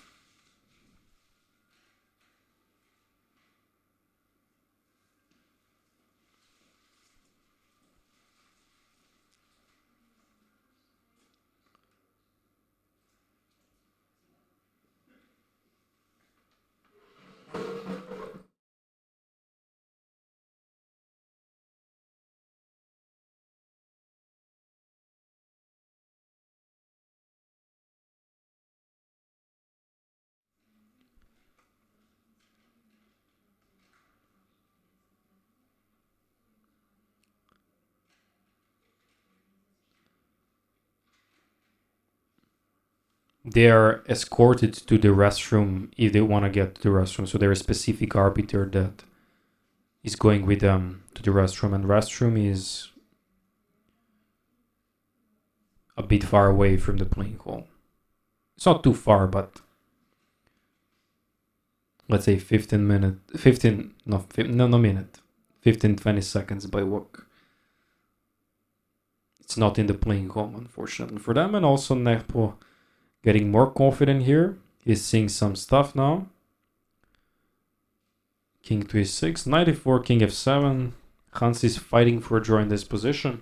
S2: They are escorted to the restroom if they want to get to the restroom. So there is a specific arbiter that is going with them to the restroom. And restroom is a bit far away from the playing hall. It's not too far, but let's say 15, 20 seconds by walk. It's not in the playing hall, unfortunately for them. And also NEPO getting more confident here. He's seeing some stuff now. King to e6, knight e4, king f7. Hans is fighting for a draw in this position.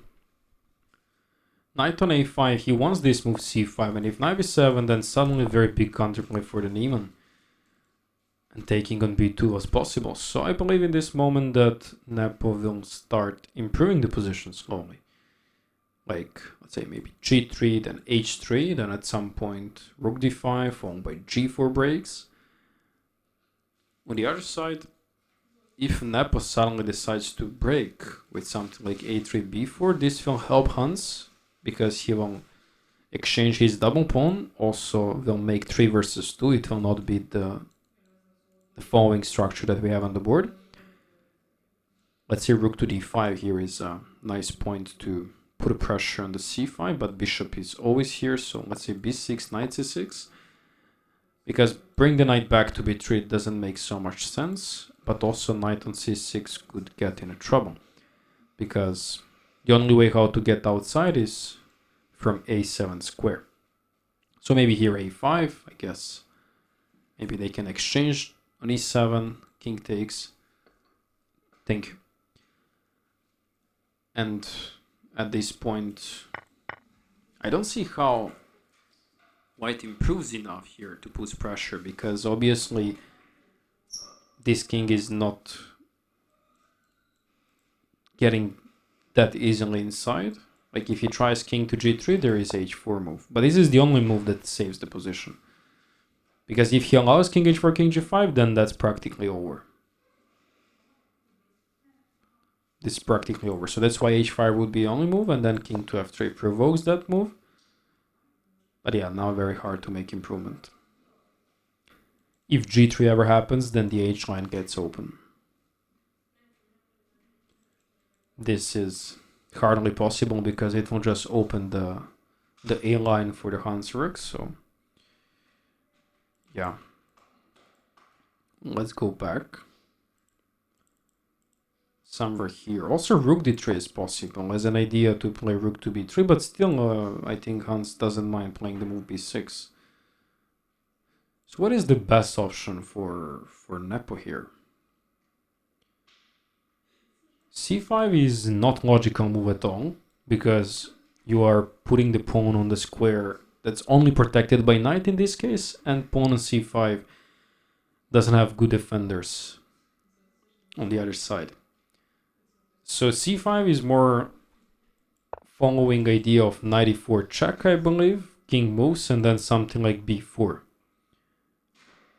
S2: Knight on a5, he wants this move c5, and if knight b7, then suddenly very big counterplay for the Niemann. And taking on b2 was possible. So I believe in this moment that NEPO will start improving the position slowly. Like, let's say maybe g3, then h3, then at some point rook d5, followed by g4 breaks. On the other side, if NEPO suddenly decides to break with something like a3, b4, this will help Hans, because he will exchange his double pawn, also will make 3 versus 2, it will not be the following structure that we have on the board. let's say rook to d5 here is a nice point to put a pressure on the c5, but bishop is always here. So let's say b6, knight c6. Because bring the knight back to b3 doesn't make so much sense, but also knight on c6 could get into trouble. Because the only way how to get outside is from a7 square. So maybe here a5, I guess. Maybe they can exchange on e7, king takes. Thank you. And at this point, I don't see how white improves enough here to put pressure, because obviously this king is not getting that easily inside. Like if he tries king to g3, there is h4 move. But this is the only move that saves the position. Because if he allows king h4, king g5, then that's practically over. This is practically over. So that's why h5 would be the only move, and then king to f3 provokes that move. But yeah, now very hard to make improvement. If g3 ever happens, then the h line gets open. This is hardly possible because it will just open the a line for the Hans rook. So yeah, let's go back. Somewhere here. Also rook d3 is possible as an idea to play rook to b3, but still I think Hans doesn't mind playing the move b6. So what is the best option for NEPO here? c5 is not logical move at all, because you are putting the pawn on the square that's only protected by knight in this case, and pawn on c5 doesn't have good defenders on the other side. So c5 is more following idea of knight e4 check, I believe. King moves and then something like b4.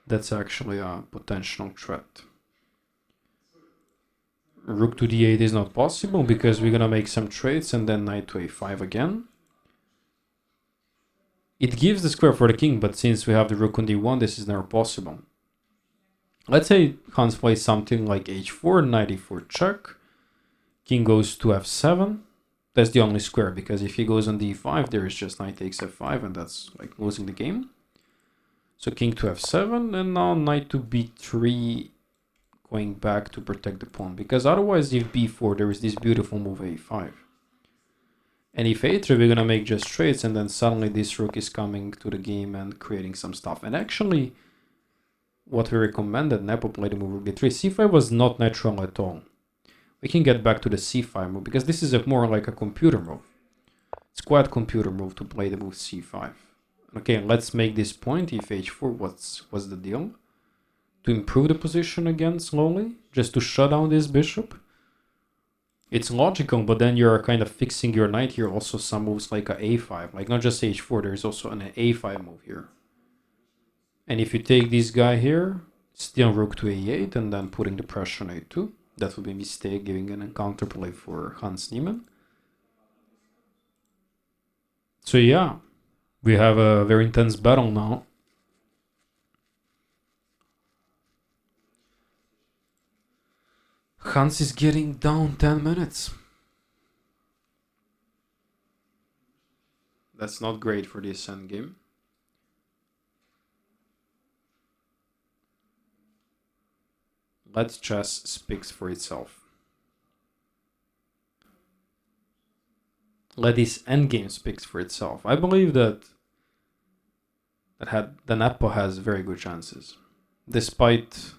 S2: That's actually a potential threat. Rook to d8 is not possible because we're gonna make some trades and then knight to a5 again. It gives the square for the king, but since we have the rook on d1, this is never possible. Let's say Hans plays something like h4, knight e4 check. King goes to f7. That's the only square, because if he goes on d5, there is just knight takes f5, and that's like losing the game. So king to f7, and now knight to b3, going back to protect the pawn, because otherwise if b4, there is this beautiful move a5. And if a3, we're gonna make just trades, and then suddenly this rook is coming to the game and creating some stuff. And actually, what we recommended, NEPO played the move rook d3. c5 was not natural at all. We can get back to the c5 move, because this is more like a computer move. It's quite a computer move to play the move c5. Okay, let's make this point. If h4, what's the deal? To improve the position again slowly, just to shut down this bishop. It's logical, but then you're kind of fixing your knight here. Also some moves like a a5, like not just h4, there's also an a5 move here. And if you take this guy here, still rook to a8, and then putting the pressure on a2. That would be a mistake, giving an counterplay for Hans Niemann. So yeah, we have a very intense battle now. Hans is getting down 10 minutes. That's not great for this endgame. Let chess speaks for itself. Let this endgame speaks for itself. I believe that the NEPO has very good chances, despite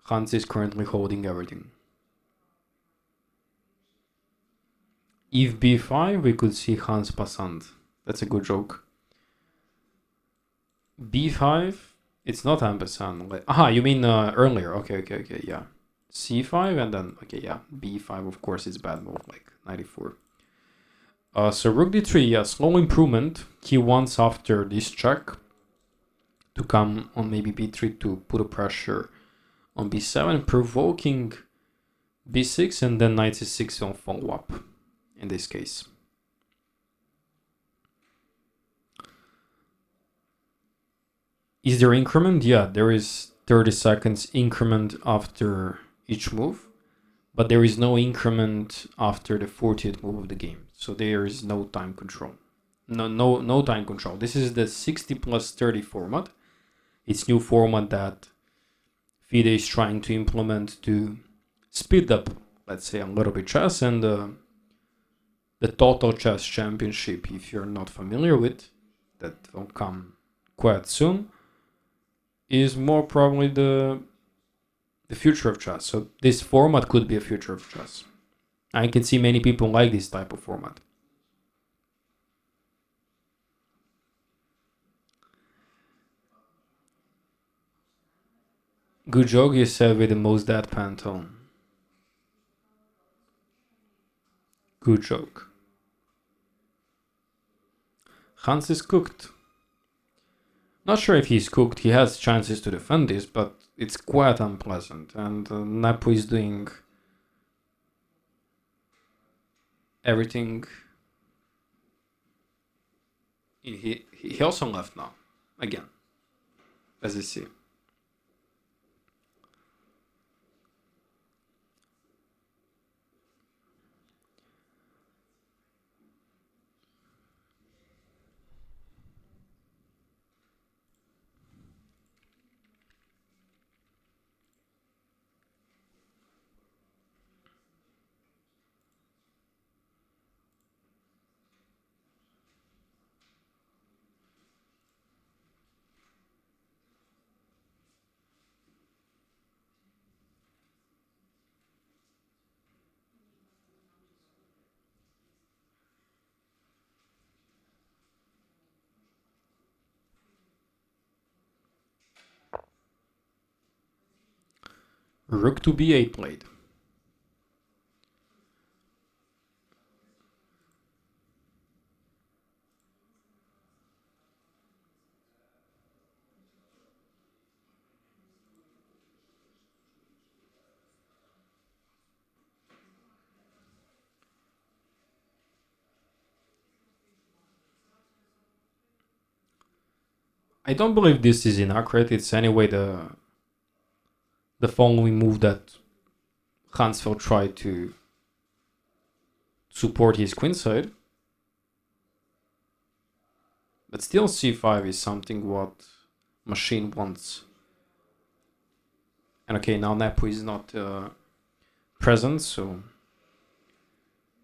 S2: Hans is currently holding everything. If b5, we could see Hans passant. That's a good joke. b5, it's not ampersand. Like, you mean earlier? Okay, yeah. c5 and then okay, yeah. b5, of course, is bad move, like 94. So rook d3, yeah, slow improvement. He wants after this check to come on maybe b3 to put a pressure on b7, provoking b6, and then knight c6 will follow up in this case. Is there increment? Yeah, there is 30 seconds increment after each move. but there is no increment after the 40th move of the game. So there is no time control. No time control. This is the 60 plus 30 format. It's new format that FIDE is trying to implement to speed up, let's say, a little bit chess. And the Total Chess Championship, if you're not familiar with, that will come quite soon, is more probably the future of chess. So this format could be a future of chess. I can see many people like this type of format. Good joke, you said, with the most deadpan tone. Good joke. Hans is cooked. Not sure if he's cooked. He has chances to defend this, but it's quite unpleasant. And NEPO is doing everything. He also left now. Again. As you see. Rook to b8 played. I don't believe this is inaccurate. It's anyway the following move that Hans will try to support his queenside. But still c5 is something what machine wants. And okay, now NEPO is not present, so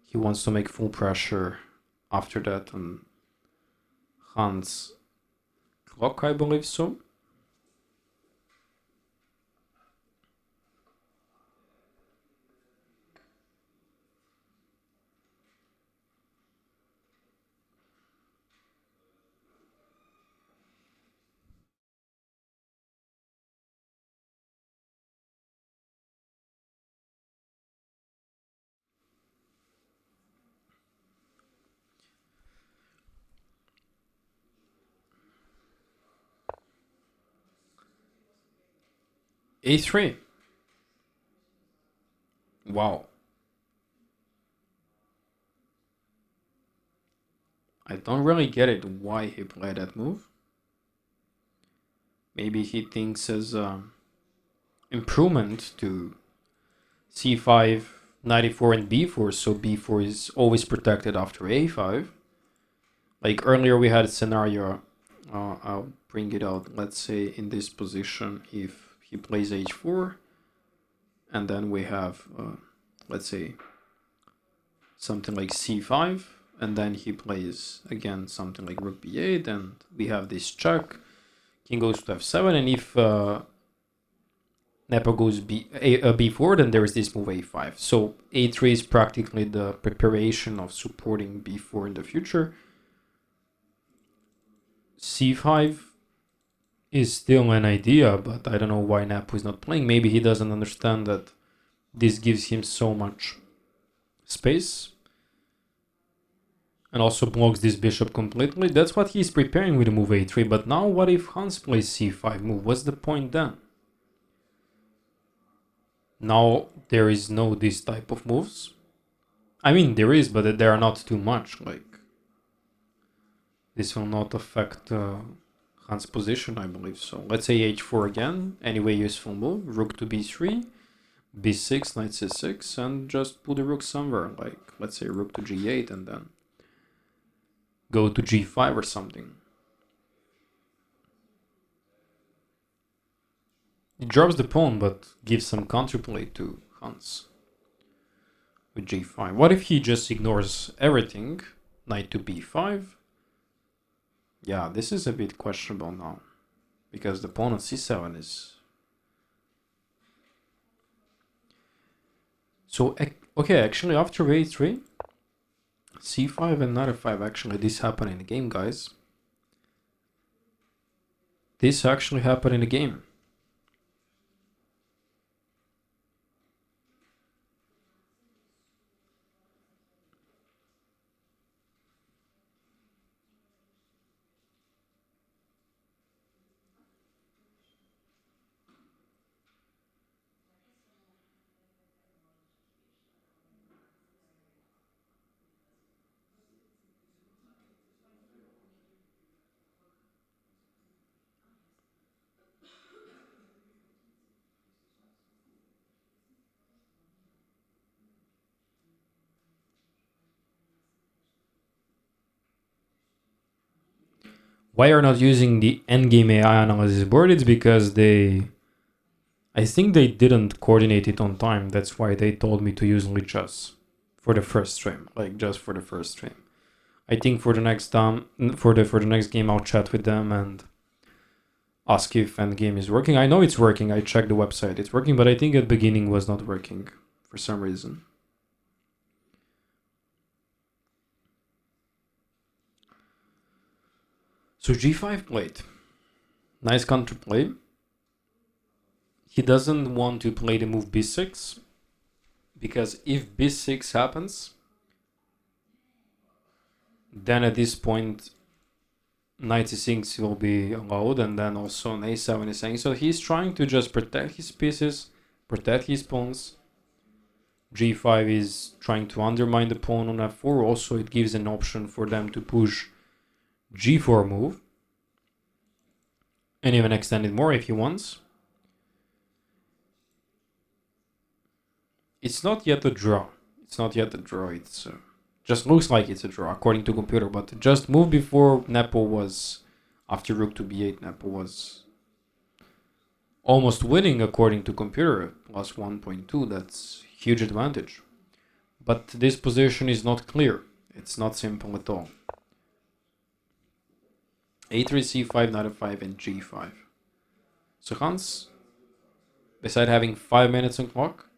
S2: he wants to make full pressure after that on Hans' clock, I believe so. A3. Wow. I don't really get it why he played that move. Maybe he thinks as improvement to c5, 94 and b4, so b4 is always protected after a5. Like earlier we had a scenario, I'll bring it out, let's say in this position, if he plays h4, and then we have, let's say, something like c5, and then he plays again something like rook b8, and we have this check, king goes to f7, and if NEPO goes b4, then there is this move a5. So a3 is practically the preparation of supporting b4 in the future. c5 is still an idea, but I don't know why NEPO is not playing. Maybe he doesn't understand that this gives him so much space and also blocks this bishop completely. That's what he's preparing with the move a3. But now what if Hans plays c5 move? What's the point then? Now there is no this type of moves. I mean, there is, but there are not too much. Like, this will not affect Hans' position, I believe. So let's say h4 again. Anyway, useful move. Rook to b3. b6, knight c6, and just put the rook somewhere, like let's say rook to g8 and then go to g5 or something. It drops the pawn but gives some counterplay to Hans with g5. What if he just ignores everything? Knight to b5. Yeah, this is a bit questionable now because the pawn on c7 is... So, okay, actually after a3, c5 and knight f5, actually this happened in the game, guys. This actually happened in the game. Why are not using the ENDGAME.AI analysis board? It's because I think they didn't coordinate it on time. That's why they told me to use Lichess for the first stream, like just for the first stream. I think for the next for the next game I'll chat with them and ask if ENDGAME is working. I know it's working. I checked the website. It's working, but I think at the beginning was not working for some reason. So g5 played. Nice counterplay. He doesn't want to play the move b6 because if b6 happens, then at this point knight c6 will be allowed, and then also on a7 is saying. So he's trying to just protect his pieces, protect his pawns. g5 is trying to undermine the pawn on f4. Also, it gives an option for them to push g4 move and even extend it more if he wants. It's not yet a draw. It's not yet a draw. It's just looks like it's a draw according to computer, but just move before NEPO was, after rook to b8, NEPO was almost winning according to computer, plus 1.2. That's huge advantage. But this position is not clear. It's not simple at all. a3, c5, knight f5, and g5. So Hans, beside having 5 minutes on clock,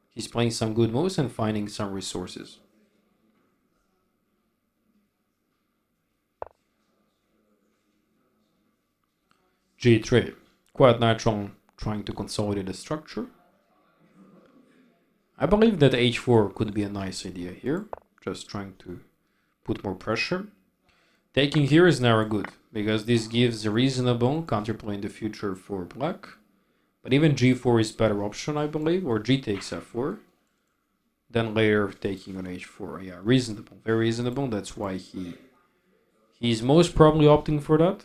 S2: he's playing some good moves and finding some resources. g3, quite natural, trying to consolidate the structure. I believe that h4 could be a nice idea here, just trying to put more pressure. Taking here is never good, because this gives a reasonable counterplay in the future for black. But even g4 is better option, I believe, or g takes f4. Then later taking on h4. Yeah, reasonable, very reasonable. That's why he's most probably opting for that.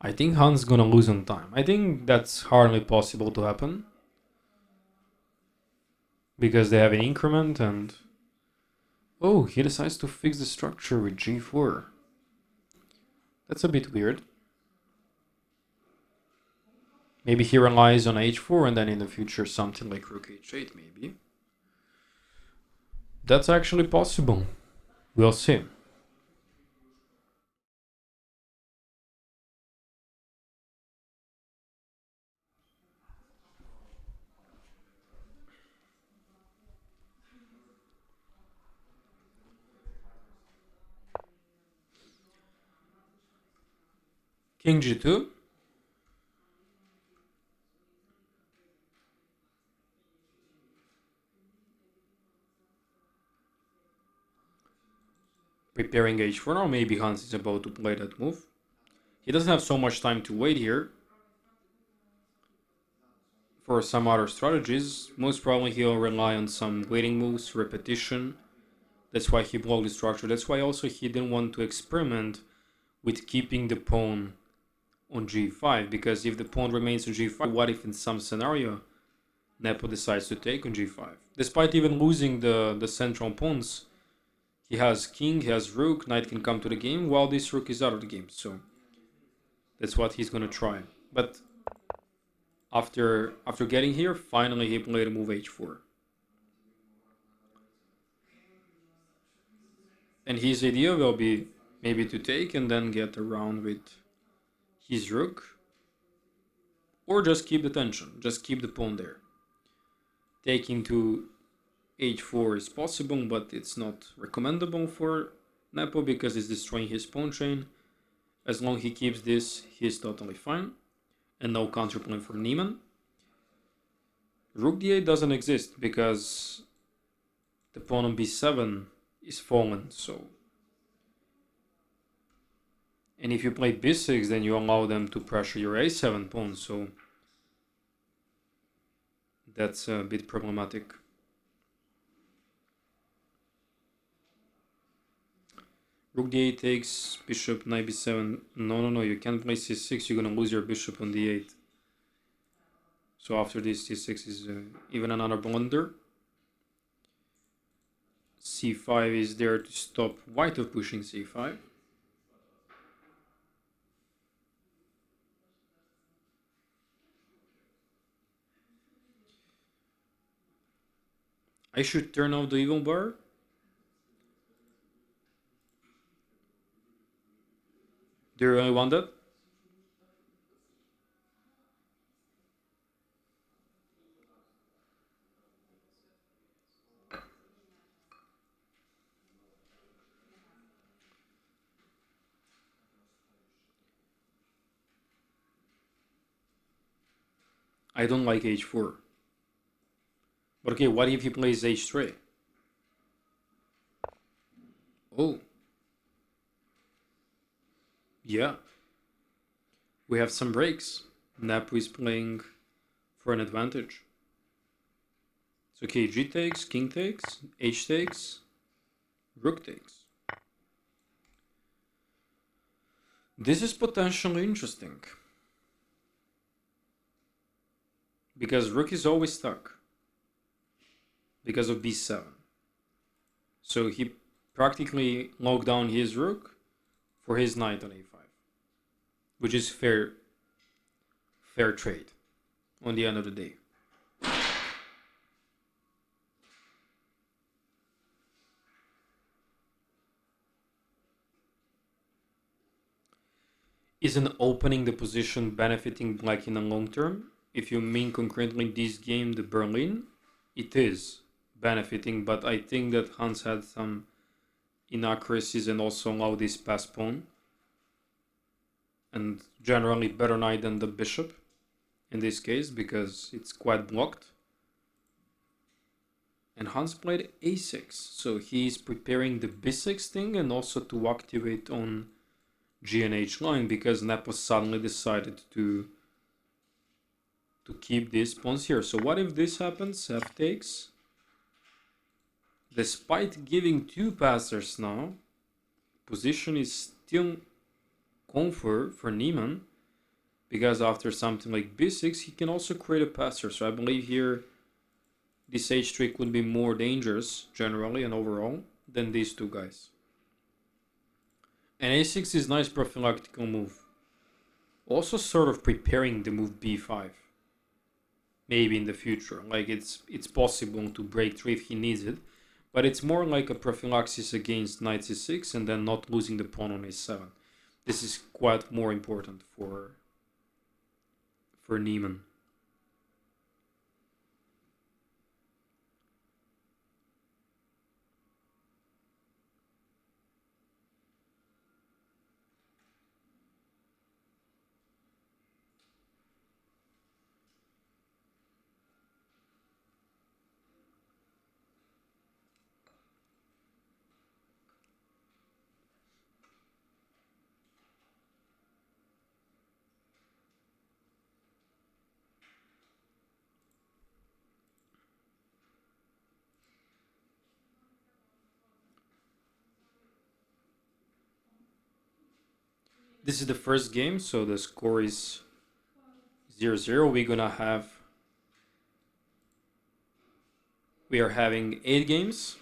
S2: I think Hans gonna lose on time. I think that's hardly possible to happen, because they have an increment and... Oh, he decides to fix the structure with g4. That's a bit weird. Maybe he relies on h4 and then in the future something like rook h8 maybe. That's actually possible. We'll see. King g2. Preparing h4 now. Maybe Hans is about to play that move. He doesn't have so much time to wait here for some other strategies. Most probably he'll rely on some waiting moves, repetition. That's why he blocked the structure. That's why also he didn't want to experiment with keeping the pawn on g5, because if the pawn remains on g5, what if in some scenario NEPO decides to take on g5? Despite even losing the central pawns, he has king, he has rook, knight can come to the game, while this rook is out of the game, so that's what he's gonna try. But after getting here, finally he played a move h4. And his idea will be maybe to take and then get around with his rook, or just keep the tension, just keep the pawn there. Taking to h4 is possible, but it's not recommendable for NEPO because it's destroying his pawn chain. As long as he keeps this, he's totally fine. And no counterplay from Niemann. Rook d8 doesn't exist because the pawn on b7 is fallen, so. And if you play b6, then you allow them to pressure your a7 pawn, so that's a bit problematic. Rook d8 takes, bishop knight b7. No, you can't play c6, you're gonna lose your bishop on d8. So after this, c6 is even another blunder. c5 is there to stop white of pushing c5. I should turn off the evil bar. Do you really want that? I don't like h4. But okay, what if he plays h3? Oh. Yeah. We have some breaks. NEPO is playing for an advantage. So okay, g takes, king takes, h takes, rook takes. This is potentially interesting. Because rook is always stuck. Because of b7. So he practically locked down his rook for his knight on a5. Which is fair trade on the end of the day. Isn't opening the position benefiting black in the long term? If you mean concurrently this game, the Berlin, it is benefiting, but I think that Hans had some inaccuracies and also allowed this pass pawn. And generally better knight than the bishop in this case because it's quite blocked. And Hans played a6, so he's preparing the b6 thing and also to activate on g and h line because NEPO suddenly decided to keep these pawns here. So what if this happens? F takes. Despite giving two passers now, position is still comfort for Niemann because after something like b6 he can also create a passer. So I believe here this h3 could be more dangerous generally and overall than these two guys. And a6 is nice prophylactical move. Also sort of preparing the move b5. Maybe in the future. Like it's possible to break through if he needs it. But it's more like a prophylaxis against knight c6 and then not losing the pawn on a7. This is quite more important for Niemann. This is the first game, so the score is 0-0. We are having 8 games,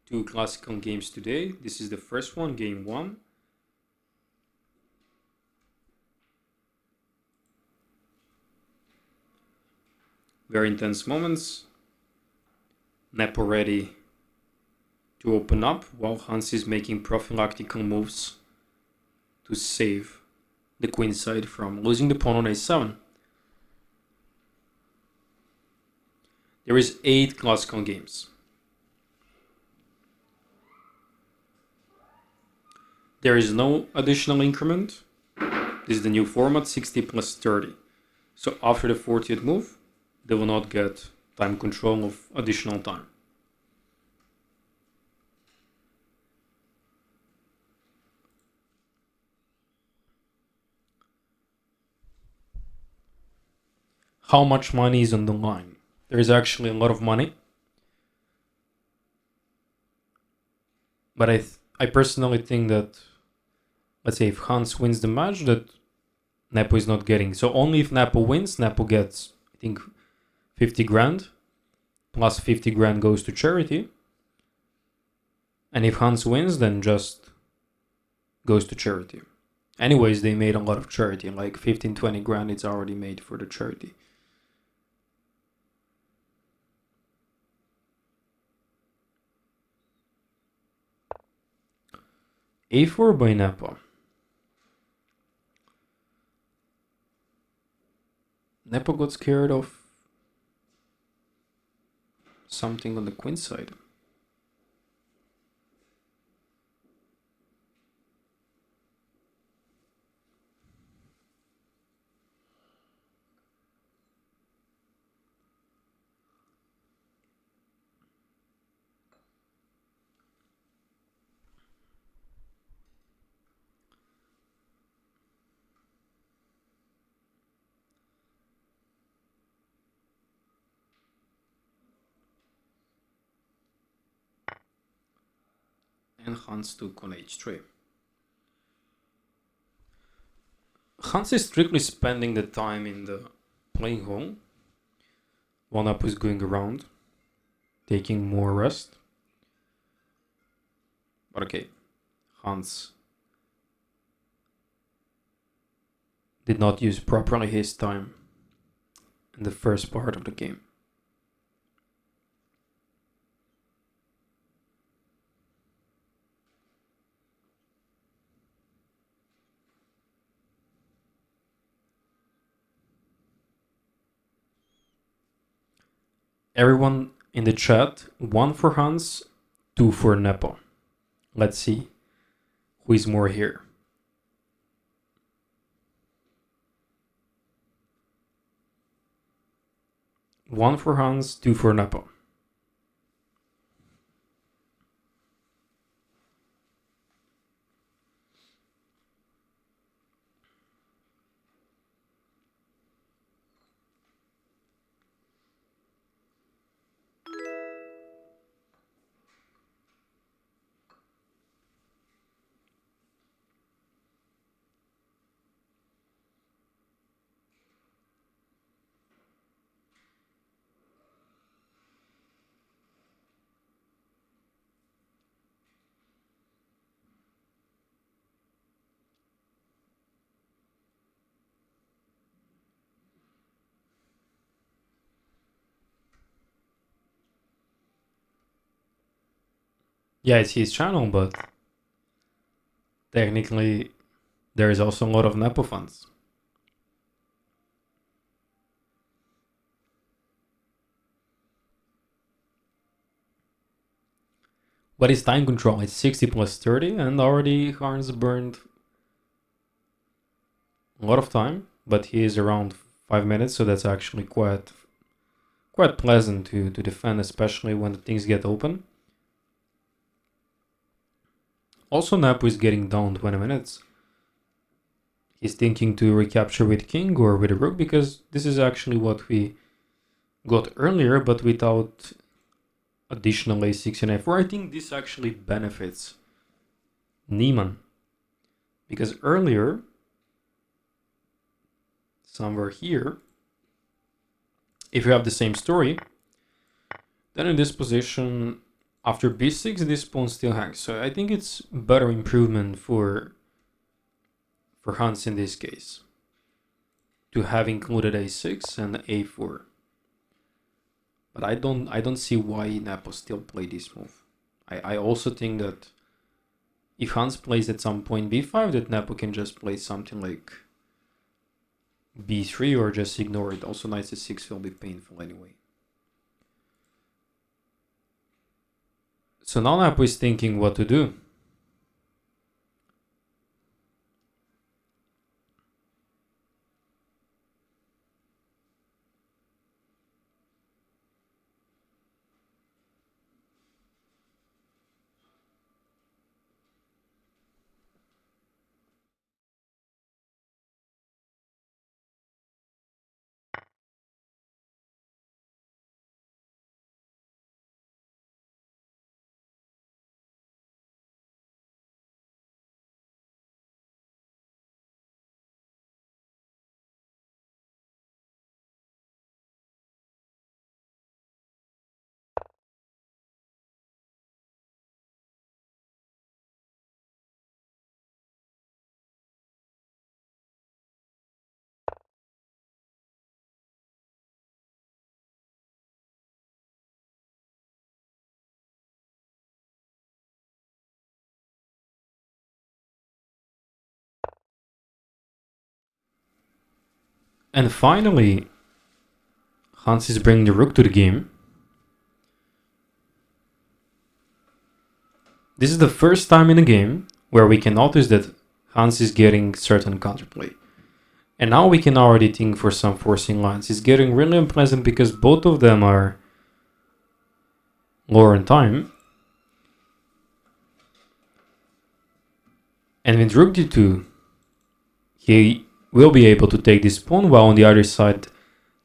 S2: 2 classical games today. This is the first one, game 1. Very intense moments. NEPO ready to open up, while Hans is making prophylactical moves to save the queen side from losing the pawn on a7. There is 8 classical games. There is no additional increment. This is the new format, 60 plus 30. So after the 40th move, they will not get time control of additional time. How much money is on the line? There is actually a lot of money. But I personally think that, let's say if Hans wins the match, that NEPO is not getting. So only if NEPO wins, NEPO gets, I think, 50 grand. Plus 50 grand goes to charity. And if Hans wins, then just goes to charity. Anyways, they made a lot of charity, like 15-20 grand it's already made for the charity. A4 by NEPO. NEPO got scared of something on the queen side. And Hans took on h3. Hans is strictly spending the time in the playing hall. One up is going around, taking more rest. But okay, Hans did not use properly his time in the first part of the game. Everyone in the chat, 1 for Hans, 2 for NEPO. Let's see who is more here. One for Hans, 2 for NEPO. Yeah, it's his channel, but technically there is also a lot of NEPO fans. But his time control is 60 plus 30, and already Hans burned a lot of time, but he is around 5 minutes, so that's actually quite pleasant to defend, especially when the things get open. Also, NEPO is getting down 20 minutes. He's thinking to recapture with king or with a rook, because this is actually what we got earlier, but without additional a6 and a4. I think this actually benefits Niemann, Because earlier, somewhere here, if you have the same story, then in this position, after b6, this pawn still hangs. So I think it's better improvement for Hans in this case, to have included a6 and a4. But I don't see why NEPO still play this move. I also think that if Hans plays at some point b5, that NEPO can just play something like b3 or just ignore it. Also knight c6 will be painful anyway. So now NEPO is thinking what to do. And finally, Hans is bringing the rook to the game. This is the first time in the game where we can notice that Hans is getting certain counterplay. And now we can already think for some forcing lines. It's getting really unpleasant because both of them are lower in time. And with rook d2, he will be able to take this pawn, while on the other side,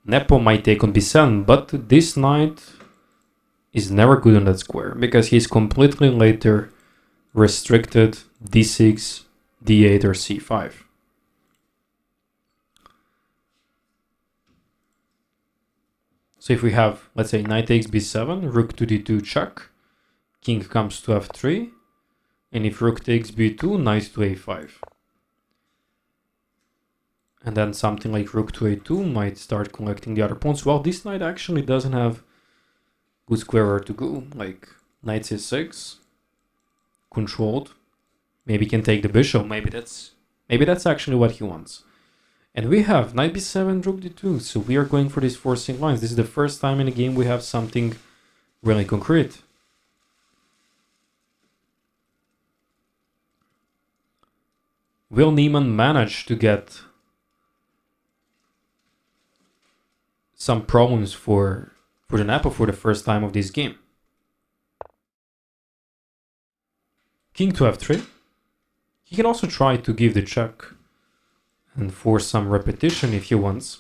S2: NEPO might take on b7, but this knight is never good on that square, because he's completely later restricted d6, d8 or c5. So if we have, let's say, knight takes b7, rook to d2 check, king comes to f3, and if rook takes b2, knight to a5. And then something like rook to a2 might start collecting the other pawns. Well, this knight actually doesn't have good square where to go. Like knight c6, controlled. Maybe can take the bishop. Maybe that's actually what he wants. And we have knight b7, rook d2. So we are going for these forcing lines. This is the first time in the game we have something really concrete. Will Neiman manage to get some problems for the NEPO for the first time of this game? King to f3. He can also try to give the check and force some repetition if he wants.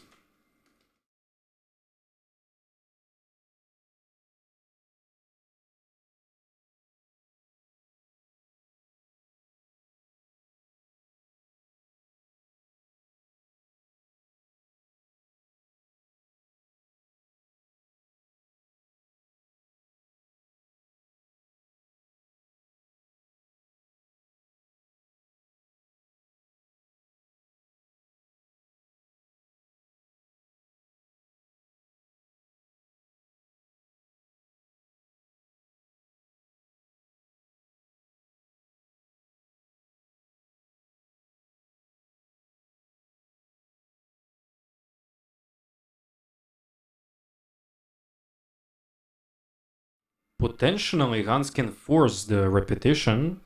S2: Potentially, Hans can force the repetition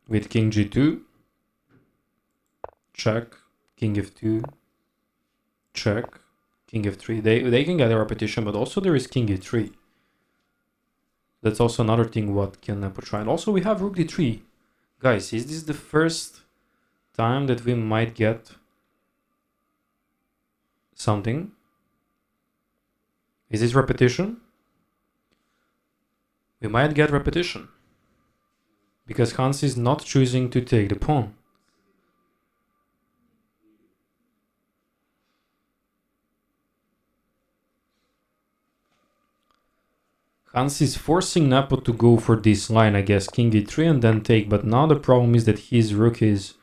S2: with king g2, check, king f2, check, king f3. They can get a repetition, but also there is king e3. That's also another thing what can NEPO try. And also we have rook d3. Guys, is this the first time that we might get something? Is this repetition? We might get repetition, because Hans is not choosing to take the pawn. Hans is forcing Nepo to go for this line, I guess, king e3 and then take, but now the problem is that his rook is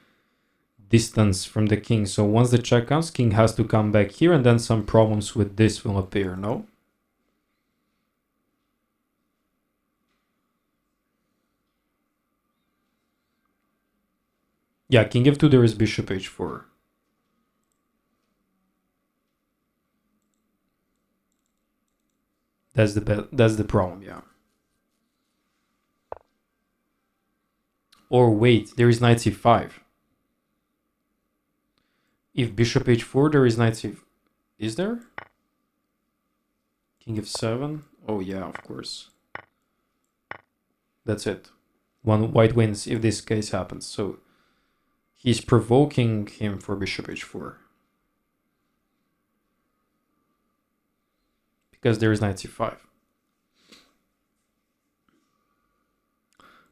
S2: distance from the king, so once the check comes, king has to come back here and then some problems with this will appear, no? Yeah, king f2, there is bishop h4. That's the problem, yeah. Or wait, there is knight c5. If bishop h4, there is knight c... Is there? King f7? Oh yeah, of course. That's it. One white wins if this case happens. So he's provoking him for bishop h4. Because there is knight c5.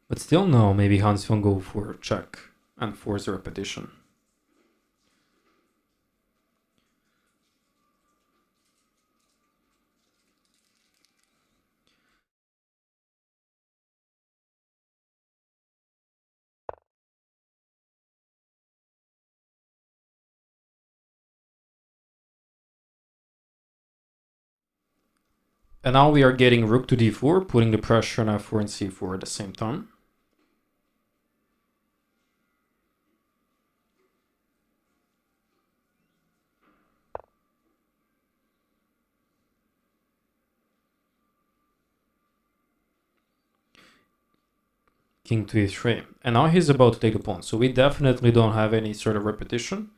S2: But still no, maybe Hans will go for check and force a repetition. And now we are getting rook to d4, putting the pressure on f4 and c4 at the same time. King to e3. And now he's about to take the pawn. So we definitely don't have any sort of repetition.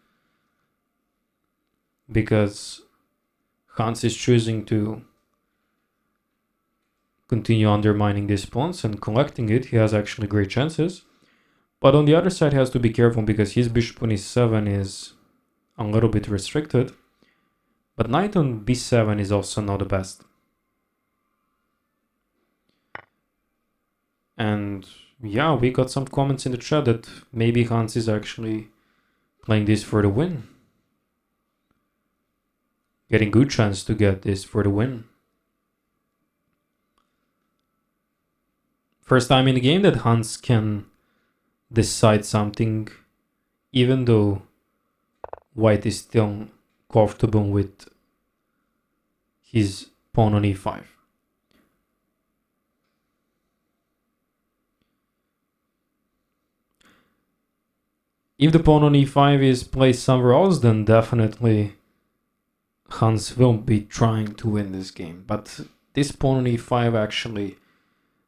S2: Because Hans is choosing to continue undermining these pawns and collecting it. He has actually great chances. But on the other side, he has to be careful because his bishop on e7 is a little bit restricted. But knight on b7 is also not the best. And yeah, we got some comments in the chat that maybe Hans is actually playing this for the win. Getting good chance to get this for the win. First time in the game that Hans can decide something, even though white is still comfortable with his pawn on e5. If the pawn on e5 is placed somewhere else, then definitely Hans will be trying to win this game. But this pawn on e5 actually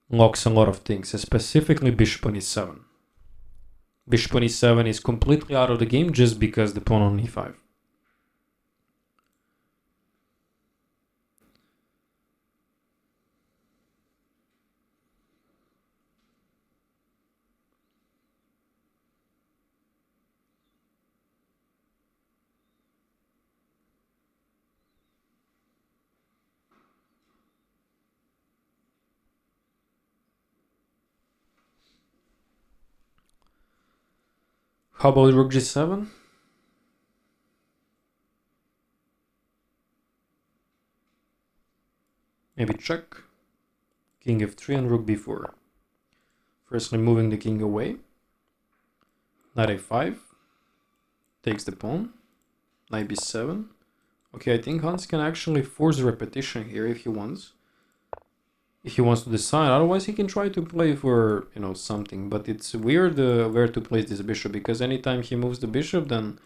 S2: locks a lot of things, specifically bishop on e7. Bishop on e7 is completely out of the game just because the pawn on e5. How about rook g7? Maybe check. King f3 and rook b4. Firstly moving the king away. Knight a5. Takes the pawn. Knight b7. Okay, I think Hans can actually force a repetition here if he wants. If he wants to decide, otherwise he can try to play for, you know, something. But it's weird where to place this bishop, because anytime he moves the bishop, then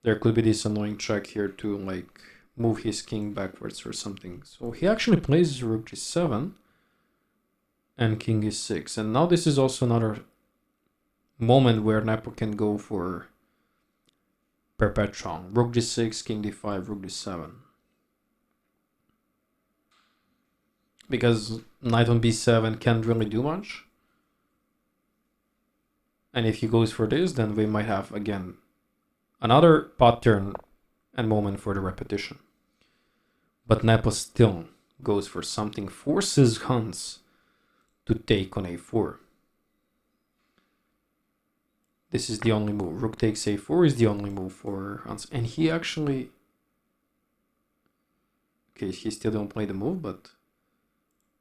S2: there could be this annoying check here to like move his king backwards or something. So he actually plays rook g7 and king e6. And now this is also another moment where Nepo can go for perpetual. Rook g6, king d5, rook d7. Because knight on b7 can't really do much. And if he goes for this, then we might have, again, another pattern and moment for the repetition. But Nepo still goes for something, forces Hans to take on a4. This is the only move. Rook takes a4 is the only move for Hans. And he actually... Okay, he still don't play the move, but...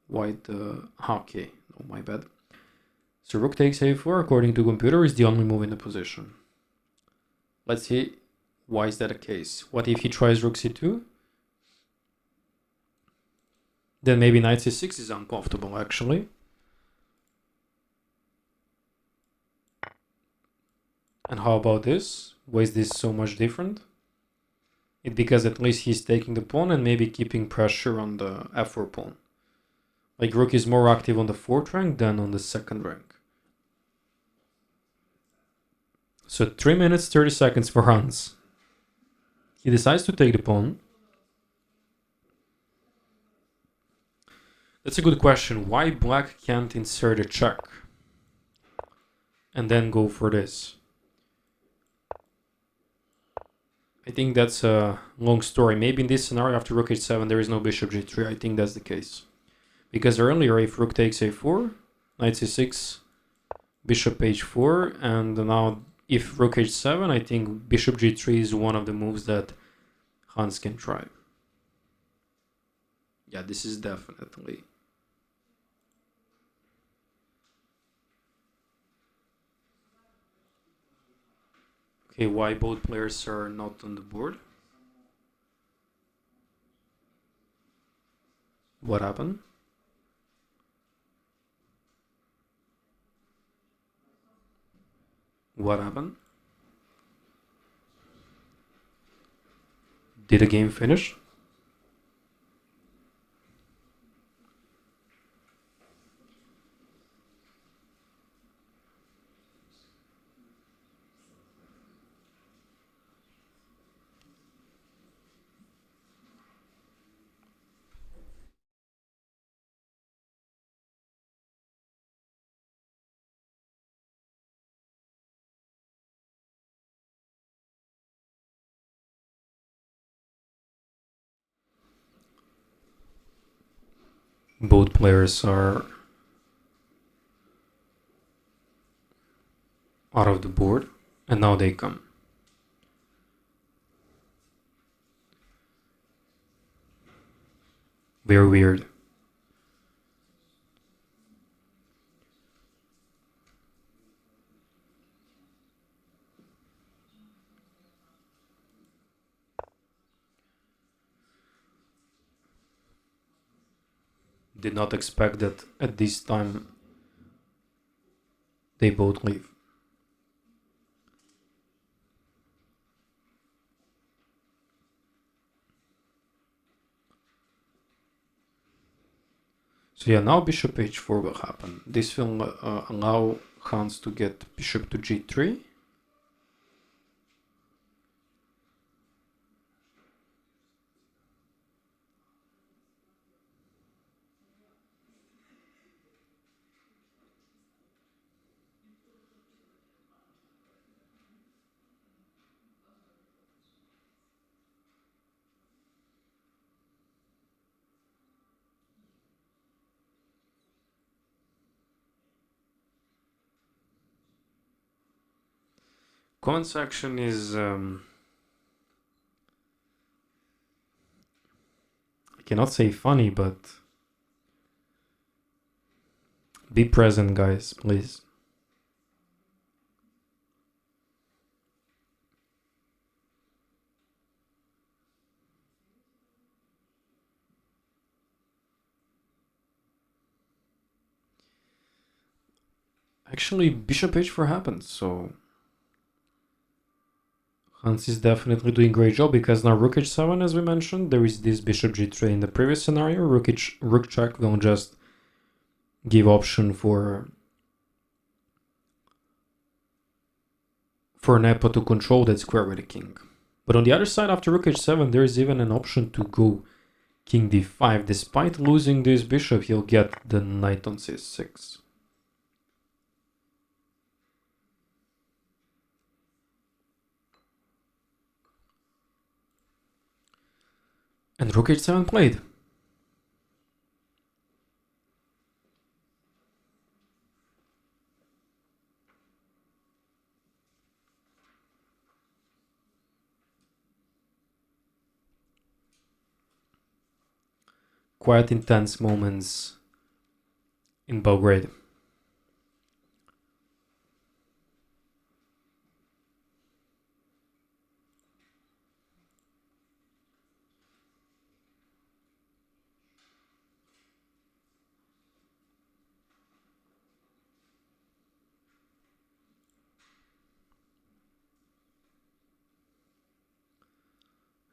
S2: white okay, oh my bad. So rook takes a4, according to computer, is the only move in the position. Let's see, why is that the case? What if he tries rook c2? Then maybe knight c6 is uncomfortable, actually. And how about this? Why is this so much different? It's because at least he's taking the pawn and maybe keeping pressure on the f4 pawn. Like rook is more active on the 4th rank than on the 2nd rank. So 3 minutes 30 seconds for Hans. He decides to take the pawn. That's a good question. Why black can't insert a check and then go for this? I think that's a long story. Maybe in this scenario after rook h7 there is no bishop g3. I think that's the case. Because earlier if rook takes a4, knight c6, bishop h4, and now if rook h7, I think bishop g3 is one of the moves that Hans can try. Yeah, this is definitely. Okay, why both players are not on the board? What happened? What happened? Did the game finish? Both players are out of the board, and now they come. Very weird. Did not expect that at this time they both leave. So yeah, now bishop h4 will happen. This will allow Hans to get bishop to g3. Comment section is I cannot say funny, but be present, guys, please. Actually, bishop h4 happens, so Hans is definitely doing a great job because now rook h7, as we mentioned, there is this bishop g3 in the previous scenario. Rook check will just give option for NEPO to control that square with the king. But on the other side, after rook h7, there is even an option to go king d5. Despite losing this bishop, he'll get the knight on c6. And rook h7 played. Quite intense moments in Belgrade.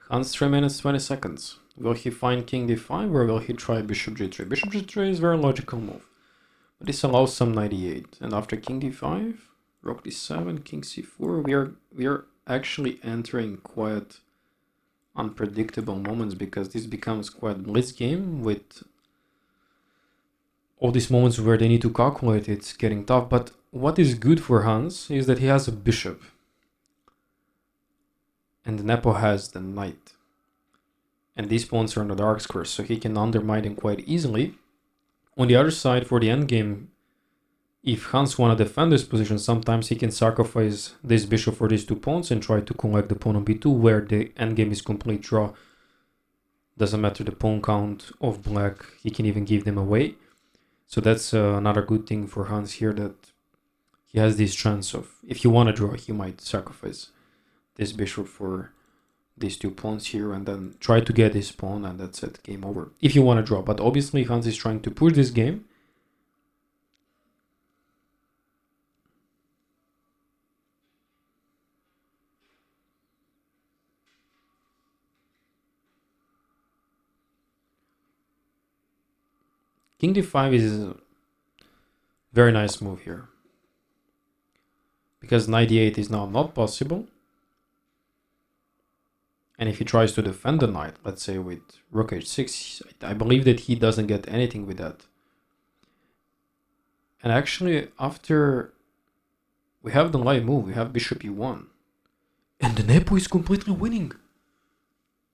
S2: Hans 3 minutes 20 seconds. Will he find king d5 or will he try bishop g3? Bishop g3 is a very logical move. But this allows some knight e8. And after king d5, rook d7, king c4, we are actually entering quite unpredictable moments because this becomes quite blitz game with all these moments where they need to calculate. It's getting tough. But what is good for Hans is that he has a bishop. And the NEPO has the knight. And these pawns are on the dark square, so he can undermine them quite easily. On the other side, for the endgame, if Hans want to defend this position, sometimes he can sacrifice this bishop for these two pawns and try to collect the pawn on b2, where the endgame is complete draw. Doesn't matter the pawn count of black, he can even give them away. So that's another good thing for Hans here, that he has this chance of, if he want to draw, he might sacrifice this bishop for these two pawns here and then try to get this pawn, and that's it, game over. If you want to draw, but obviously Hans is trying to push this game. King d5 is a very nice move here, because knight e8 is now not possible. And if he tries to defend the knight, let's say with rook h6, I believe that he doesn't get anything with that. And actually, after we have the light move, we have bishop e1. And the NEPO is completely winning.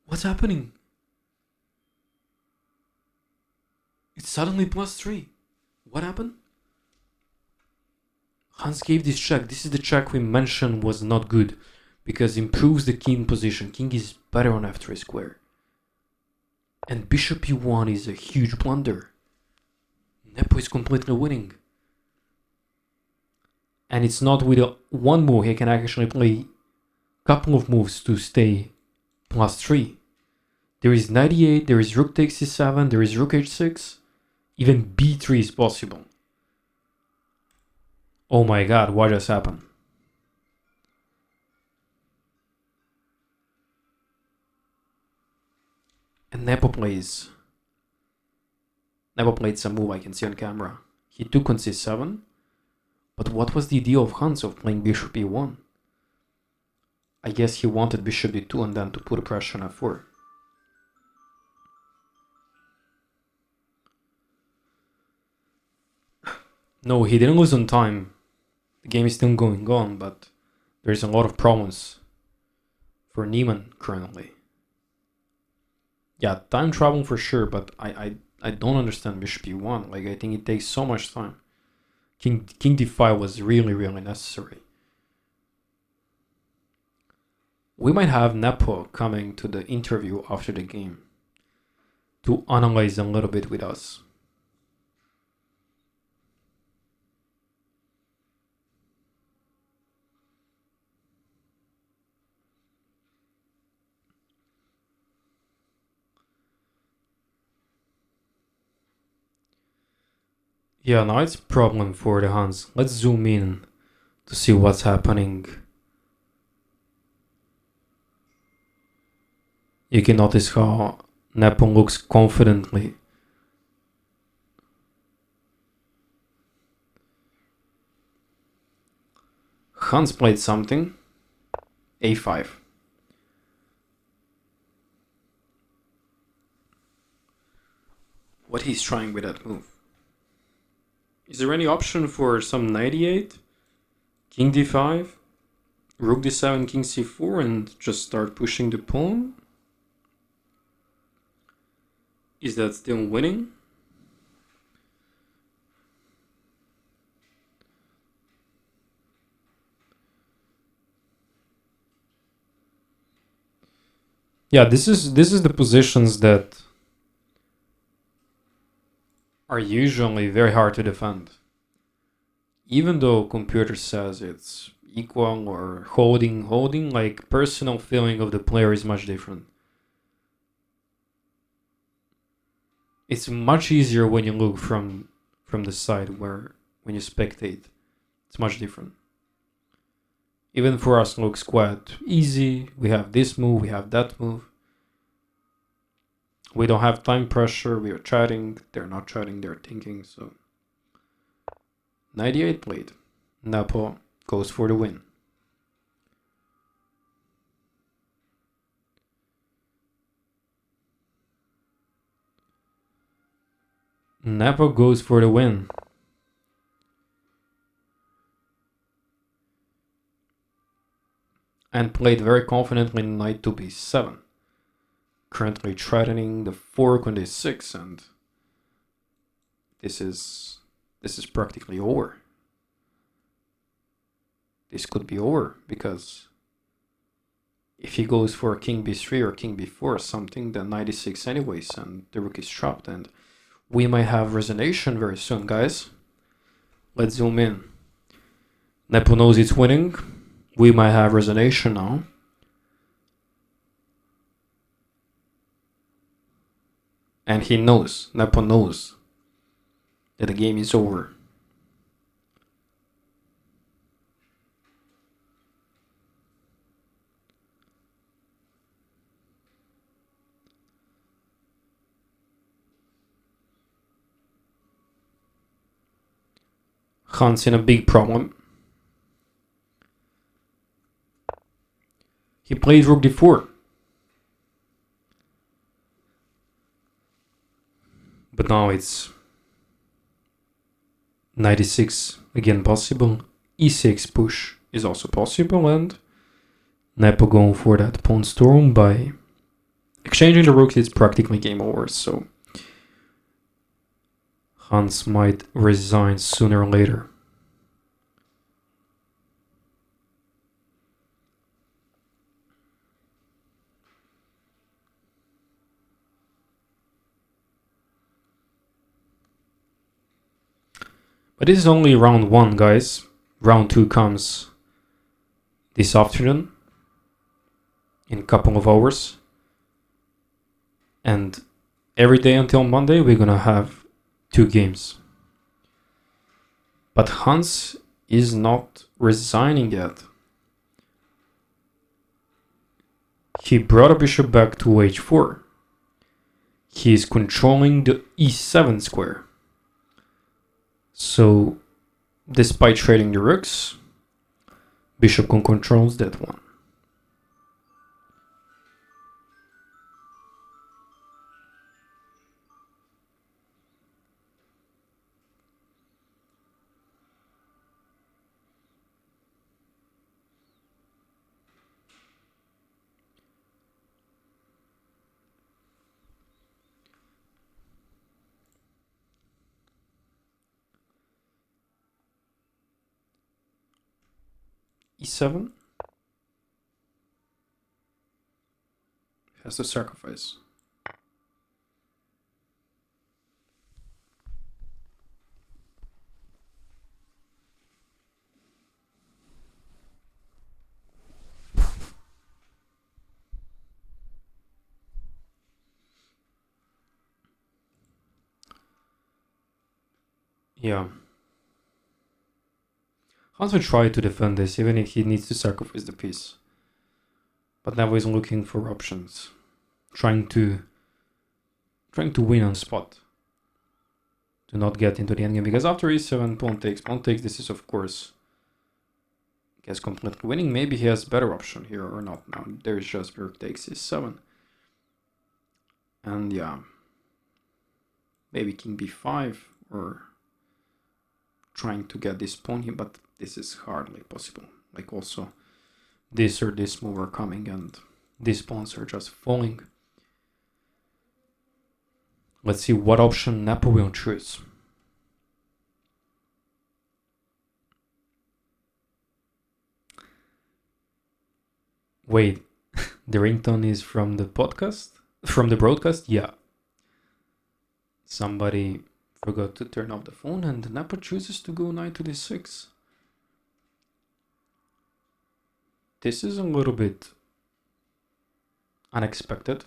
S2: What's happening? It's suddenly +3. What happened? Hans gave this check. This is the check we mentioned was not good, because improves the king position. King is better on f3 square. And bishop e1 is a huge blunder. NEPO is completely winning. And it's not with one move, he can actually play a couple of moves to stay +3. There is knight e8, there is rook takes c7, there is rook h6, even b3 is possible. Oh my god, what just happened? And NEPO played some move I can see on camera. He took on c7, but what was the idea of Hans of playing bishop e1? I guess he wanted bishop d2 and then to put pressure on f4. No, he didn't lose on time. The game is still going on, but there's a lot of problems for Niemann currently. Yeah, time travel for sure, but I don't understand bishop e1. Like, I think it takes so much time. King d5 was really, really necessary. We might have NEPO coming to the interview after the game to analyze a little bit with us. Yeah, now it's a problem for the Hans. Let's zoom in to see what's happening. You can notice how NEPO looks confidently. Hans played something. a5. What he's trying with that move? Is there any option for some knight e8, king d5, rook d7, king c4, and just start pushing the pawn? Is that still winning? Yeah, this is the positions that are usually very hard to defend. Even though computer says it's equal or holding, like personal feeling of the player is much different. It's much easier when you look from the side when you spectate. It's much different. Even for us, looks quite easy. We have this move, we have that move. We don't have time pressure. We are chatting. They're not chatting. They're thinking. So 98 played. NEPO goes for the win. NEPO goes for the win. And played very confidently knight to b7. Currently threatening the fork on d6, and this is practically over. This could be over, because if he goes for king b3 or king b4 or something, then knight e6 anyways, and the rook is trapped, and we might have resonation very soon, guys. Let's zoom in. NEPO knows it's winning. We might have resonation now. And he knows, NEPO knows, that the game is over. HANS in a big problem. He played rook d4. But now it's knight e6 again possible. e6 push is also possible, and NEPO going for that pawn storm by exchanging the rooks. It's practically game over, so HANS might resign sooner or later. But this is only round 1, guys. Round 2 comes this afternoon in a couple of hours. And every day until Monday we're gonna have 2 games. But HANS is not resigning yet. He brought a bishop back to h4. He is controlling the e7 square. So, despite trading the rooks, bishop controls that one. e7 has to sacrifice. Yeah. HANS will try to defend this, even if he needs to sacrifice the piece. But now he's looking for options, trying to win on spot, to not get into the endgame. Because after e7, pawn takes. This is of course, I guess, completely winning. Maybe he has a better option here or not. Now there's just rook takes e7, and yeah, maybe king b5 or trying to get this pawn here, but this is hardly possible. Like also this or this move are coming and these pawns are just falling. Let's see what option NEPO will choose. Wait, the ringtone is from the podcast? From the broadcast? Yeah. Somebody Forgot to turn off the phone, and the NEPO chooses to go knight to d6. This is a little bit unexpected.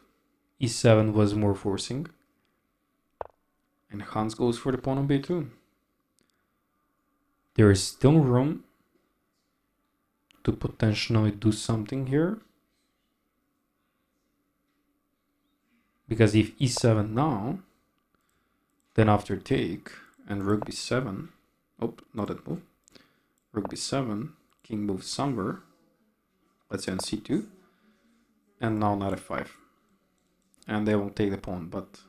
S2: e7 was more forcing. And Hans goes for the pawn on b2. There is still room to potentially do something here. Because if e7 now, then after take and rook b7, oh, not that move, rook b7, king moves somewhere, let's say on c2, and now knight f5. And they won't take the pawn, but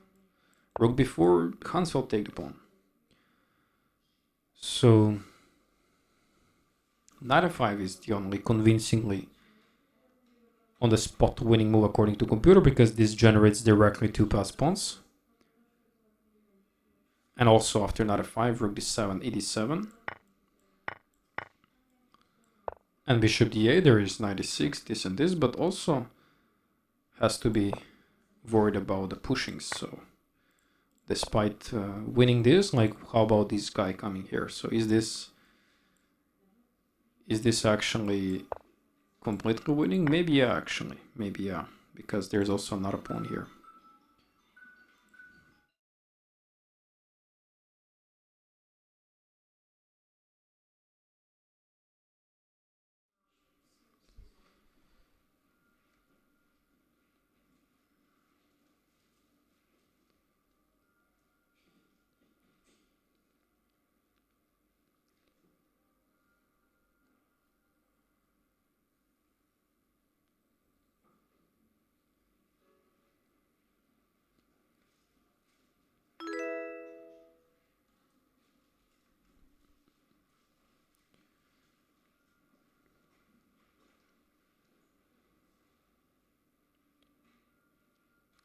S2: rook b4, Hans will take the pawn. So knight f5 is the only convincingly on the spot winning move according to computer, because this generates directly two pass pawns. And also after knight f5, rook d7, e7. And bishop d8, there is knight d6, this and this, but also has to be worried about the pushing. So despite winning this, like, how about this guy coming here? So is this actually completely winning? Maybe yeah, actually. Maybe yeah, because there's also another pawn here.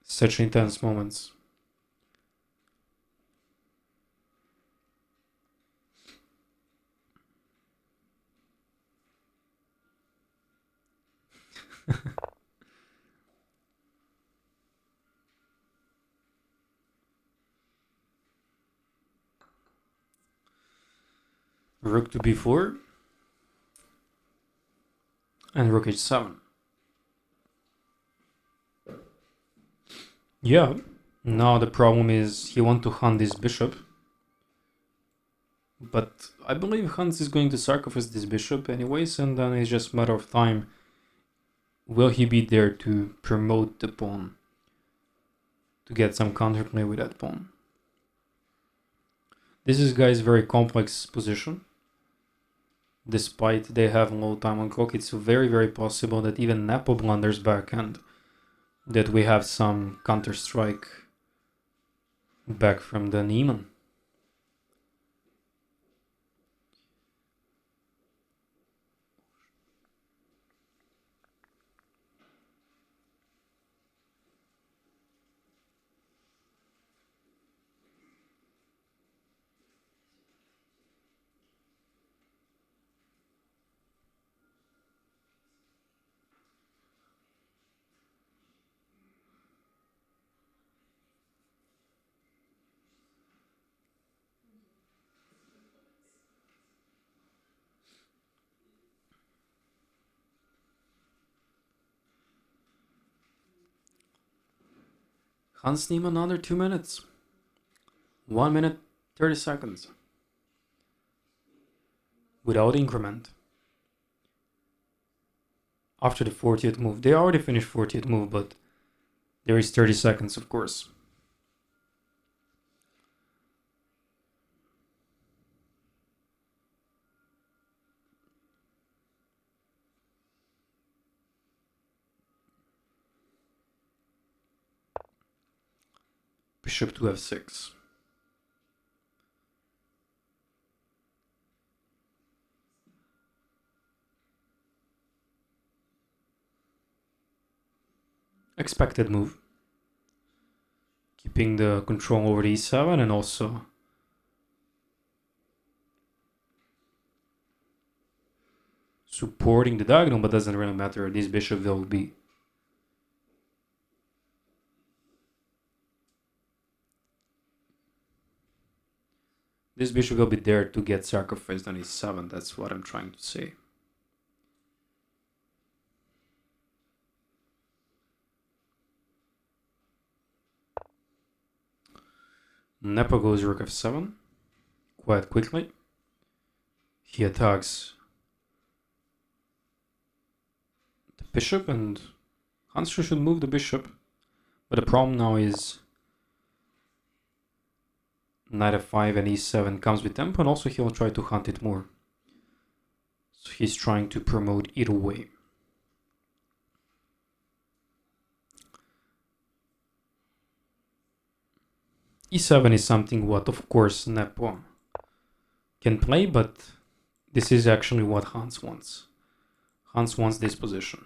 S2: Such intense moments. Rook to b4 and rook h7. Yeah, now the problem is he wants to hunt this bishop, but I believe Hans is going to sacrifice this bishop anyways, and then it's just a matter of time. Will he be there to promote the pawn, to get some counterplay with that pawn? This is, guys, very complex position. Despite they have low time on clock, it's very, very possible that even NEPO blunders backhand, that we have some counter-strike back from the Niemann. Hans Niemann under 2 minutes. 1 minute 30 seconds. Without increment. After the 40th move. They already finished 40th move, but there is 30 seconds, of course. Bishop to f6. Expected move. Keeping the control over the e7 and also supporting the diagonal, but doesn't really matter. This bishop will be. This bishop will be there to get sacrificed on e7. That's what I'm trying to say. Nepo goes rook f7 quite quickly. He attacks the bishop, and Hans should move the bishop. But the problem now is knight f5 and e7 comes with tempo, and also he'll try to hunt it more. So he's trying to promote either way. e7 is something what, of course, Nepo can play, but this is actually what Hans wants. Hans wants this position.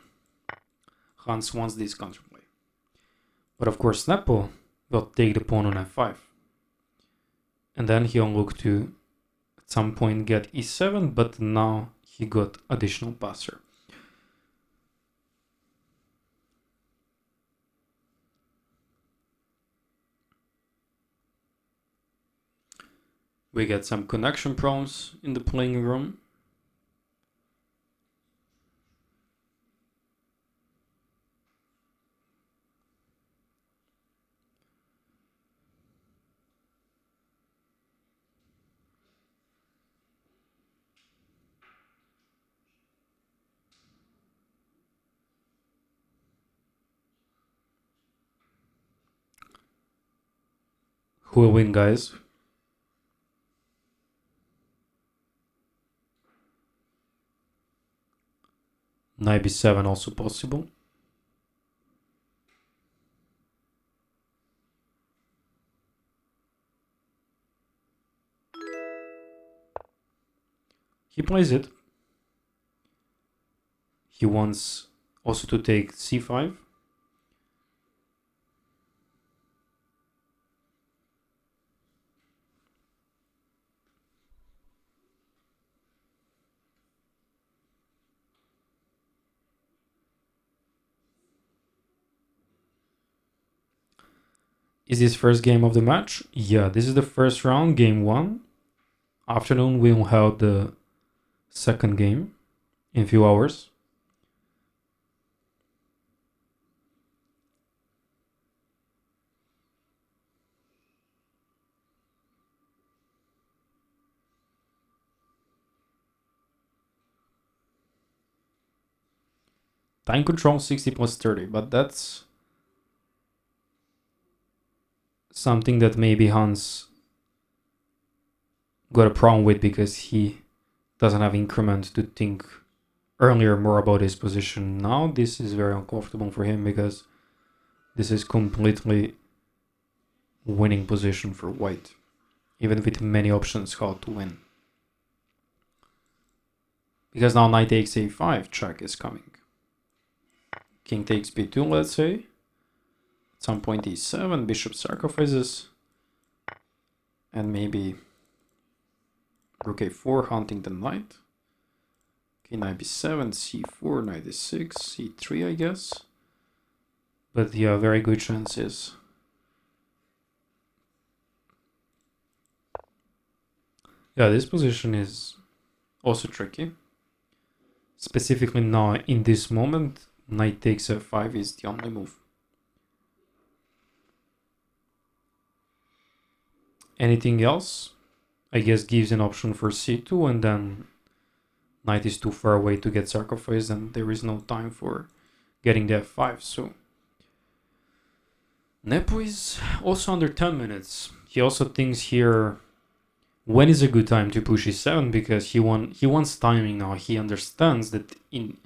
S2: Hans wants this counterplay. But of course, Nepo will take the pawn on f5. And then he'll look to, at some point, get e7, but now he got additional passer. We get some connection problems in the playing room. Who will win, guys? Knight b7 also possible. He plays it. He wants also to take c5. Is this first game of the match? Yeah, this is the first round, game 1. Afternoon we'll have the second game in a few hours. Time control 60 plus 30, but that's something that maybe Hans got a problem with because he doesn't have increment to think earlier more about his position. Now this is very uncomfortable for him because this is completely winning position for white, even with many options how to win. Because now knight takes a5, check is coming. King takes b2, let's say. At some point e7, bishop sacrifices, and maybe rook a4 hunting the knight. Okay, knight b7, c4, knight e6, c3, I guess. But yeah, very good chances. Yeah, this position is also tricky. Specifically now in this moment, knight takes f5 is the only move. Anything else, I guess, gives an option for c2, and then knight is too far away to get sacrificed, and there is no time for getting the f5. So Nepo is also under 10 minutes. He also thinks here when is a good time to push e7, because he wants timing now. He understands that in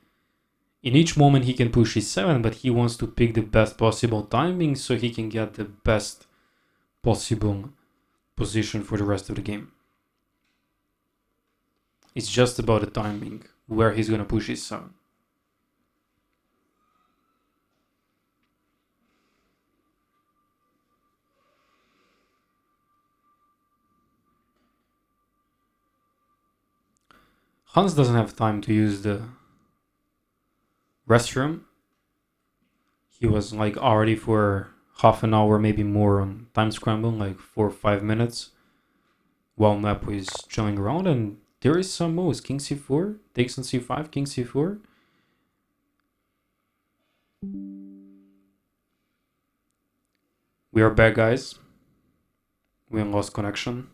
S2: each moment he can push e7, but he wants to pick the best possible timing so he can get the best possible position for the rest of the game. It's just about the timing, where he's gonna push e7. Hans doesn't have time to use the restroom. He was like already for half an hour, maybe more, on time scramble, like 4 or 5 minutes. while NEPO is chilling around, and there is some moves. King c4, takes on c5, king c4. We are back, guys. We lost connection.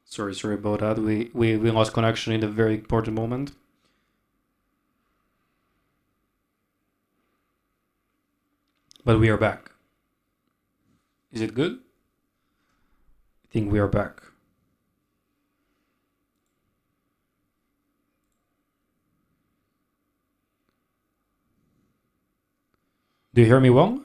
S2: Sorry about that. We lost connection in a very important moment. But we are back. Is it good? I think we are back. Do you hear me well?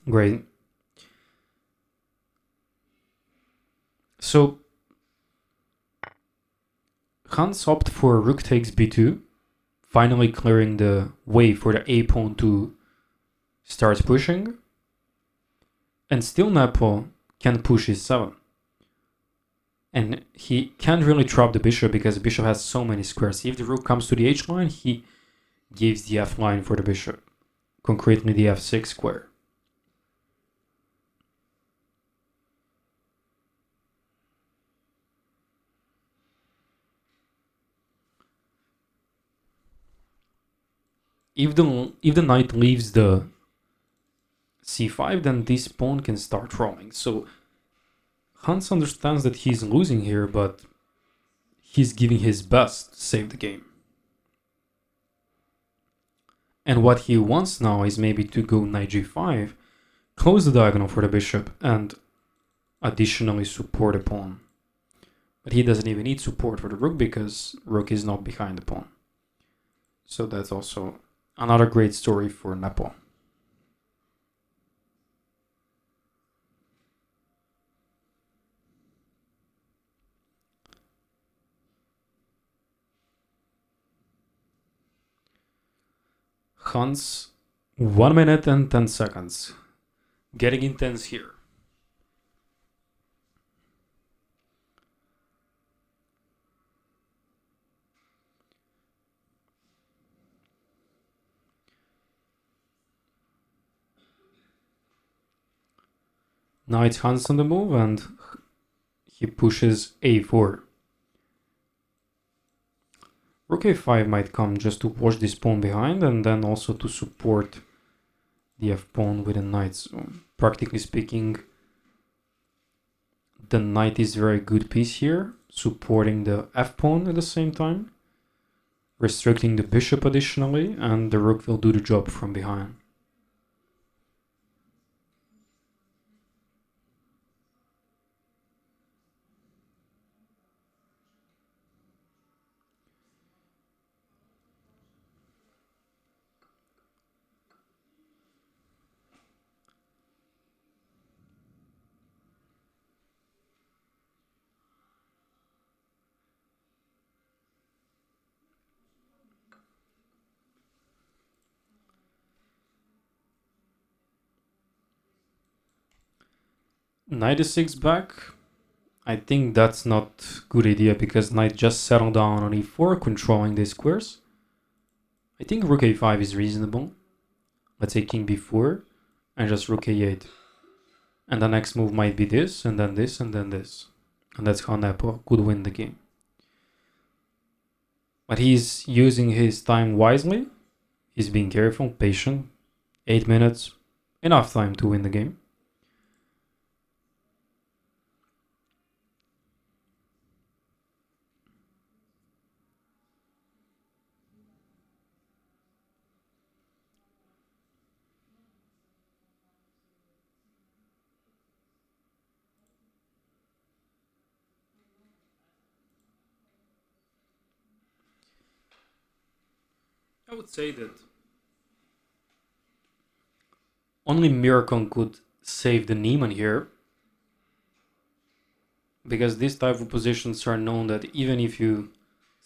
S2: Great. So Hans opted for rook takes b2, finally clearing the way for the a pawn to start pushing. And still NEPO can push e7. And he can't really trap the bishop because the bishop has so many squares. If the rook comes to the h line, he gives the f line for the bishop, concretely the f6 square. If the knight leaves the c5, then this pawn can start rolling. So Hans understands that he's losing here, but he's giving his best to save the game. And what he wants now is maybe to go knight g5, close the diagonal for the bishop, and additionally support the pawn. But he doesn't even need support for the rook because rook is not behind the pawn. So that's also another great story for NEPO. Hans, 1 minute and 10 seconds. Getting intense here. Now it's Hans on the move and he pushes a4. Rook a5 might come just to watch this pawn behind and then also to support the f-pawn with a knight. So practically speaking, the knight is a very good piece here, supporting the f-pawn at the same time, restricting the bishop additionally, and the rook will do the job from behind. Knight e6 back. I think that's not good idea because knight just settled down on e4, controlling the squares. I think rook a5 is reasonable. Let's say king b4 and just rook a8. And the next move might be this, and then this, and then this. And that's how NEPO could win the game. But he's using his time wisely. He's being careful, patient. 8 minutes, enough time to win the game. I would say that only Miracle could save the Niemann here, because these type of positions are known that even if you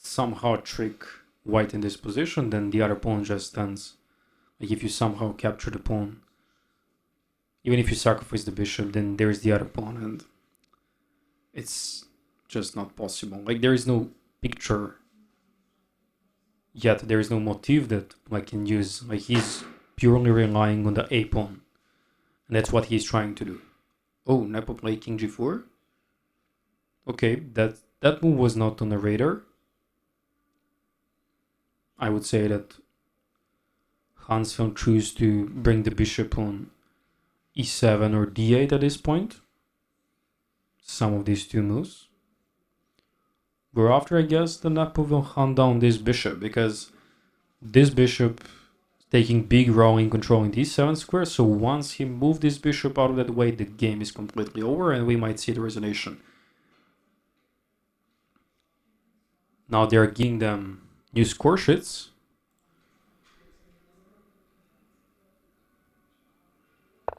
S2: somehow trick white in this position, then the other pawn just stands. Like if you somehow capture the pawn, Even if you sacrifice the bishop, then there's the other pawn, and it's just not possible. Like, there is no picture yet. There is no motif that I can use. Like, he's purely relying on the a pawn, and that's what he's trying to do. Oh, Nepo played king g4. Okay, that move was not on the radar. I would say that Hans will choose to bring the bishop on e7 or d8 at this point. Some of these two moves. But after, I guess, the Nepo will hunt down this bishop, because this bishop is taking big role in controlling d7 square, so once he moves this bishop out of that way, the game is completely over and we might see the resonation. Now they're giving them new score sheets.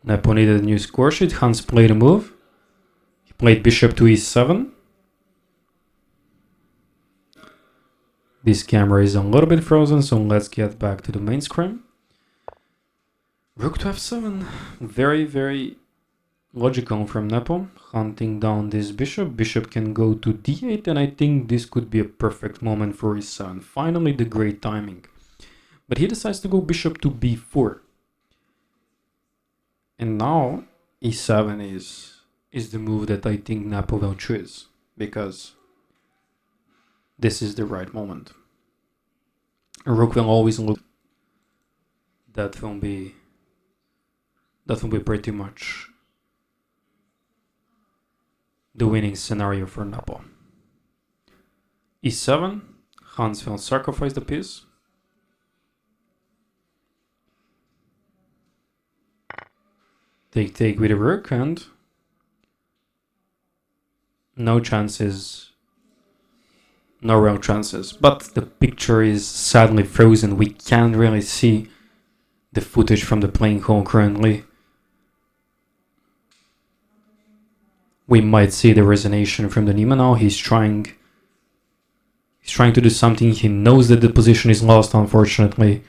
S2: Nepo needed a new score sheet. Hans played a move. He played bishop to e7. This camera is a little bit frozen, so let's get back to the main screen. Rook to f7. Very, very logical from Nepo. Hunting down this bishop. Bishop can go to d8, and I think this could be a perfect moment for e7. Finally, the great timing. But he decides to go bishop to b4. And now e7 is the move that I think Nepo will choose, because this is the right moment. Rook will always look. That will be pretty much the winning scenario for Nepo. e7. Hans will sacrifice the piece. Take with the rook, and no chances. No real chances. But the picture is sadly frozen. We can't really see the footage from the playing hall currently. We might see the resonation from the Nima now. He's trying to do something. He knows that the position is lost, unfortunately.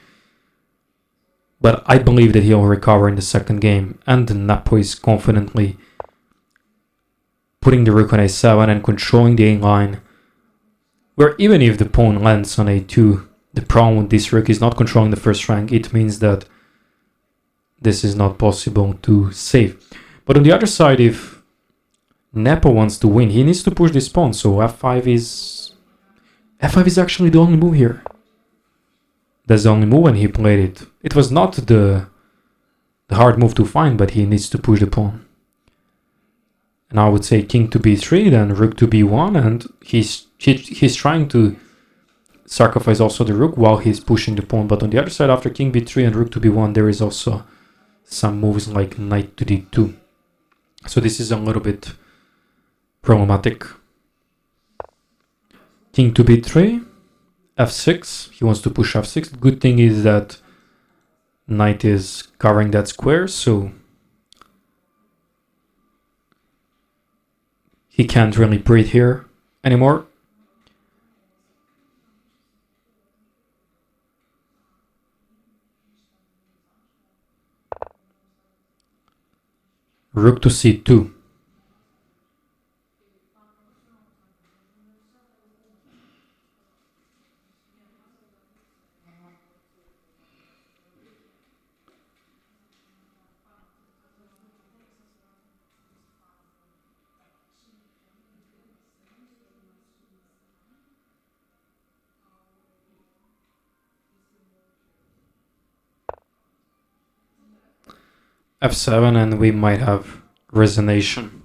S2: But I believe that he'll recover in the second game. And Nepo is confidently putting the rook on a7 and controlling the a-line. Where even if the pawn lands on a2, the problem with this rook is not controlling the first rank. It means that this is not possible to save. But on the other side, if Nepo wants to win, he needs to push this pawn. So f5 is actually the only move here. That's the only move when he played it. It was not the hard move to find, but he needs to push the pawn. And I would say king to b3, then rook to b1, and he's trying to sacrifice also the rook while he's pushing the pawn. But on the other side, after king b3 and rook to b1, there is also some moves like knight to d2. So this is a little bit problematic. King to b3. f6, he wants to push f6. The good thing is that knight is covering that square, so he can't really breathe here anymore. Rook to c2. f7, and we might have resonation.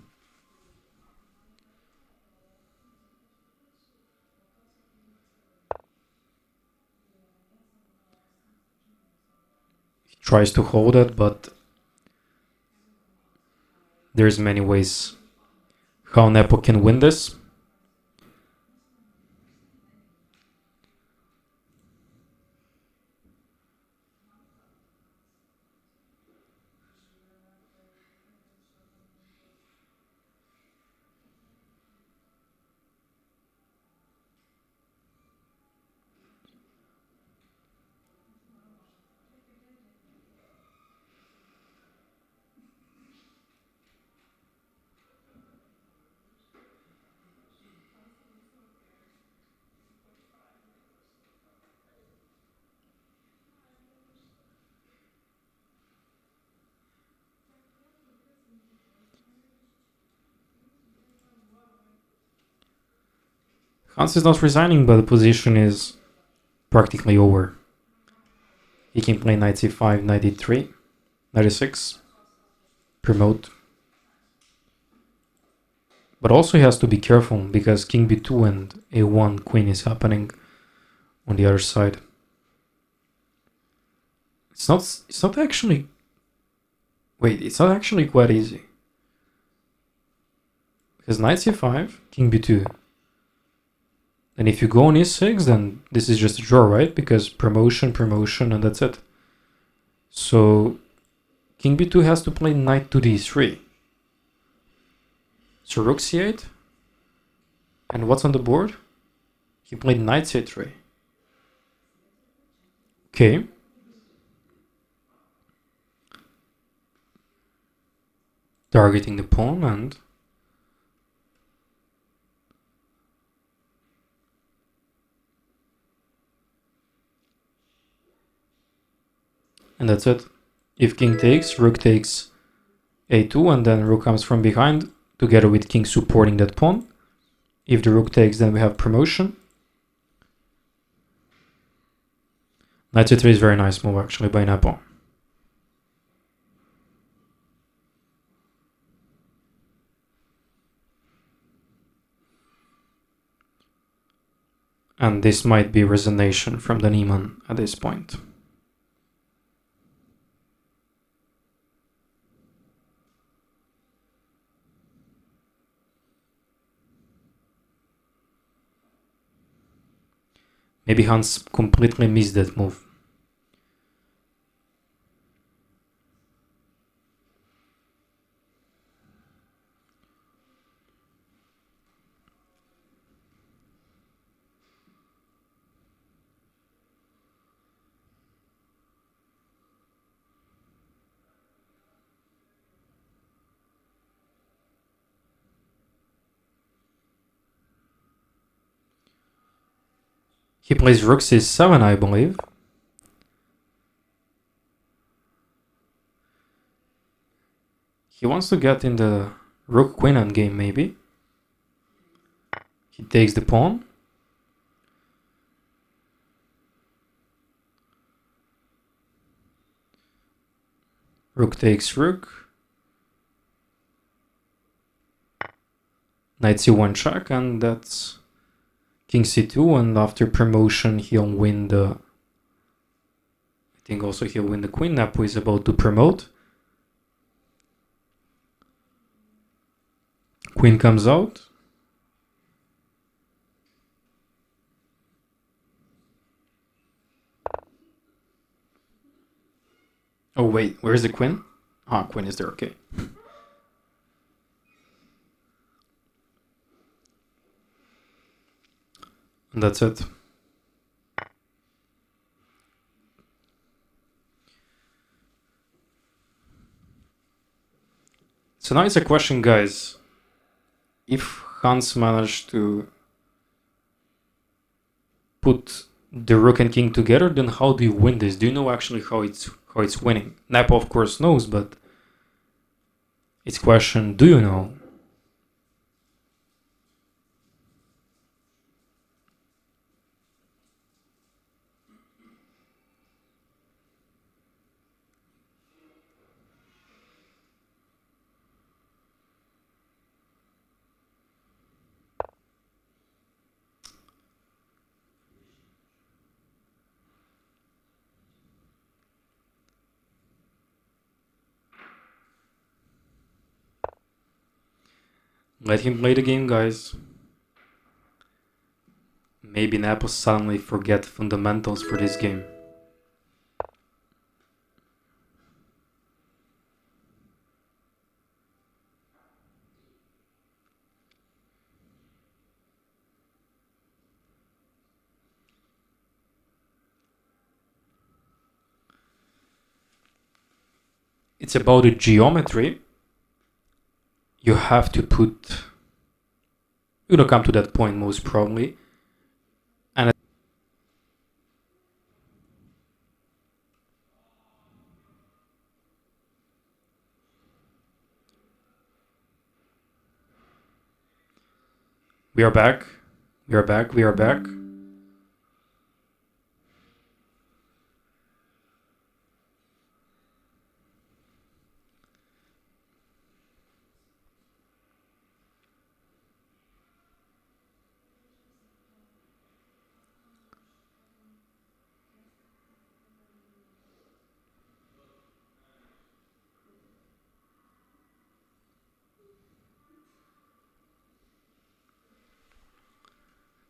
S2: He tries to hold it, but there's many ways how Nepo can win this. Hans is not resigning, but the position is practically over. He can play knight c5, knight d3, knight e6, promote. But also he has to be careful because king b2 and a1 queen is happening on the other side. It's not actually... Wait, it's not actually quite easy. Because knight c5, king b2. And if you go on e6, then this is just a draw, right? Because promotion, and that's it. So king b2 has to play knight to d3. So rook c8. And what's on the board? He played knight c3. Okay. Targeting the pawn and that's it. If king takes, rook takes a2, and then rook comes from behind together with king supporting that pawn. If the rook takes, then we have promotion. Knight c3 is a very nice move actually by NEPO. And this might be resignation from the Niemann at this point. Maybe Hans completely missed that move. He plays rook c7, I believe. He wants to get in the rook-queen endgame, maybe. He takes the pawn. Rook takes rook. Knight c1 check, and that's king c2, and after promotion he'll win the... I think also he'll win the queen. NEPO is about to promote. Queen comes out. Oh wait, where's the queen? Ah, queen is there, okay. And that's it. So now it's a question, guys. If Hans managed to put the rook and king together, then how do you win this? Do you know actually how it's winning? NEPO of course knows, but it's question, do you know? Let him play the game, guys. Maybe NEPO suddenly forget fundamentals for this game. It's about the geometry. You have to put... We're gonna come to that point most probably. And we are back. We are back. We are back.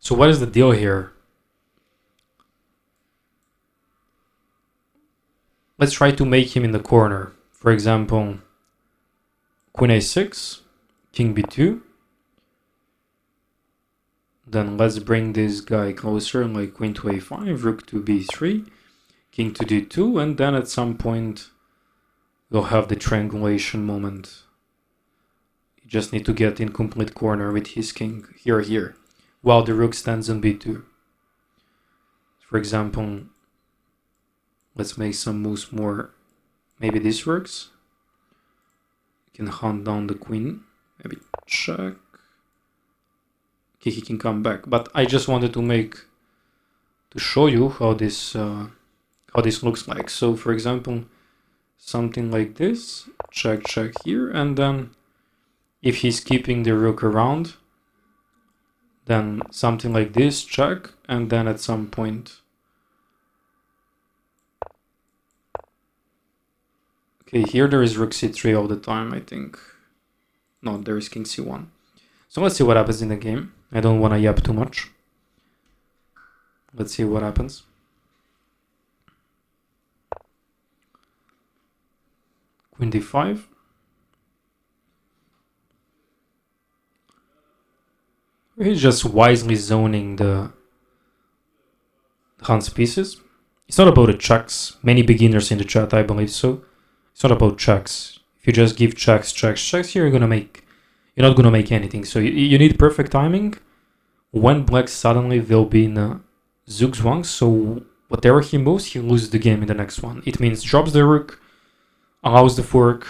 S2: So what is the deal here? Let's try to make him in the corner. For example, Queen a6, King b2. Then let's bring this guy closer, like Queen to a5, Rook to b3, King to d2, and then at some point we'll have the triangulation moment. You just need to get in complete corner with his king here, while the rook stands on b2. For example, let's make some moves more. Maybe this works. You can hunt down the queen. Maybe check. Okay, he can come back. But I just wanted to show you how this looks like. So, for example, something like this. Check here, and then if he's keeping the rook around, then something like this, check, and then at some point. Okay, here there is rook c3 all the time, I think. No, there is king c1. So let's see what happens in the game. I don't want to yap too much. Let's see what happens. Queen d5. He's just wisely zoning the Hans pieces. It's not about the checks. Many beginners in the chat, I believe so. It's not about checks. If you just give checks, here you're not gonna make anything. So you need perfect timing. When black suddenly will be in a zugzwang, so whatever he moves, he loses the game in the next one. It means drops the rook, allows the fork,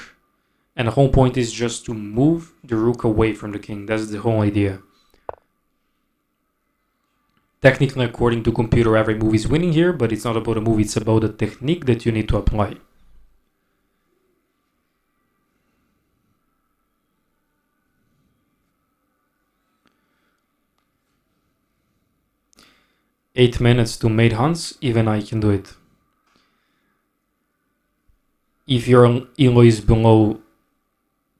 S2: and the whole point is just to move the rook away from the king. That's the whole idea. Technically, according to computer, every move is winning here, but it's not about a move, it's about the technique that you need to apply. Eight minutes to mate Hans, even I can do it. If your elo is below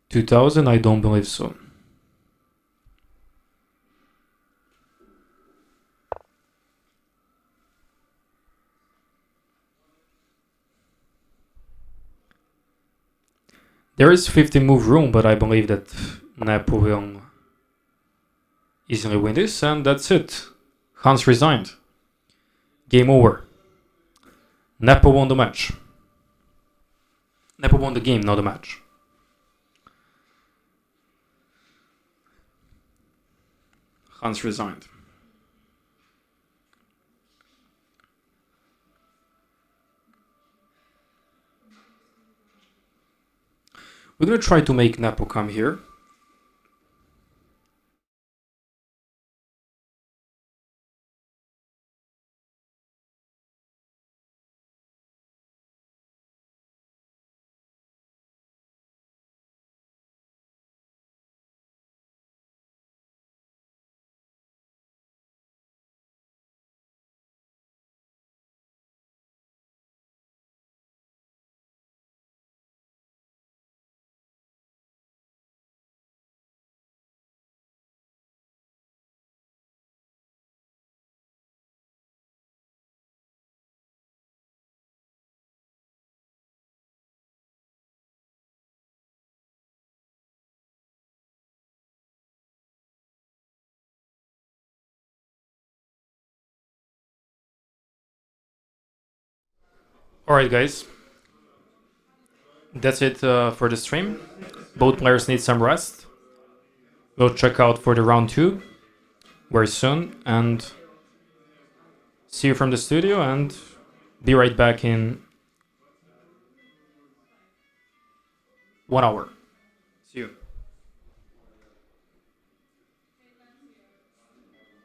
S2: 2000, I don't believe so. There is 50 move room, but I believe that NEPO will easily win this, and that's it. Hans resigned. Game over. NEPO won the match. NEPO won the game, not the match. Hans resigned. We're gonna try to make NEPO come here. Alright guys, that's it for the stream. Both players need some rest. We'll check out for the round 2 very soon, and see you from the studio, and be right back in 1 hour. See you.